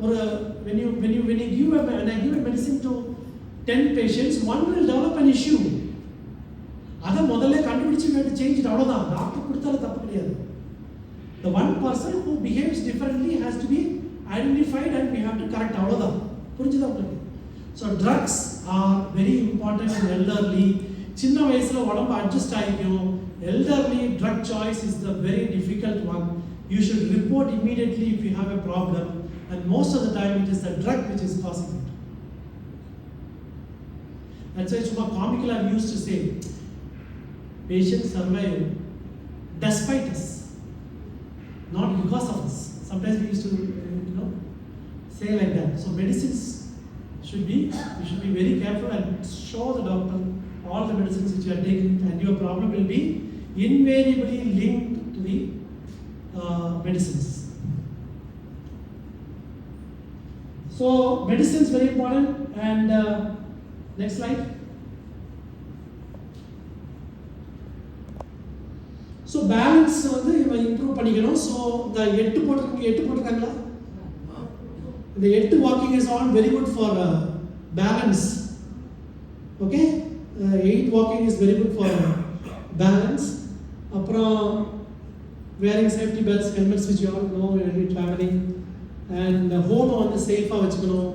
[SPEAKER 2] or when I give a medicine to 10 patients, one will develop an issue. Adha modalle kandupidichu we have to change it, avladha doctor kuduthala thappu kediyadu. The one person who behaves differently has to be identified and we have to correct, avladha purinjudha ungalku. So drugs are very important in elderly. Chinna vayasula odambu adjust aayikkum. Elderly drug choice is the very difficult one. You should report immediately if you have a problem, and most of the time it is the drug which is causing it. That's why Chuma comical I used to say, patients survive despite us, not because of us. Sometimes we used to say like that. So medicines you should be very careful and show the doctor all the medicines which you are taking, and your problem will be invariably linked to the medicines. So medicine is very important. And next slide. So balance வந்து improve பண்ணிக்கணும். So the 8 போட்டுருக்காங்களா? The 8 walking is all very good for balance. Okay? 8 walking is very good for balance. அப்புறம் wearing safety belts, helmets which you all know when you're traveling, and home வந்து சேஃபாக வச்சுக்கணும்.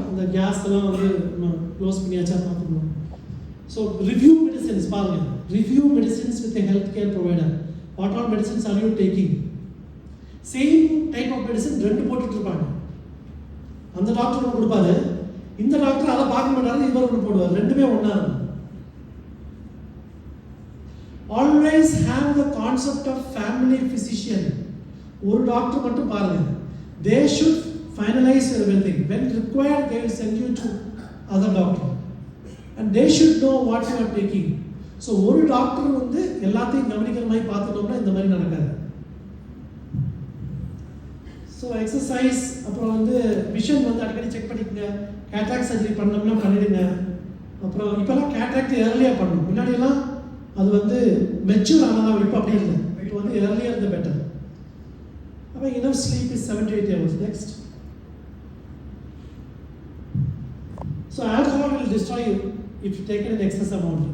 [SPEAKER 2] அந்த case எல்லாம் வந்து close பண்ணியாச்சா பார்த்துக்கணும். So review medicines பாருங்கள், review medicines with a healthcare provider. What all medicines are you taking? Same type of medicine 2 போட்டுட்டு இருப்பாங்க. அந்த டாக்டர் ஒன்று கொடுப்பாரு, இந்த டாக்டர் அதை பார்க்க மாட்டாரு, இவர் ஒன்று போடுவார், ரெண்டுமே ஒன்றா இருக்கும். always have the concept of family physician. ஒரு டாக்டர் மட்டும் பாருங்க. They should finalize everything. When required, they will send you to other doctor. And they should know what you are taking. So ஒரு டாக்டர் வந்து எல்லாத்தையும் கவனிக்கிற மாதிரி பார்த்துட்டோம்னா இந்த மாதிரி நடக்காது. ஸோ எக்ஸசைஸ் அப்புறம் வந்து விஷன் வந்து அடிக்கடி செக் பண்ணிக்கோங்க. கேட்ராக்ட் சர்ஜரி பண்ணோம்னா பண்ணிடுங்க. அப்புறம் இப்போல்லாம் கேட்ராக்ட் ஏர்லியாக பண்ணணும். முன்னாடியெல்லாம் அது வந்து மெச்சூர் ஆனதாக இப்போ அப்படி இல்லை. இப்போ வந்து ஏர்லியர் த பெட்டர். அப்போ enough sleep is 7 to 8 hours. Next. So alcohol will destroy you if you take it in excess amount.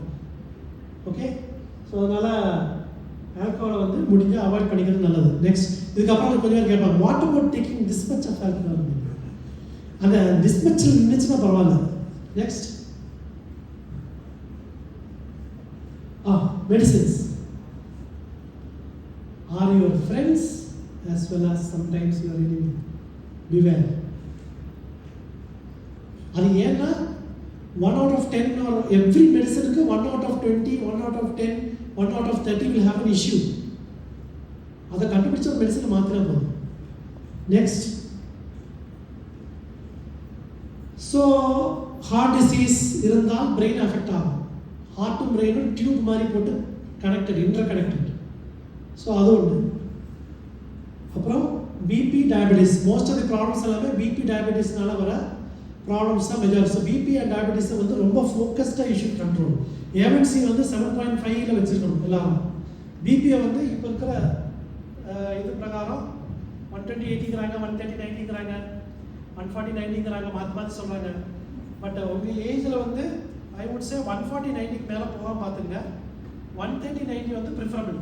[SPEAKER 2] Okay? So அதனால் ஆல்கஹாலை வந்து முடிஞ்ச அவாய்ட் பண்ணிக்கிறது நல்லது. நெக்ஸ்ட், இதுக்கப்புறம் கொஞ்சம் பேர் கேட்பாங்க, what about taking this much of alcohol? அந்த திஸ் மச்சில் நின்றுச்சுன்னா பரவாயில்ல. Next, medicines are your friends as well as sometimes your enemy. Beware. அது ஏன்னா 1 out of 10 or every medicine 1 out of 20, 1 out of 10, 1 out of 30 will have an issue. அதை கண்டுபிடிச்ச ஒரு medicine மாத்திரம் போதும். நெக்ஸ்ட், ஸோ ஹார்ட் டிசீஸ் இருந்தால் brain affect ஆகும். ஹார்ட்டும் பிரெயினும் tube மாதிரி போட்டு கனெக்டட், இன்டர் கனெக்டட். ஸோ அது ஒன்று. அப்புறம் BP, diabetes, most of the problems எல்லாமே பிபி டயபெட்டிஸ்னால வர ப்ராப்ளம்ஸ் தான் மெஜாரிட்டி. ஸோ பிபி அண்ட் டயபெட்டிஸை வந்து ரொம்ப ஃபோக்கஸ்டாக யூ ஷுட் கண்ட்ரோல். ஏவன்சி வந்து 7.5 வச்சுருக்கணும் எல்லாரும். பிபியை வந்து இப்போ இருக்கிற இது பிரகாரம் 120 80ங்கிறாங்க, 130 90ங்கிறாங்க, 140 90ங்கிறாங்க, மாற்றி சொல்கிறாங்க. பட் உங்கள் ஏஜில் வந்து ஐ வுட் சே 140 90க்கு மேலே போகாமல் பார்த்துங்க. 130 90 வந்து ப்ரிஃபரபிள்.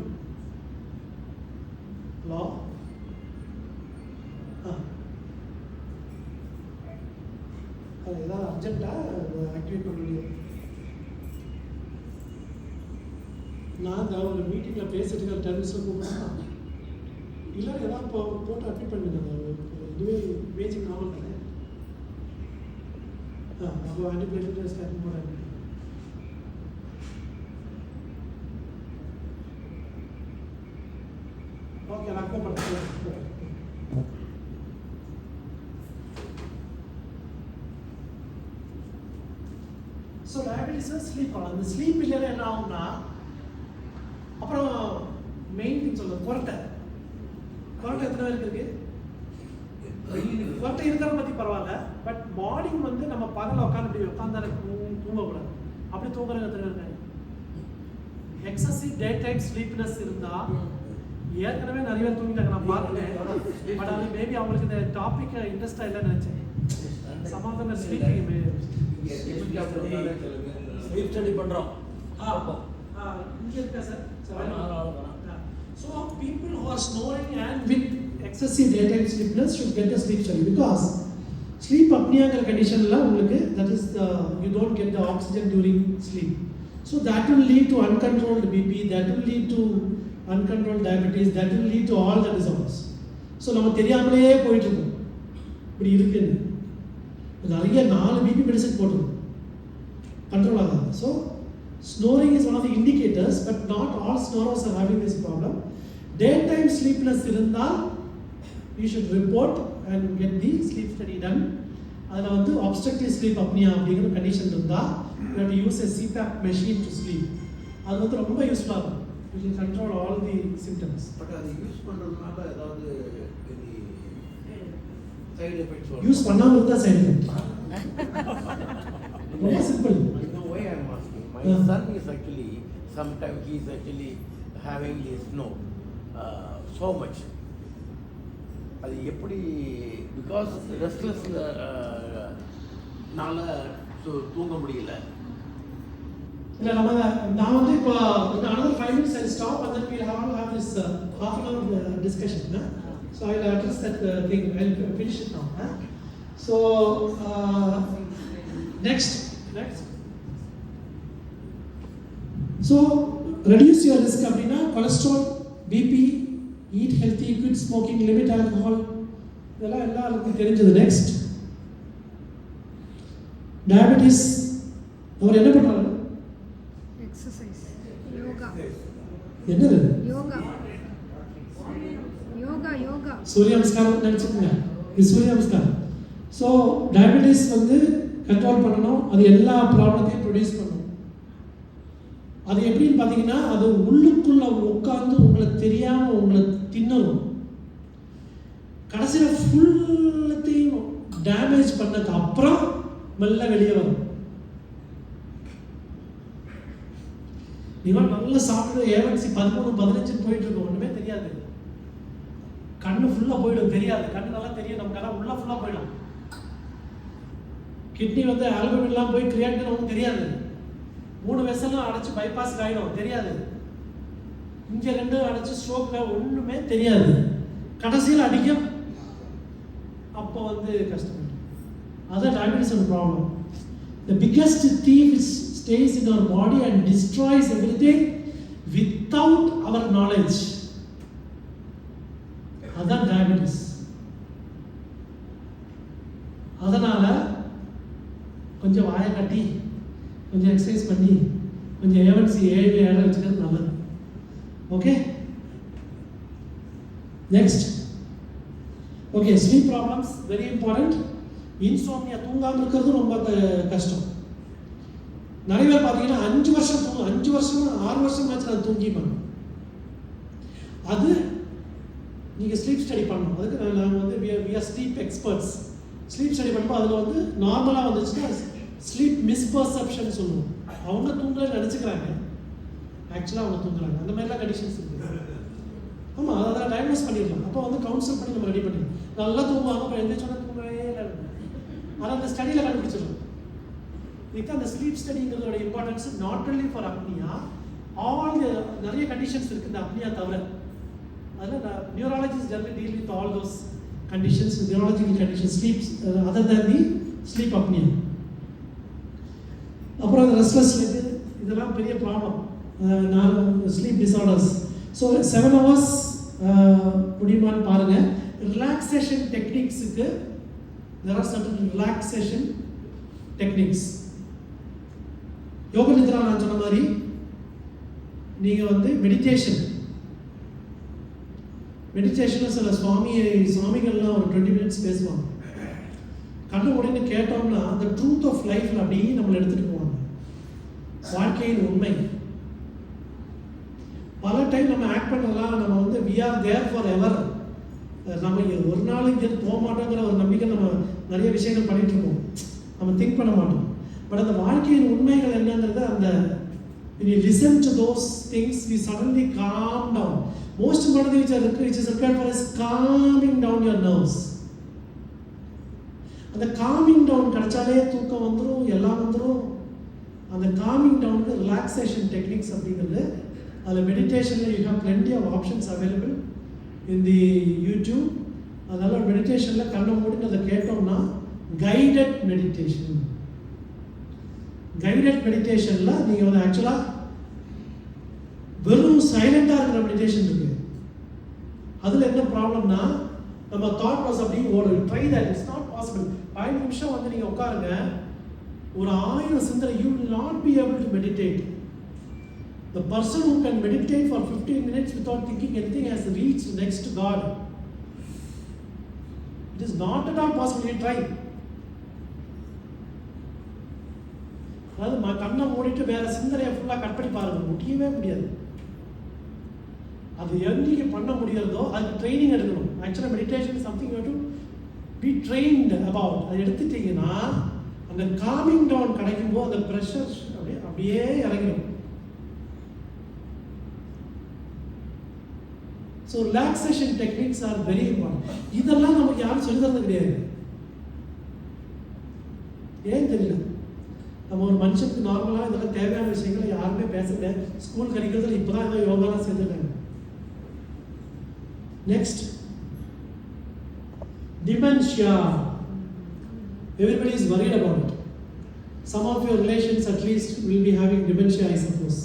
[SPEAKER 2] ஹலோ, அது ஏதாவது அர்ஜென்ட்டாக ஆக்டிவேட் பண்ண முடியும். நான் ஒரு மீட்டிங்கில் பேசிட்டு 10 நிமிஷம் கூப்பிட்டேன். இல்லை ஏதாவது போட்டு அப்டேட் பண்ணுங்க. இதுவே பேசிக் நார்மல் தானே. அப்போ ஆன்டிபிளேட்டிக் ஸ்டார்டிங் போகிறாங்க. ஓகே, நான் கூப்பிட்றேன். ஸோ டயபெட்டிஸாக ஸ்லீப் ஆகும். அந்த ஸ்லீப் இல்லைன்னா என்ன ஆகும்னா, அப்புறம் மெயின் திங் சொல்லுங்கள், கொரட்டை எத்தனை பேருக்கு இருக்கு? கொரட்டை இருக்கிறத பற்றி பரவாயில்ல. பட் மார்னிங் வந்து நம்ம பகலில் உட்காந்து தூங்கக்கூடாது. அப்படி தூங்குறது எத்தனை இருக்காங்க? எக்ஸசிவ் டே டைம் ஸ்லீப்னஸ் இருந்தால் ஏற்கனவே நிறைய பேர் தூங்கிட்டாங்க, நான் பார்த்துட்டேன். பட் அது மேபி அவங்களுக்கு இந்த டாபிக் இன்ட்ரெஸ்டாக இல்லைன்னு நினச்சேன். சமாதான ஸ்லீப்பிங்
[SPEAKER 7] ஸ்லீப் ஸ்டடி பண்ணுறோம்.
[SPEAKER 2] இங்கே இருக்கா sir? So people who are snoring and with excessive daytime sleepiness should get a sleep study, because sleep apnea condition la ungalku, that is you don't get the oxygen during sleep. So that will lead to uncontrolled BP, that will lead to uncontrolled diabetes, that will lead to all the disorders. So நம்ம தெரியாமலே போயிட்டு இருக்கோம். இப்படி இருக்குன்னு நிறைய 4 BP medicine போட்டுரும், control ஆகாது. So snoring is one of the indicators, but not all snorers are having this problem. Daytime sleepiness இருந்தால் you should report and get the sleep study done. அதில் வந்து obstructive sleep apnea அப்படிங்கிற condition இருந்தால் you have to use a CPAP machine to sleep. அது வந்து ரொம்ப யூஸ்ஃபுல்லாக இருக்கும். You can control all the symptoms.
[SPEAKER 7] But அது யூஸ் பண்ணுறதுனால ஏதாவது சைடு எஃபெக்ட்ஸ் வரும்?
[SPEAKER 2] யூஸ் பண்ணாமல் இருந்தால் சைடு எஃபெக்ட். ரொம்ப simple.
[SPEAKER 7] Why I am asking? My son is actually, sometimes he is actually having this so much. அது எப்படி? Because restless நால தூங்க முடியல.
[SPEAKER 2] இல்லை நான் வந்து இப்போ another 5 minutes I'll stop and then we'll have this half an hour discussion. So I'll address that thing. I'll finish it now. So next. So reduce your risk அப்படின்னா cholesterol, BP, eat healthy, quit smoking, limit alcohol, இதெல்லாம் எல்லாருக்கும் தெரிஞ்சது. Next, diabetes அவர் என்ன பண்ணுறாரு?
[SPEAKER 5] Exercise, yoga.
[SPEAKER 2] நமஸ்காரம் நினச்சிக்கோங்க, இது சூரிய நமஸ்காரம். ஸோ டயபெட்டிஸ் வந்து கண்ட்ரோல் பண்ணணும், அது எல்லா ப்ராப்ளத்தையும் ப்ரொடியூஸ் பண்ணணும். அது எப்படின்னு பார்த்தீங்கன்னா, அது உள்ளுக்குள்ளே உட்காந்து உங்களுக்கு தெரியாமல் உங்களை தின்னணும். கடைசியில் ஃபுல்லத்தையும் டேமேஜ் பண்ணதுக்கு அப்புறம் மெல்ல வெளியே வரும். நீங்கள் நல்லா சாப்பிட்டு ஏவன்சி 13-15 போயிட்டு இருக்கும், ஒன்றுமே தெரியாது. கண்ணு ஃபுல்லாக போயிடும், தெரியாது. கண்ணு நல்லா தெரியும், நமக்கெல்லாம் உள்ள ஃபுல்லாக போயிடும். கிட்னி வந்து ஆல்பமின்லாம் போய் கிரியாட்டின் ஒன்றும் தெரியாது. 3 வெசலும் அடைச்சி பைபாஸ் ஆகிடும், தெரியாது. இங்கே 2 அடைச்சி ஸ்ட்ரோக்கில் ஒன்றுமே தெரியாது. கடைசியில் அடிக்கும், அப்போ வந்து கஷ்டப்படும். அதுதான் டயபெட்டிஸ் ஒரு problem. The biggest thief stays in our body and destroys everything without our knowledge. அதுதான் டயபெட்டிஸ். அதனால் கொஞ்சம் வாயை கட்டி, கொஞ்சம் எக்ஸசைஸ் பண்ணி, கொஞ்சம் ஏவன்சி 7 வச்சுக்கிறது நல்லது. Okay, next. Okay, sleep problems very important. Insomnia, தூங்காமல் இருக்கிறது ரொம்ப கஷ்டம். நிறைய பேர் பார்த்தீங்கன்னா 5 வருஷம் தூங்கும், 5 வருஷம் 6 வருஷம் ஆச்சு நான் தூங்கிப்பேன். அது நீங்கள் ஸ்லீப் ஸ்டடி பண்ணணும். அதுக்கு நாங்கள் வந்து we are sleep experts. Sleep study பண்ணும்போது அதில் வந்து நார்மலாக வந்துச்சுன்னா ஸ்லீப் மிஸ்பர்செப்ஷன் சொல்லுவோம். அவங்க தூங்கலன்னு நினச்சிக்கிறாங்க, ஆக்சுவலாக அவங்க தூங்குறாங்க. அந்த மாதிரிலாம் கண்டிஷன்ஸ் இருக்குது. ஆமாம், அதெல்லாம் டயக்னோஸ் பண்ணிடலாம். அப்போ வந்து கவுன்சில் பண்ணி நம்ம ரெடி பண்ணிடலாம். நல்லா தூங்குவாங்க, அப்புறம் எந்திரிச்சோன்னா தூங்கவே இல்லை. ஆனால் அந்த ஸ்டடியில் கண்டுபிடிச்சிடலாம். இதுக்கு அந்த ஸ்லீப் ஸ்டடிங்கிறதோட importance not only for apnea, all நிறைய கண்டிஷன்ஸ் இருக்குது இந்த அப்னியா தவிர. அதில் neurologist generally deal with all those conditions, neurological conditions, sleeps other than the sleep apnea. அப்புறம் அந்த ரெஸ்ட்லெஸ் லெக், இதெல்லாம் பெரிய problem. Sleep disorders. So 7 hours முடியுமான்னு பாருங்கள். ரிலாக்ஸேஷன் டெக்னிக்ஸுக்கு there are certain relaxation techniques. யோக நித்ரா நான் சொன்ன மாதிரி நீங்கள் வந்து மெடிடேஷனில் சில சுவாமிகள்லாம் ஒரு 20 minutes பேசுவாங்க. கண்ணு உடனே கேட்டோம்னா அந்த ட்ரூத் ஆஃப் லைஃப்பில் அப்படியே நம்மளை எடுத்துகிட்டு போவாங்க. வாழ்க்கையின் உண்மை. பல டைம் நம்ம ஆக்ட் பண்ணுறலாம், நம்ம வந்து we are there for ever, நம்ம ஒரு நாள் இங்கேருந்து போக மாட்டோங்கிற ஒரு நம்பிக்கை நம்ம நிறைய விஷயங்கள் பண்ணிட்டு இருக்கோம், நம்ம திங்க் பண்ண மாட்டோம். பட் அந்த வாழ்க்கையின் உண்மைகள் என்னங்கிறது அந்த when you listen to those things we suddenly calm down. Most important thing which is required for is calming down your nerves. அந்த calming down கிடைச்சாலே தூக்கம் வந்துடும், எல்லாம் வந்துடும். அந்த calming downக்கு ரிலாக்ஸேஷன் டெக்னிக்ஸ் அப்படிங்கிறது அதில் மெடிடேஷனில் you have plenty of options available in the YouTube. அதனால் மெடிடேஷனில் கண்ணை மூடிட்டு அதை கேட்டோம்னா கைடட் மெடிடேஷன். கைடட் மெடிடேஷனில் நீங்கள் வந்து ஆக்சுவலாக வெறும் சைலண்டாக இருக்கிற மெடிடேஷன் இருக்குது. அதில் என்ன ப்ராப்ளம்னா நம்ம தாட் ப்ராசஸ் அப்படி ஓடும். Try that, it's not possible. 5 நிமிஷம் வந்து நீங்கள் உட்காருங்க, ஒரு 1000 சிந்தனை. You will not be able to meditate. The person who can meditate for 15 minutes without thinking anything has reached next to God. It is not at all possible. You try. அதாவது கண்ணை மூடிட்டு வேற சிந்தனையை ஃபுல்லாக கட் பண்ணி பாருங்க, முடியவே முடியாது. அது எங்கே பண்ண முடியாதோ அதுக்கு ட்ரைனிங் எடுக்கணும். ஆக்சுவலாக meditation something you to be trained about. அதை எடுத்துட்டீங்கன்னா அந்த காமிங் டவுன் கிடைக்கும் போது அந்த ப்ரெஷர் அப்படியே இறங்கிடும். So relaxation techniques are very important. இதெல்லாம் நமக்கு யாரும் சொல்லி தரது கிடையாது. ஏன் தெரியல, நம்ம ஒரு மனுஷனுக்கு நார்மலாக இதெல்லாம் தேவையான விஷயங்களை யாருமே பேசல. ஸ்கூல் கரிக்குலத்தில் இப்போ தான் ஏதோ யோகாலாம் சேர்த்துட்டாங்க. Next, dementia. Everybody is worried about it. Some of your relations at least will be having dementia, I suppose.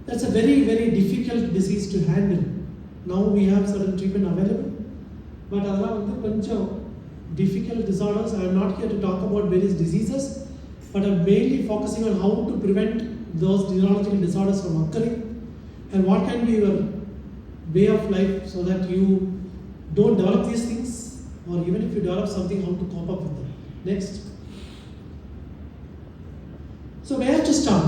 [SPEAKER 2] That's a very, very difficult disease to handle. Now we have certain treatment available, but adala vandu konjam difficult disorders. I am not here to talk about various diseases, but I'm mainly focusing on how to prevent those neurological disorders from occurring and what can be your way of life so that you don't develop these things, or even if you develop something, how to cope up with them. Next. So where to start?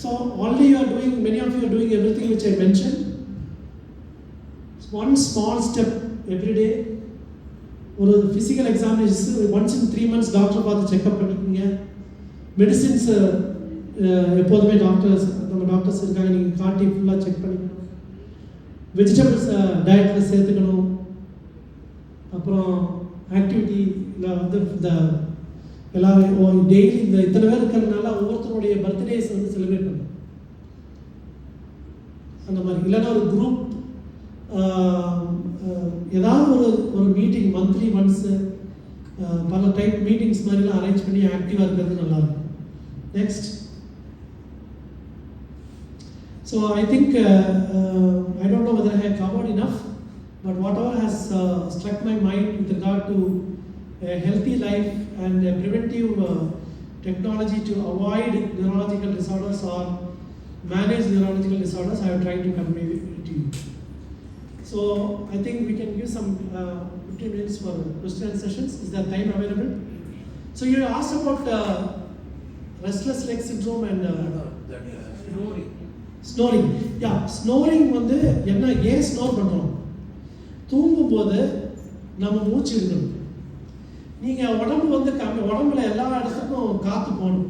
[SPEAKER 2] So already you are doing, many of you are doing everything which I mentioned. One small step every day. ஒரு physical examination once in 3 months doctor பார்த்து checkup பண்ணிக்கோங்க. Medicines எப்போதுமே நம்ம doctors இருக்காங்க, நீங்கள் காட்டி ஃபுல்லாக check பண்ணிக்கணும். வெஜிடபிள்ஸ் டயட்டில் சேர்த்துக்கணும். அப்புறம் ஆக்டிவிட்டியில் வந்து இந்த எல்லாரும் டெய்லி இந்த இத்தனை பேர் இருக்கிறதுனால ஒவ்வொருத்தருடைய பர்த்டேஸ் வந்து செலிப்ரேட் பண்ணணும். அந்த மாதிரி இல்லைன்னா ஒரு குரூப் ஏதாவது ஒரு மீட்டிங் மந்த்லி ஒன்ஸு பல டைப் மீட்டிங்ஸ் மாதிரிலாம் அரேஞ்ச் பண்ணி ஆக்டிவாக இருக்கிறது நல்லாயிருக்கும். Next. So I think I don't know whether I have covered enough, but whatever has struck my mind with regard to a healthy life and a preventive technology to avoid neurological disorders or manage neurological disorders, I have tried to convey it to you. So I think we can give some 15 minutes for question and sessions. Is there time available? So you asked about restless leg syndrome and snoring. Yeah, snoring வந்து என்ன, ஏன் snore பண்ணுறோம்? தூங்கும்போது நம்ம மூச்சு விடணும். நீங்கள் உடம்பு வந்து உடம்புல எல்லா இடத்துக்கும் காற்று போகணும்.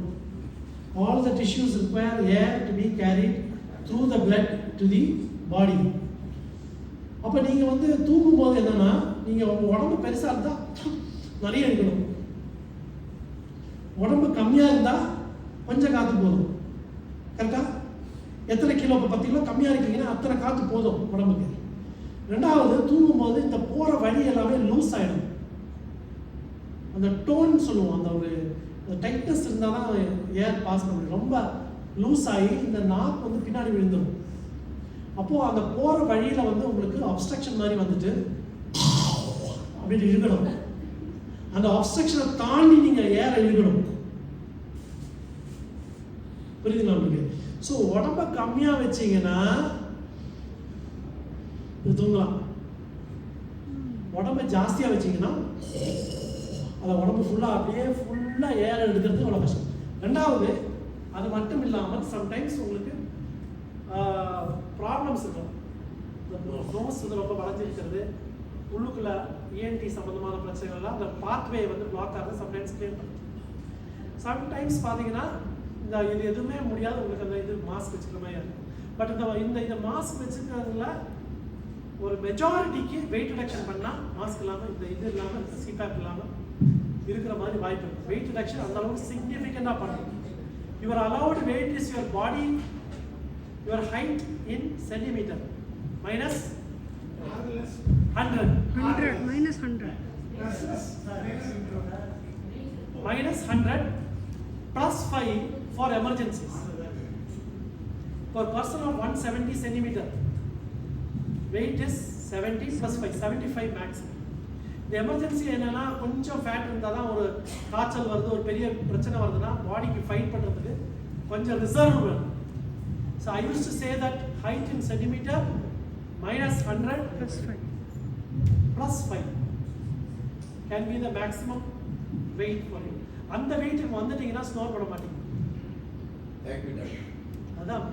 [SPEAKER 2] All the tissues require air to be carried through the blood to the body. அப்போ நீங்கள் வந்து தூங்கும்போது என்னன்னா, நீங்கள் உங்கள் உடம்பு பெருசாக இருந்தால் நிறைய இருக்கணும், உடம்பு கம்மியாக இருந்தால் கொஞ்சம் காற்று போதும். கரெக்டாக? எத்தனை கிலோ, இப்போ 10 கிலோ கம்மியாக இருக்கீங்கன்னா அத்தனை காற்று போதும் உடம்புக்கு. ரெண்டாவது, தூங்கும்போது இந்த போகிற வழி எல்லாமே லூஸ் ஆகிடும். அந்த டோன் சொல்லுவோம், அந்த ஒரு டைட்னஸ் இருந்தால் தான் ஏர் பாஸ் பண்ண முடியும். ரொம்ப லூஸ் ஆகி இந்த நாக்கு வந்து பின்னாடி விழுந்துடும். அப்போது அந்த போகிற வழியில் வந்து உங்களுக்கு அப்ஸ்ட்ரக்ஷன் மாதிரி வந்துட்டு அப்படின்னு இழுக்கணும். அந்த அப்ஸ்ட்ரக்ஷனை தாண்டி நீங்கள் ஏரை இழுக்கணும். புரியுதுங்களா உங்களுக்கு? ஸோ உடம்ப கம்மியாக வச்சிங்கன்னா தூங்கலாம். உடம்ப ஜாஸ்தியாக வச்சிங்கன்னா அதை உடம்பு ஃபுல்லாக அப்படியே ஃபுல்லாக ஏற எடுக்கிறது அவ்வளோ கஷ்டம். ரெண்டாவது, அது மட்டும் இல்லாமல் சம்டைம்ஸ் உங்களுக்கு ப்ராப்ளம்ஸ் இருக்கும். நோஸ் வந்து ரொம்ப வளைஞ்சிருக்கிறது, உள்ளுக்குள்ளே இஎன்டி சம்மந்தமான பிரச்சனைகள்லாம் அந்த பாத்வே வந்து பிளாக் ஆகுது. சம்டைம்ஸ் கிளியர் பண்ணுது. சம்டைம்ஸ் பார்த்தீங்கன்னா இந்த இது எதுவுமே முடியாது, உங்களுக்கு அந்த இது மாஸ்க் வச்சுக்கிற மாதிரி இருக்கும். பட் இந்த மாஸ்க் வச்சுக்கிறதுல ஒரு மெஜாரிட்டிக்கு வெயிட் ரிடக்ஷன் பண்ணால் மாஸ்க் இல்லாமல் இந்த இது இல்லாமல் இந்த சிபேப் இல்லாமல் இருக்கிற மாதிரி வாய்ப்பு இருக்குது. வெயிட் ரிடக்ஷன் அந்த அளவுக்கு சிக்னிஃபிகண்டாக பண்ணணும். Your allowed weight is your body, your height in centimetre minus 100
[SPEAKER 5] minus 100
[SPEAKER 2] minus 100 plus 5 for emergencies. For person of 170 centimeter, weight is 70 plus 5, 75 maximum. இந்த எமர்ஜென்சி என்னன்னா, கொஞ்சம் ஃபேட் இருந்தால் தான், ஒரு காய்ச்சல் வருது, ஒரு பெரிய பிரச்சனை வருதுன்னா பாடிக்கு ஃபைட் பண்ணுறதுக்கு கொஞ்சம் ரிசர்வ் வேணும். So I use to say that height in centimetre minus 100 plus 5 can be the maximum weight for you. அந்த வெயிட்டுக்கு வந்துட்டீங்கன்னா ஸ்னோர் பண்ண மாட்டீங்க. அதான்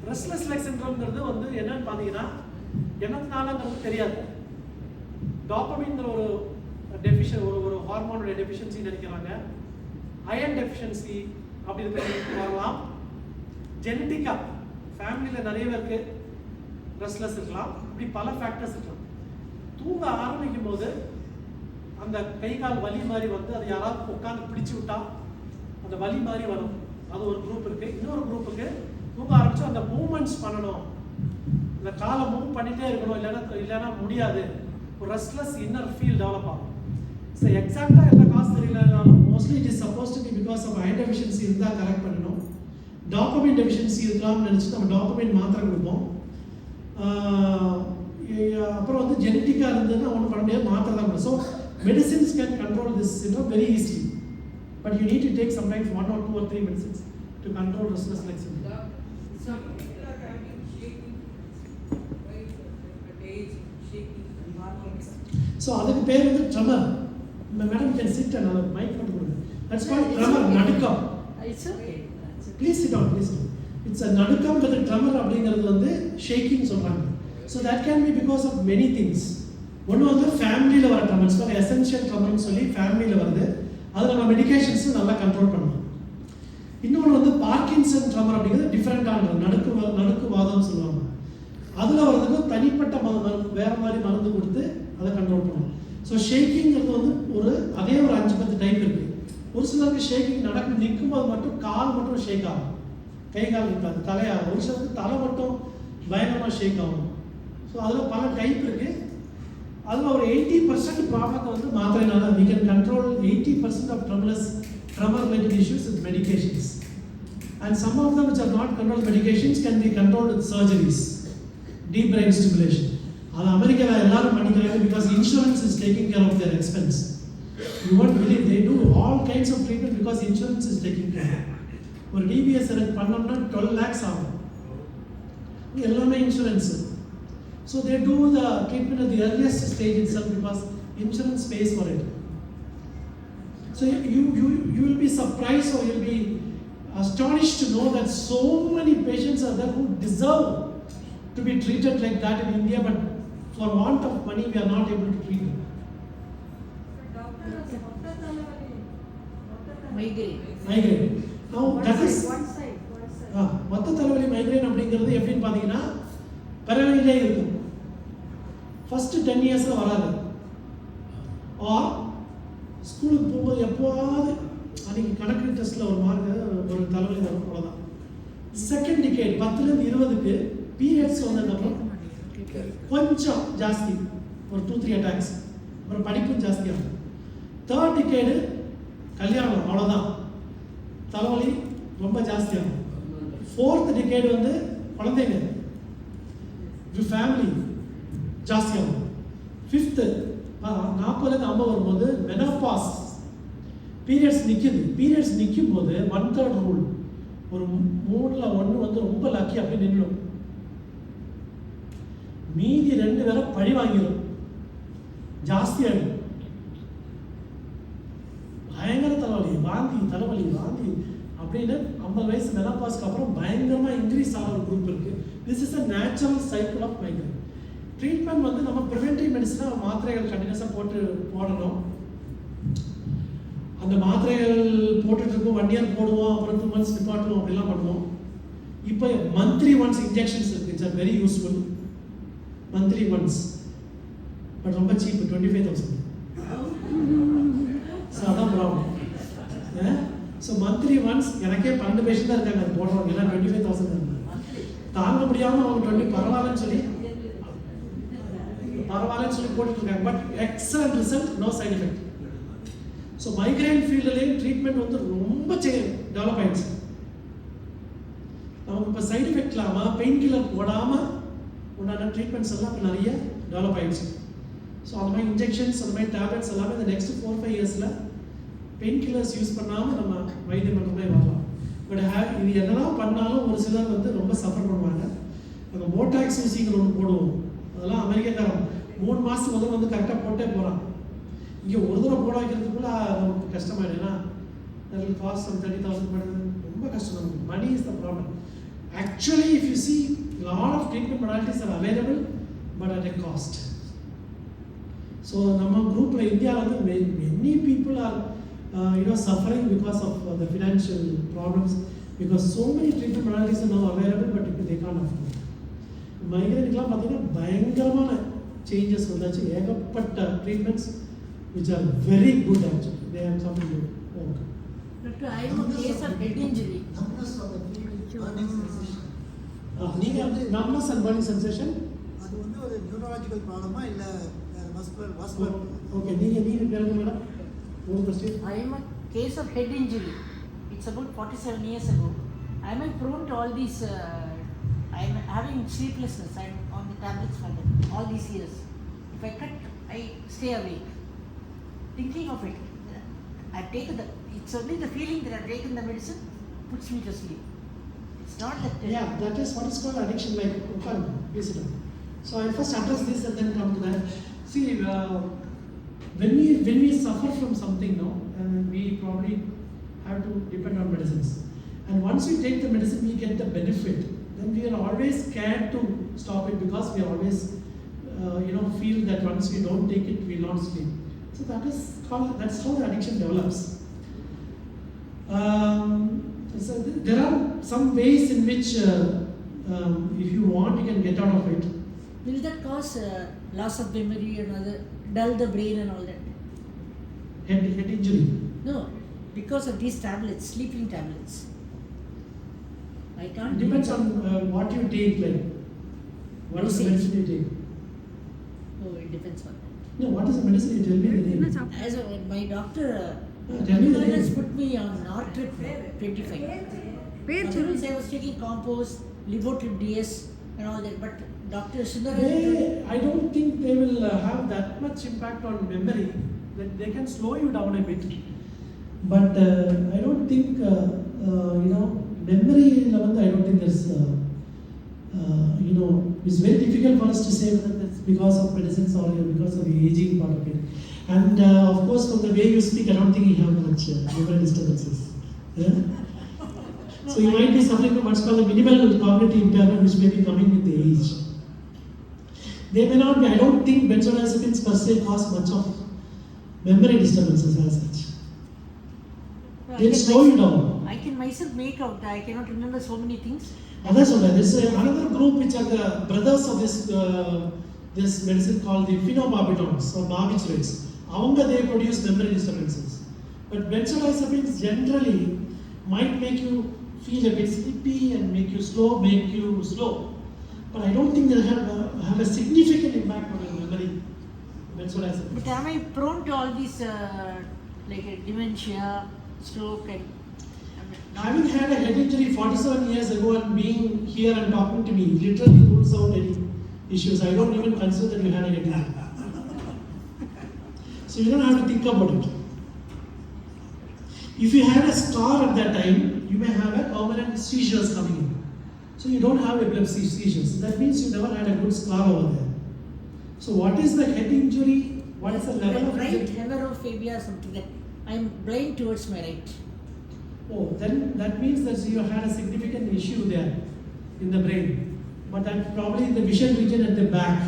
[SPEAKER 2] ரெஸ்ட்லெஸ் லெக் சிண்ட்ரோம்ங்கிறது வந்து என்னன்னு பார்த்தீங்கன்னா, என்னத்தினாலங்கிறது தெரியாது. டாப்பமின்ங்கிற ஒரு டெஃபிஷியன், ஒரு ஹார்மோனுடைய டெஃபிஷியன்சி நினைக்கிறாங்க. அயர்ன் டெஃபிஷியன்சி அப்படி இருக்கிறது வரலாம். ஜெனட்டிக்காக ஃபேமிலியில் நிறைய பேருக்கு ரெஸ்ட்லெஸ் இருக்கலாம். இப்படி பல ஃபேக்டர்ஸ் இருக்கலாம். தூங்க ஆரம்பிக்கும் போது அந்த கை கால் வலி மாதிரி வந்து அது யாராவது உட்காந்து பிடிச்சி விட்டா அந்த வலி மாதிரி வரும். அது ஒரு குரூப் இருக்குது. இன்னொரு குரூப்புக்கு தூங்க ஆரம்பிச்சு அந்த மூவ்மெண்ட்ஸ் பண்ணணும், இந்த காலை மூவ் பண்ணிகிட்டே இருக்கணும், இல்லைன்னா முடியாது. ஒரு ரெஸ்ட்லெஸ் இன்னர் ஃபீல் டெவலப் ஆகும். ஸோ எக்ஸாக்டாக எந்த காசு தெரியலனாலும் mostly it is suppose to be because of iron deficiency இருந்தால் கரெக்ட் பண்ணணும். டாப்பமைன் டெஃபிஷியன்சி இருக்கலாம்னு நினச்சி நம்ம டாப்பமைன் மாத்திரை கொடுப்போம். அப்புறம் வந்து ஜெனட்டிக்காக இருந்ததுன்னா ஒன்றும் பண்ண முடியாது, மாத்திரை தான் கொடுப்போம். So medicines can control this syndrome very easily, but you need to take sometimes 1 or 2 or 3 medicines to control restless leg syndrome. So அதுக்கு பேர் வந்து tremor. Madam can sit and mike பண்ணி கொடுங்க. தட்ஸ் கால்ட் ட்ரமர், நடுக்கம்.
[SPEAKER 6] It's okay. That's okay.
[SPEAKER 2] Please sit down, please. It's a நடுக்கம்ன்றது tremor அப்படிங்கிறது வந்து shaking சொல்கிறாங்க. So that can be because of many things. ஒன்று வந்து ஃபேமிலியில் வர ட்ரமர்ஸ், எசென்ஷியல் ட்ரமர்னு சொல்லி ஃபேமிலியில் வருது. அதை நம்ம மெடிகேஷன்ஸும் நல்லா கண்ட்ரோல் பண்ணலாம். இன்னொன்று வந்து பார்க்கின்சன் ட்ரமர் அப்படிங்கிறது டிஃப்ரெண்ட்டான நடுக்குவாதம்னு சொல்லுவாங்க. அதில் வர்றதுக்கு தனிப்பட்ட வேறு மாதிரி மருந்து கொடுத்து அதை கண்ட்ரோல் பண்ணணும். ஸோ ஷேக்கிங்கிறது வந்து அதே ஒரு 5-10 டைப் இருக்குது. ஒரு சிலருக்கு ஷேக்கிங் நிற்கும்போது மட்டும் கால் மட்டும் ஷேக் ஆகும், கை கால் இருக்காது, தலையாகும். ஒரு சிலருக்கு தலை மட்டும் பயங்கரமாக ஷேக் ஆகும். ஸோ அதில் பல டைப் இருக்குது. அதில் ஒரு 80% ப்ராப்ளத்தை வந்து மாத்திரைனால we can control 80% of tremor related issues with medications, and some of them which are not controlled medications can be controlled with surgeries, deep brain stimulation. அது அமெரிக்காவில் எல்லாரும் பண்ணிக்கிறாங்க because insurance is taking care of their expense. You won't believe they do all kinds of treatment because insurance is taking care. ஒரு DBS எனக்கு பண்ணோம்னா 12 lakhs ஆகும், எல்லாமே insurance. So they do the treatment at the earliest stage itself because insurance pays for it. So you will be surprised or you'll be astonished to know that so many patients are there who deserve to be treated like that in India, but for want of money we are not able to treat them. Migraine. Now that is
[SPEAKER 5] one side.
[SPEAKER 2] மொத்த தலைவலி migraine அப்படிங்கிறது எப்படின்னு பார்த்தீங்கன்னா பிறவிலே இருக்கும். First 10 இயர்ஸில் வராது. R ஸ்கூலுக்கு போகும்போது எப்போவாது அன்றைக்கி கணக்கு டெஸ்ட்டில் ஒரு மார்க் ஒரு தலைவலி வரும், அவ்வளோதான். செகண்ட் டிகேட் 10லேருந்து 20க்கு பீரியட்ஸ் வந்ததுக்கப்புறம் கொஞ்சம் ஜாஸ்தி, ஒரு 2-3 அட்டாக்ஸ், அப்புறம் படிப்பும் ஜாஸ்தியாகும். தேர்ட் டிகேடு கல்யாணம், அவ்வளோதான், தலைவலி ரொம்ப ஜாஸ்தியாகும். ஃபோர்த் டிகேடு வந்து குழந்தைங்க, ஃபேமிலி ஜாஸ்தியாகும். ஃபிஃப்த்து 40-50 வரும்போது மெனோபாஸ், பீரியட்ஸ் நிற்கிது. பீரியட்ஸ் நிற்கும் போது 1/3 ரூல், ஒரு 3ல் 1 வந்து ரொம்ப லக்கி, அப்படி நின்றுடும். மீதி 2 பேரை பழி வாங்கிடும், ஜாஸ்தியாகிடும். பயங்கர தலைவலி, தலைவலி வாந்தி அப்படின்னு 50 வயசு மெனோபாஸ்க்கு அப்புறம் பயங்கரமாக இன்க்ரீஸ் ஆகிற ஒரு குரூப் இருக்குது. This is a natural cycle of migraine. Treatment வந்து நம்ம ப்ரிவென்டிவ் மெடிசனாக மாத்திரைகள் கண்டினியூஸாக போடணும். அந்த மாத்திரைகள் போட்டுட்ருக்கோம், 1 இயர் போடுவோம், அப்புறம் 2 months நிப்பாட்டுவோம், அப்படிலாம் பண்ணுவோம். இப்போ மந்த்லி ஒன்ஸ் இன்ஜெக்ஷன்ஸ் இருக்குது. It's are very useful. Monthly once, but ரொம்ப சீப், 25,000. ஸோ அதான் ப்ராப்ளம். ஸோ மந்த்லி ஒன்ஸ் எனக்கே 12 பேஷண்ட் தான் இருக்காங்க அது போடுறோம். ஏன்னா 25,000 தாங்க முடியாமல் அவங்க 20 பரவாயில்லன்னு சொல்லி போட்டுருக்காங்க. But excellent result, no side effect. So migraine ஃபீல்டுலேயும் ட்ரீட்மெண்ட் வந்து ரொம்ப டெவலப் ஆயிடுச்சு. நமக்கு இப்போ சைட் எஃபெக்ட் இல்லாமல் பெயின் கில்லர் போடாமல் உண்டான ட்ரீட்மெண்ட்ஸ் எல்லாம் இப்போ நிறைய டெவலப் ஆயிடுச்சு. ஸோ அந்த மாதிரி இன்ஜெக்ஷன்ஸ், அந்த மாதிரி டேப்லெட்ஸ் எல்லாமே இந்த நெக்ஸ்ட் 4-5 இயர்ஸில் பெயின் கில்லர்ஸ் யூஸ் பண்ணாமல் நம்ம வைத்தியம் பண்ணுறதே வரலாம். பட் இது என்னதான் பண்ணாலும் ஒரு சிலர் வந்து ரொம்ப சஃபர் பண்ணுவாங்க. நம்ம போட்டாக்ஸ் யூசிங்கிற ஒன்று போடுவோம், அதெல்லாம் அமெரிக்காக்காரன் 3 மாதத்துக்கு வந்து கரெக்டாக போட்டே போகிறான். இங்கே ஒரு தடவை போட வைக்கிறதுக்குள்ள நமக்கு கஷ்டமாயிடும். ஏன்னா அதில் காஸ்ட் 30,000 பண்ணுறது ரொம்ப கஷ்டம். நமக்கு money is the problem. Actually if you see lot of treatment modalities are available but at a cost. So நம்ம குரூப்பில் இந்தியாவில் வந்து many people are suffering because of the financial problems, because so many treatment modalities are now available but they can't afford. மைக்ரேனுக்குலாம் பார்த்தீங்கன்னா பயங்கரமான changes வந்தாச்சு. ஏகப்பட்ட treatments which are very good actually. They have something to work.
[SPEAKER 6] Doctor, I have a case of head injury.
[SPEAKER 4] Numbness of the field, burning sensation.
[SPEAKER 2] நீங்கள் numbness and burning sensation,
[SPEAKER 4] அது வந்து ஒரு neurological ப்ராப்ளமா இல்லை vascular?
[SPEAKER 2] Okay, நீங்கள் கேளுங்க madam. ஒரு question.
[SPEAKER 6] I am a case of head injury. It's about 47 years ago. I am prone to all these. I am having sleeplessness. I am on the tablets for them all these years. If I cut, I stay awake, thinking of it. I've taken the. It's only the feeling that I've taken the medicine puts me to sleep. It's not that.
[SPEAKER 2] Yeah, that is what is called addiction. Like, please sit down. So I'll first address this and then come to that. See, when we suffer from something now, and we probably have to depend on medicines. And once we take the medicine, we get the benefit. Then we are always scared to stop it because we always, feel that once we don't take it, we will not sleep. So that's how the addiction develops. So there are some ways in which, if you want, you can get out of it.
[SPEAKER 6] Will that cause loss of memory and other, dull the brain and all that?
[SPEAKER 2] Head injury.
[SPEAKER 6] No, because of these tablets, sleeping tablets. I can't.
[SPEAKER 2] It depends on what you take, like what is the medicine you take.
[SPEAKER 6] Oh, it depends on that.
[SPEAKER 2] No, what is the medicine? You tell me the name.
[SPEAKER 6] As my doctor
[SPEAKER 2] tell me the
[SPEAKER 6] has
[SPEAKER 2] name.
[SPEAKER 6] put me on Nortrip 25. Otherwise, I was taking compost, Livotrip DS and all that, but Dr. Sundar.
[SPEAKER 2] I don't think they will have that much impact on memory. That they can slow you down a bit, but I don't think memory level. I don't think there's it's very difficult for us to say whether that's because of medicines or because of the aging part of it. And of course, from the way you speak, I don't think you have much memory disturbances. Yeah? So you might be suffering from what's called a minimal cognitive impairment, which may be coming with the age. They may not be. I don't think benzodiazepines per se cause much of memory disturbances as such. They'll slow you down.
[SPEAKER 6] I can myself make out. I cannot remember so many things.
[SPEAKER 2] That's what there's another group which are the brothers of this medicine called the phenobarbitons or barbiturates. They produce memory disturbances. But benzodiazepines generally might make you feel a bit sleepy and make you slow. But I don't think they'll have a significant impact on your memory. Benzodiazepines.
[SPEAKER 6] But am I prone to all these like dementia, stroke and
[SPEAKER 2] having had a head injury 47 years ago and being here and talking to me literally rules out any issues. I don't even consider that you had a head injury. So you don't have to think about it. If you had a scar at that time, you may have a permanent seizures coming in. So you don't have epilepsy seizures. That means you never had a good scar over there. So what is the head injury? What is the level of
[SPEAKER 6] right hemerophobia or something that I'm blind towards my right.
[SPEAKER 2] Oh, then that means that you had a significant issue there in the brain. But that probably the vision region at the back.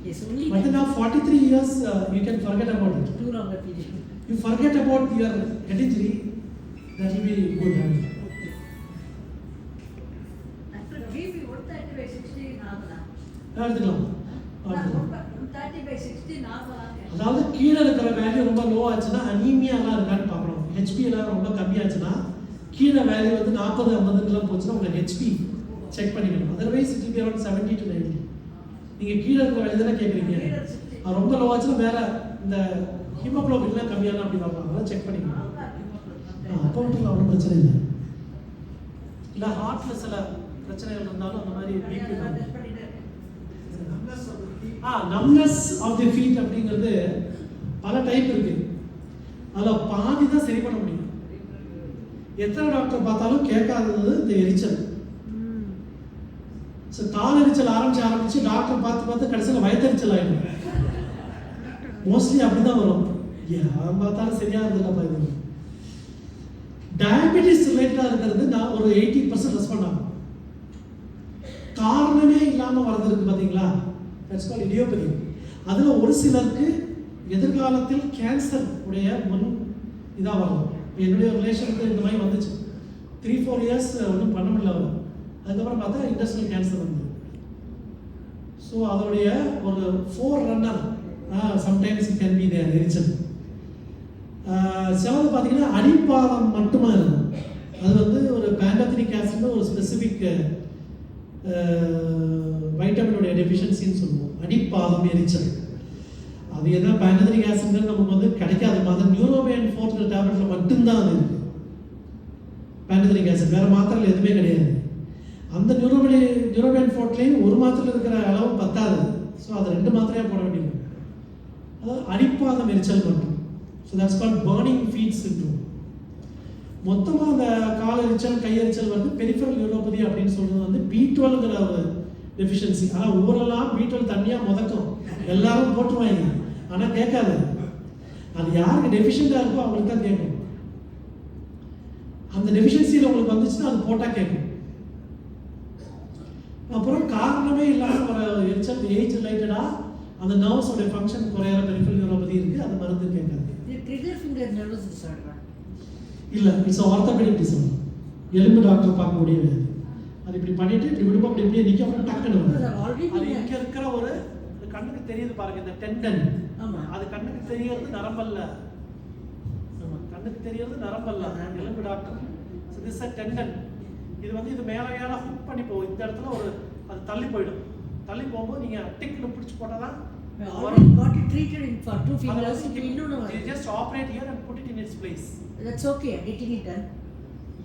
[SPEAKER 6] Yes, only.
[SPEAKER 2] But then now 43 years, you can forget about it.
[SPEAKER 6] Too long a period.
[SPEAKER 2] You forget about your head injury, that will be good habit. அதாவது கீழே இருக்கிற value ரொம்ப low ஆச்சுன்னா அனீமியாலாம் இருக்கான்னு பார்க்கணும். HP எல்லாம் ரொம்ப கம்மியாச்சுன்னா கீழே வேல்யூ வந்து 40-50 போச்சுன்னா உங்க ஹெச்பி செக் பண்ணிக்கணும். Otherwise it will B around 70 to 90. நீங்க கீழே இருக்கிற வேல்யூ தானே கேட்குறீங்க. ரொம்ப லோ ஆச்சுன்னா வேற இந்த ஹீமோகுளோபின்லாம் கம்மியானா அப்படி பார்ப்பாங்க. அதெல்லாம் செக் பண்ணிக்கணும். அப்போ மட்டும் ஒன்றும் பிரச்சனை இல்லை. இல்லை ஹார்ட்ல சில பிரச்சனைகள் இருந்தாலும் அந்த மாதிரி BP numbness of the feet அப்படிங்கிறது பல டைப் இருக்கு. அதில் பாதி தான் சரி பண்ண முடியும். எத்தனை டாக்டர் பார்த்தாலும் கேட்காதது இந்த எரிச்சல். ஸோ கால் எரிச்சல் ஆரம்பிச்சு டாக்டர் பார்த்து கடைசியில் வயத்தெரிச்சல் ஆகிடும். மோஸ்ட்லி அப்படி தான் வரும். யாரும் பார்த்தாலும் சரியாக இருந்ததில்ல இது. டயபெட்டிஸ் ரிலேட்டடாக இருக்கிறது நான் ஒரு 80% ரெஸ்பாண்ட் ஆகும். காரணமே இல்லாமல் வர்றது இருக்கு பார்த்தீங்களா, தட்ஸ் கால்ட் இடியோபதி. அதில் ஒரு சிலருக்கு எதிர்காலத்தில் கேன்சர் உடைய முன் இதாக வரும். என்னுடைய ரிலேஷனுக்கு இந்த மாதிரி வந்துச்சு. 3-4 இயர்ஸ் ஒன்றும் பண்ண முடியல அவர். அதுக்கப்புறம் பார்த்தா இண்டஸ்ட்ரியல் கேன்சர் வந்து. ஸோ அதோடைய ஒரு 4 runner sometimes it can be there எரிச்சல். சிலது பார்த்தீங்கன்னா அடிப்பாதம் மட்டுமா இருக்கும். அது வந்து ஒரு பேண்டோத்தினிக் ஆசிட்னு ஒரு ஸ்பெசிஃபிக் வைட்டமினுடைய டெஃபிஷியன்சின்னு சொல்லுவோம். அடிப்பாதம் எரிச்சல். அது என்ன பேண்டோத்தினிக் ஆசிட்ங்கிறது நமக்கு வந்து கிடைக்காது. அது நியூரோபேன் 4 டேப்லெட்டில் மட்டும்தான் அது இருக்குது. பேண்டோத்தினிக் ஆசிட் வேறு மாத்திரையில் எதுவுமே கிடையாது. அந்த நியூரோபேன் 4லேயும் ஒரு மாத்திரையில் இருக்கிற அளவு பத்தாது. ஸோ அது 2 மாத்திரையாக போட வேண்டியது. அதாவது அடிப்பாதம் எரிச்சல் மட்டும். So that's called burning feet syndrome. மொத்தமாக அந்த கால் எரிச்சல் கையெரிச்சல் வந்து பெரிஃபரல் நியூரோபதி அப்படின்னு சொல்கிறது வந்து B12ங்கிற ஒரு டெஃபிஷியன்சி. ஆனால் ஊரெல்லாம் B12 தண்ணியாக முதக்கும், எல்லாரும் போட்டுருவாங்க, ஆனால் கேட்காது. அது யாருக்கு டெஃபிஷியண்டாக இருக்கோ அவங்களுக்கு தான் கேட்கும். அந்த டெஃபிஷியன்சியில் உங்களுக்கு வந்துச்சுன்னா அது போட்டால் கேட்கும். அப்புறம் காரணமே இல்லாமல் ஒரு எரிச்சல் ஏஜ் ரிலேட்டடாக அந்த நர்வ்ஸோட ஃபங்க்ஷன் குறையிற பெரிஃபரல் நியூரோபதி இருக்குது, அது மருந்து கேட்காது.
[SPEAKER 6] ட்ரிகர் ஃபிங்கர் நர்வஸ் டிசார்டரா?
[SPEAKER 2] இல்லை, இட்ஸ் ஆர்த்தோபெடிக் டிசார்டர். எலும்பு டாக்டர் பார்க்க முடியாது. அது இப்படி பண்ணிட்டு இப்படி விடுப்போம், அப்படி இப்படியே நிற்க அப்புறம் டக்குன்னு வரும். அது இங்கே இருக்கிற ஒரு கண்ணுக்கு தெரியுது பாருங்க, இந்த டெண்டன்.
[SPEAKER 6] ஆமா,
[SPEAKER 2] அது கண்ணுக்கு தெரியறது நரம்பல்ல. ஆமா, கண்ணுக்கு தெரியறது நரம்பல்ல. எலும்பு doctor. So this a tendon. இது வந்து இது மேலே ஹுக் பண்ணி போகும். இந்த இடத்துல ஒரு அது தள்ளி போயிடும். தள்ளி போகும்போது நீங்கள் டிக்னு பிடிச்சி போட்டால் தான்
[SPEAKER 6] already got it treated in for 2 fingers.
[SPEAKER 2] You just operate here and put it in its place.
[SPEAKER 6] That's okay, getting it done.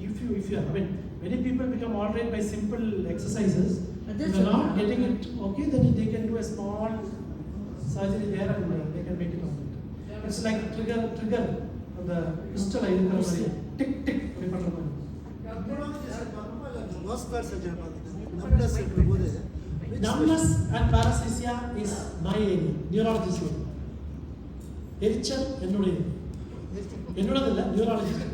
[SPEAKER 2] If you I mean, many people become all right by simple exercises. If they're not getting it okay, then they can do a small surgery there and they can make it all right. It's like trigger on the pistol. Tick tick. Numbness and paresthesia is my area. Neurologist. எரிச்சல் என்னோடது இல்லை, neurologist.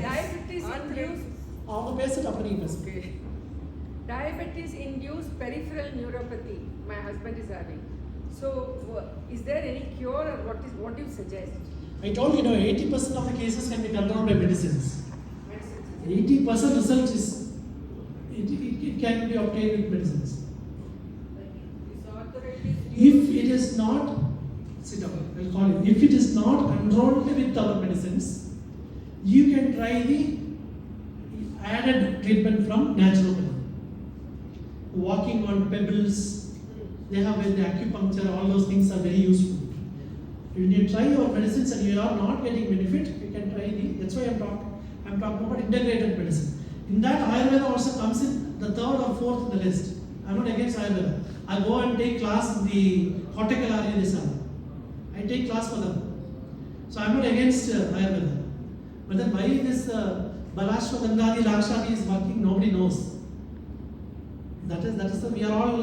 [SPEAKER 8] Diabetes induced.
[SPEAKER 2] அவங்க பேசுறது அப்படி நீங்க பேசுங்க.
[SPEAKER 8] Diabetes induced peripheral neuropathy. My husband is having. So, is there any cure, or what do you suggest?
[SPEAKER 2] I told you, 80% of the cases can be controlled by medicines. 80% result is it can be obtained with medicines. If it is not, sit down, I'll call you. If it is not controlled with our medicines, you can try the added treatment from naturopathy. Walking on pebbles, they have the acupuncture, all those things are very useful. If you try your medicines and you are not getting benefit, you can try that's why I'm talking about integrated medicine. In that, Ayurveda also comes in the third or fourth in the list. I'm not against Ayurveda. I go and take class in the Hortical Ayurveda. I take class for them. So I'm not against Ayurveda. But then why this Balashwa Gandhadi Lakshadi is working, nobody knows. That is the, we are all,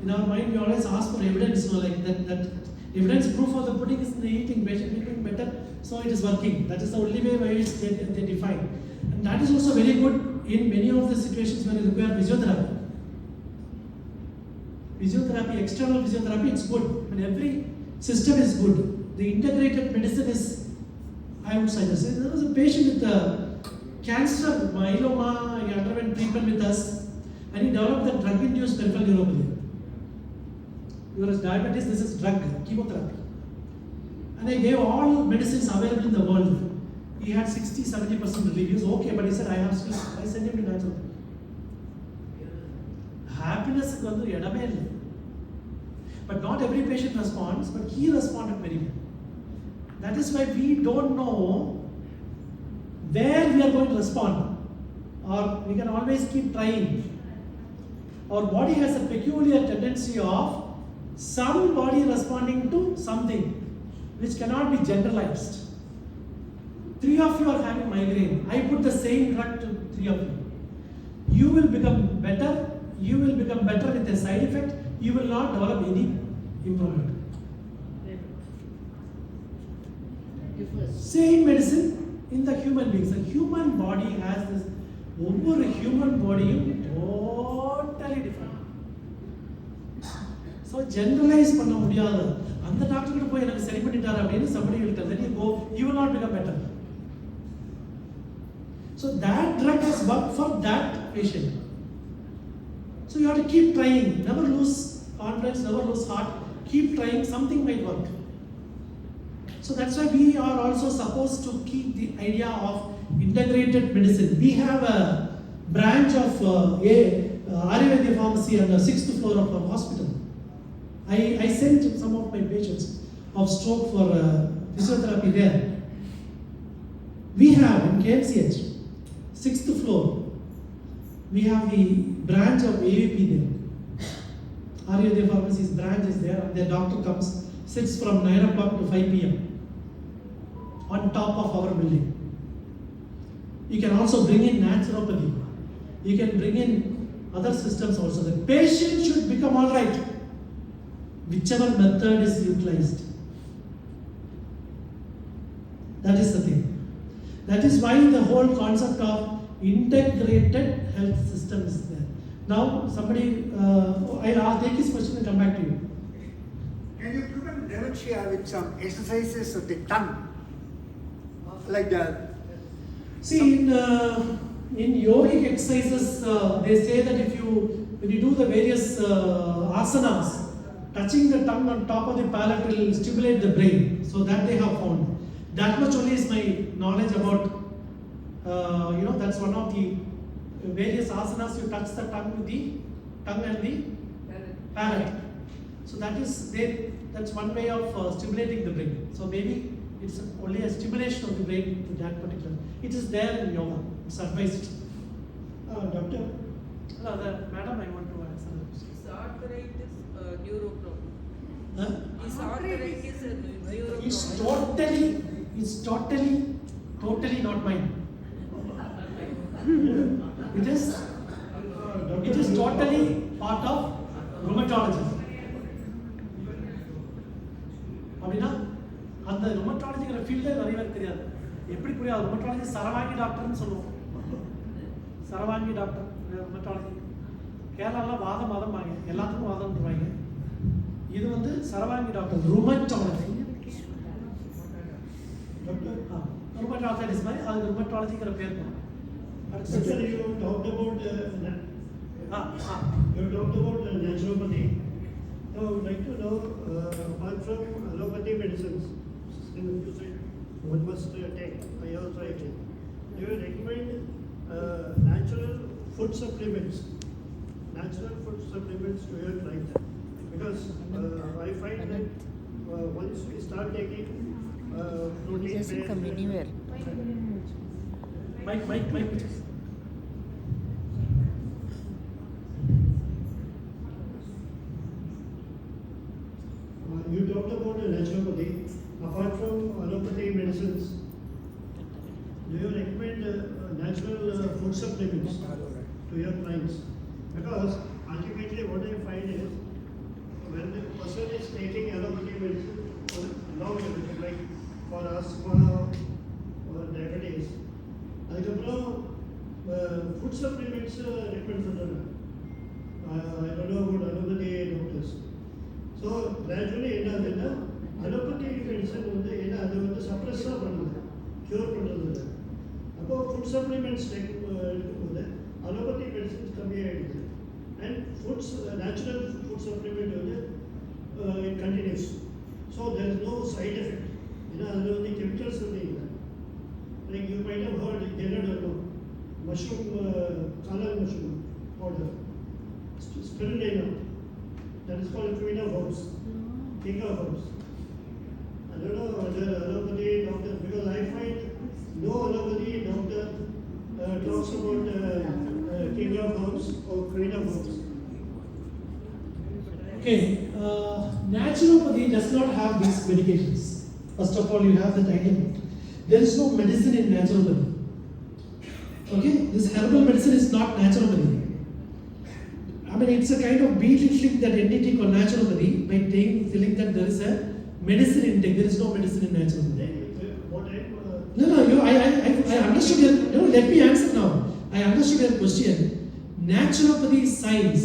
[SPEAKER 2] in our mind, we always ask for evidence, like that evidence proof of the pudding is in the eating, patient eating better, so it is working. That is the only way by which they define. And that is also very good in many of the situations where you require physiotherapy. Physiotherapy, external physiotherapy, it's good. And every system is good. The integrated medicine is, I would suggest. There was a patient with cancer, myeloma, he underwent treatment with us, and he developed the drug-induced peripheral neuropathy. Yours diabetes, this is drug, chemotherapy. And I gave all medicines available in the world. He had 60-70% relief. He was okay, but he said, I sent him to natural. Happiness is going to. But not every patient responds, but he responded very well. That is why we don't know where we are going to respond, or we can always keep trying. Our body has a peculiar tendency of some body responding to something which cannot be generalized. 3 of you are having migraine. I put the same drug to 3 of you. You will become better. You will become better with a side effect. You will not develop any improvement. Same medicine in the human beings. The human body has this. Over human body totally different. So generalize பண்ண முடியாது. அந்த doctor கிட்ட போய் எனக்கு சரி பண்ணிட்டாரு அப்படினு somebody will tell, then you will not become better. So that drug has worked for that patient. So you have to keep trying. Never lose confidence, never lose heart. Keep trying, something might work. So that's why we are also supposed to keep the idea of integrated medicine. We have a branch of Ayurvedic pharmacy on the 6th floor of our hospital. I sent some of my patients of stroke for physiotherapy there. We have in KMCH, 6th floor, we have the branch of AVP there. Ayurvedic pharmacy's branch is there, and their doctor comes, sits from 9 o'clock to 5 p.m. on top of our building. You can also bring in naturopathy. You can bring in other systems also. The patient should become all right, whichever method is utilized. That is the thing. That is why the whole concept of integrated health system is there. Now, somebody, I'll take his question and come back to you.
[SPEAKER 4] Can you prevent dementia with some exercises of the tongue? Like that?
[SPEAKER 2] See, in yogic exercises, they say that when you do the various asanas, touching the tongue on top of the palate will stimulate the brain. So that they have found. That much only is my knowledge about, that's one of the various asanas. You touch the tongue with the tongue and the palate. So that's one way of stimulating the brain. So maybe it's only a stimulation of the brain to that particular. It is there in yoga. It's advised. Doctor, madam, I want to answer the question.
[SPEAKER 9] Is arthritis a neuro problem?
[SPEAKER 2] Huh?
[SPEAKER 9] Is arthritis a neuro problem?
[SPEAKER 2] It's totally not mine. It is totally part of rheumatology. அப்படின்னா அந்த ருமட்டாலஜிங்கிற ஃபீல்டே நிறைய பேர் தெரியாது. எப்படி புரியாது? Rheumatology சரவாங்கி டாக்டர்னு சொல்லுவோம். சரவாங்கி doctor rheumatology. கேரளாவில் வாதம் வாங்க, எல்லாத்துக்கும் வாதம்ன்றாங்க. இது வந்து சரவாங்கி டாக்டர் ருமட்டாலஜி. ருமட்டாலஜிஸ் மாதிரி அது ருமட்டாலஜிங்கிற பேர் தான்.
[SPEAKER 10] Sir, you talked about naturopathy. So I would like to know, apart from allopathy medicines, you said one must take. I also agree. Do you recommend natural food supplements to your client? Because I find that once we start taking protein,
[SPEAKER 3] It doesn't come anywhere.
[SPEAKER 2] Mike.
[SPEAKER 10] You talked about naturopathy. Apart from allopathy medicines, do you recommend natural food supplements to your clients? Because ultimately what I find is, when the person is taking allopathy medicine for long everything, like for asthma or diabetes, அதுக்கப்புறம் food supplements recommend பண்ணுறாங்க. I don't know about allopathy doctors. So gradually என்ன ஆகுதுன்னா allopathy medicine வந்து என்ன அது வந்து சப்ரஸ்ஸாக பண்ணுது, cure பண்ணுறது இல்லை. அப்போ ஃபுட் சப்ளிமெண்ட்ஸ் எடுக்கும்போது allopathy medicines கம்மியாகிடுது. அண்ட் நேச்சுரல் ஃபுட் சப்ளிமெண்ட் வந்து it continues. So there is no side effect. ஏன்னா அதில் வந்து கெமிக்கல்ஸ் வந்து இல்லை. Like you might have heard கெனடோ mushroom, colour mushroom powder, spirulina. That is called queen of herbs, king of herbs. I don't know whether allopathy doctor, because I find no allopathy doctor talks about king of herbs or queen of herbs.
[SPEAKER 2] Okay, naturopathy does not have these medications. First of all, you have that idea. There is no medicine in naturopathy. Okay, this herbal medicine is not naturopathy. I mean, it's a kind of belittling that entity called naturopathy by feeling that there is a medicine intake. There is no medicine in naturopathy. I understood your. No, let me answer now. I understood your question. Naturopathy science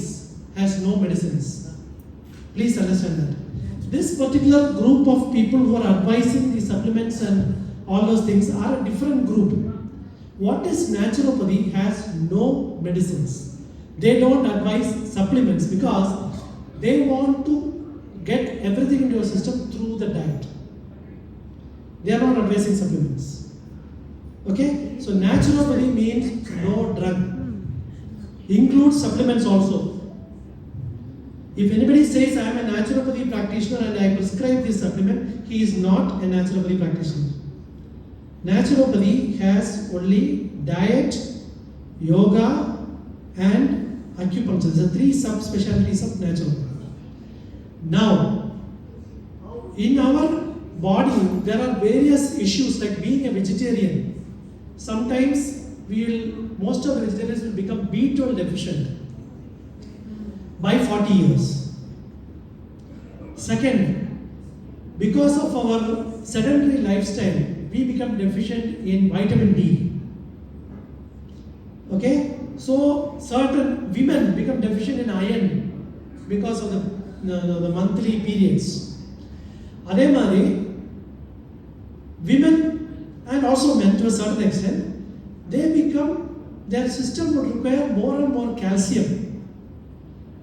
[SPEAKER 2] has no medicines. Please understand that. This particular group of people who are advising the supplements and all those things are a different group. What is naturopathy has no medicines. They don't advise supplements because they want to get everything into your system through the diet. They are not advising supplements. Okay? So naturopathy means no drug. Includes supplements also. If anybody says I am a naturopathy practitioner and I prescribe this supplement, he is not a naturopathy practitioner. Naturopathy has only diet, yoga, and acupuncture. The three subspecialties of naturopathy. Now, in our body, there are various issues like being a vegetarian. Sometimes most of the vegetarians will become B12 deficient by 40 years. Second, because of our sedentary lifestyle, we become deficient in vitamin D. Okay, so certain women become deficient in iron because of the monthly periods. Ademari, women and also men to a certain extent, their system would require more and more calcium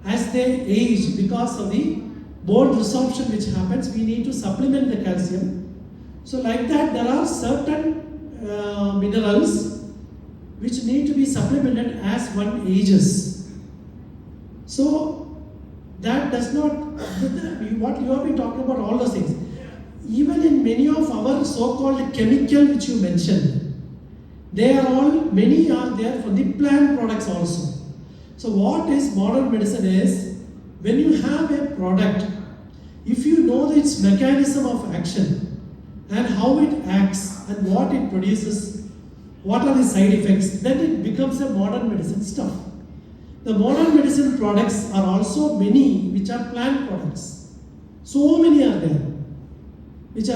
[SPEAKER 2] as they age because of the bone resorption which happens. We need to supplement the calcium. So like that, there are certain minerals which need to be supplemented as one ages. So that does not, what you have been talking about, all those things. Even in many of our so-called chemical which you mentioned, many are there for the plant products also. So what is modern medicine is, when you have a product, if you know its mechanism of action and how it acts and what it produces, what are the side effects, then it becomes a modern medicine stuff. The modern medicine products are also many which are plant products. So many are there,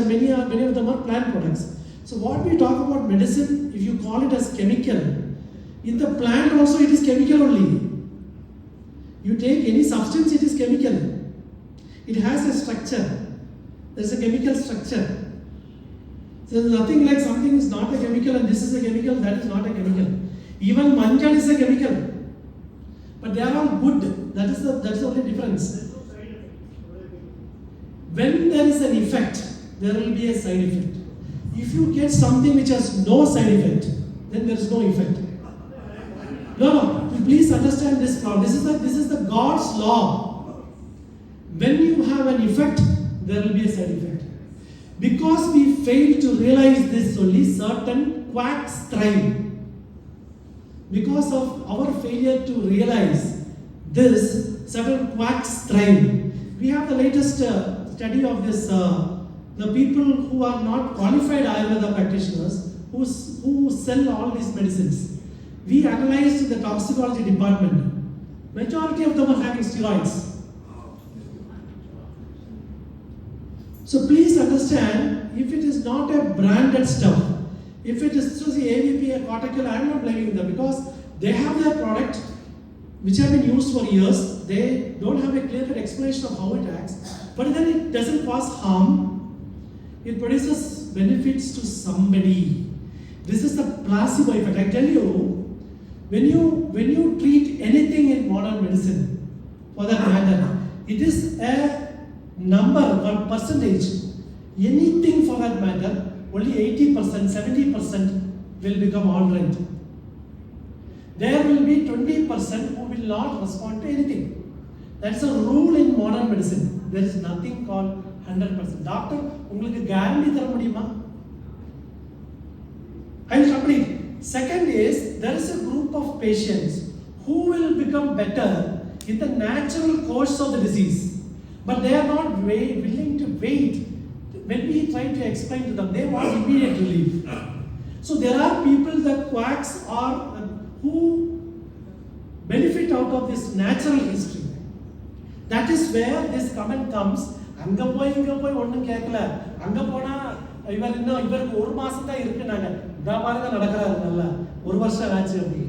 [SPEAKER 2] many of them are plant products. So what we talk about medicine, if you call it as chemical, in the plant also it is chemical only. You take any substance, it is chemical. It has a structure. There is a chemical structure. So there is nothing like something is not a chemical and this is a chemical, that is not a chemical. Even manjal is a chemical. But they are all good. That is the only difference. When there is an effect, there will be a side effect. If you get something which has no side effect, then there is no effect. No, please understand this now. This is the God's law. When you have an effect, there will be a side effect. Because we fail to realize this, only certain quacks thrive. Because of our failure to realize this, certain quacks thrive. We have the latest study of this, the people who are not qualified Ayurveda practitioners who sell all these medicines. We analyzed the toxicology department. Majority of them are having steroids. So please understand, if it is not a branded stuff, if it is just the AVP, a cortical, I am not blaming them because they have their product which have been used for years. They don't have a clear-cut explanation of how it acts, but then it doesn't cause harm. It produces benefits to somebody. This is the placebo effect. I tell you, when you treat anything in modern medicine, for that matter, it is a number or percentage. Anything for that matter, only 80%, 70% will become all right. There will be 20% who will not respond to anything. That's a rule in modern medicine. There is nothing called 100%. Doctor, உங்களுக்கு guarantee தர முடியுமா? I will complete. Second is, there is a group of patients who will become better in the natural course of the disease, but they are not willing to wait. When we try to explain to them, they want immediate relief. So there are people, the quacks are who benefit out of this natural history. That is where this comment comes. அங்க போய் ஒண்ணும் கேட்கல. அங்க போனா இவருக்கு ஒரு மாசம் தான் இருக்குனாங்க. இந்த மாதிரி தான் நடக்கறாரு நல்லா. ஒரு வருஷம் ஆச்சு அப்படி.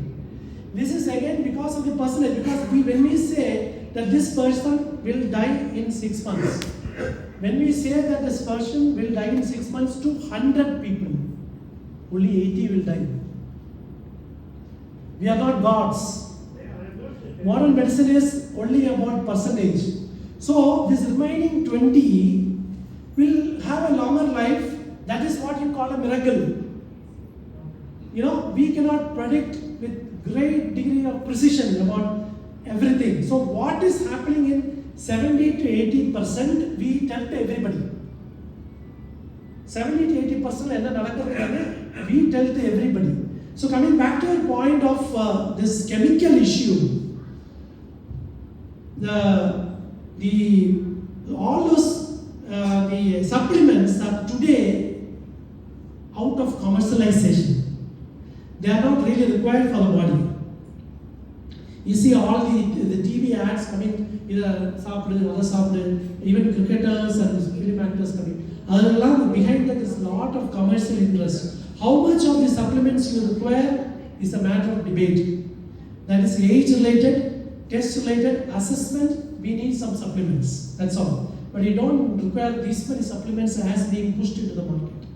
[SPEAKER 2] This is again because of the percentage, because when we say that this person will die in 6 months, when we say that this person will die in 6 months to 100 people, only 80 will die. We are not gods. Modern medicine is only about percentage. So this remaining 20 will have a longer life. That is what you call a miracle. We cannot predict with great degree of precision about everything. So what is happening in 70 to 80%, we tell to everybody. 70 to 80% enna nadakkuradhu, we tell to everybody. So coming back to your point of this chemical issue, all those the supplements are today out of commercialization. They are not really required for the body. You see all the TV ads coming, either sapdu, other sapdu, even cricketers and film actors coming. Behind that is a lot of commercial interest. How much of the supplements you require is a matter of debate. That is age related, test related, assessment. We need some supplements. That's all. But you don't require these many supplements as being pushed into the market.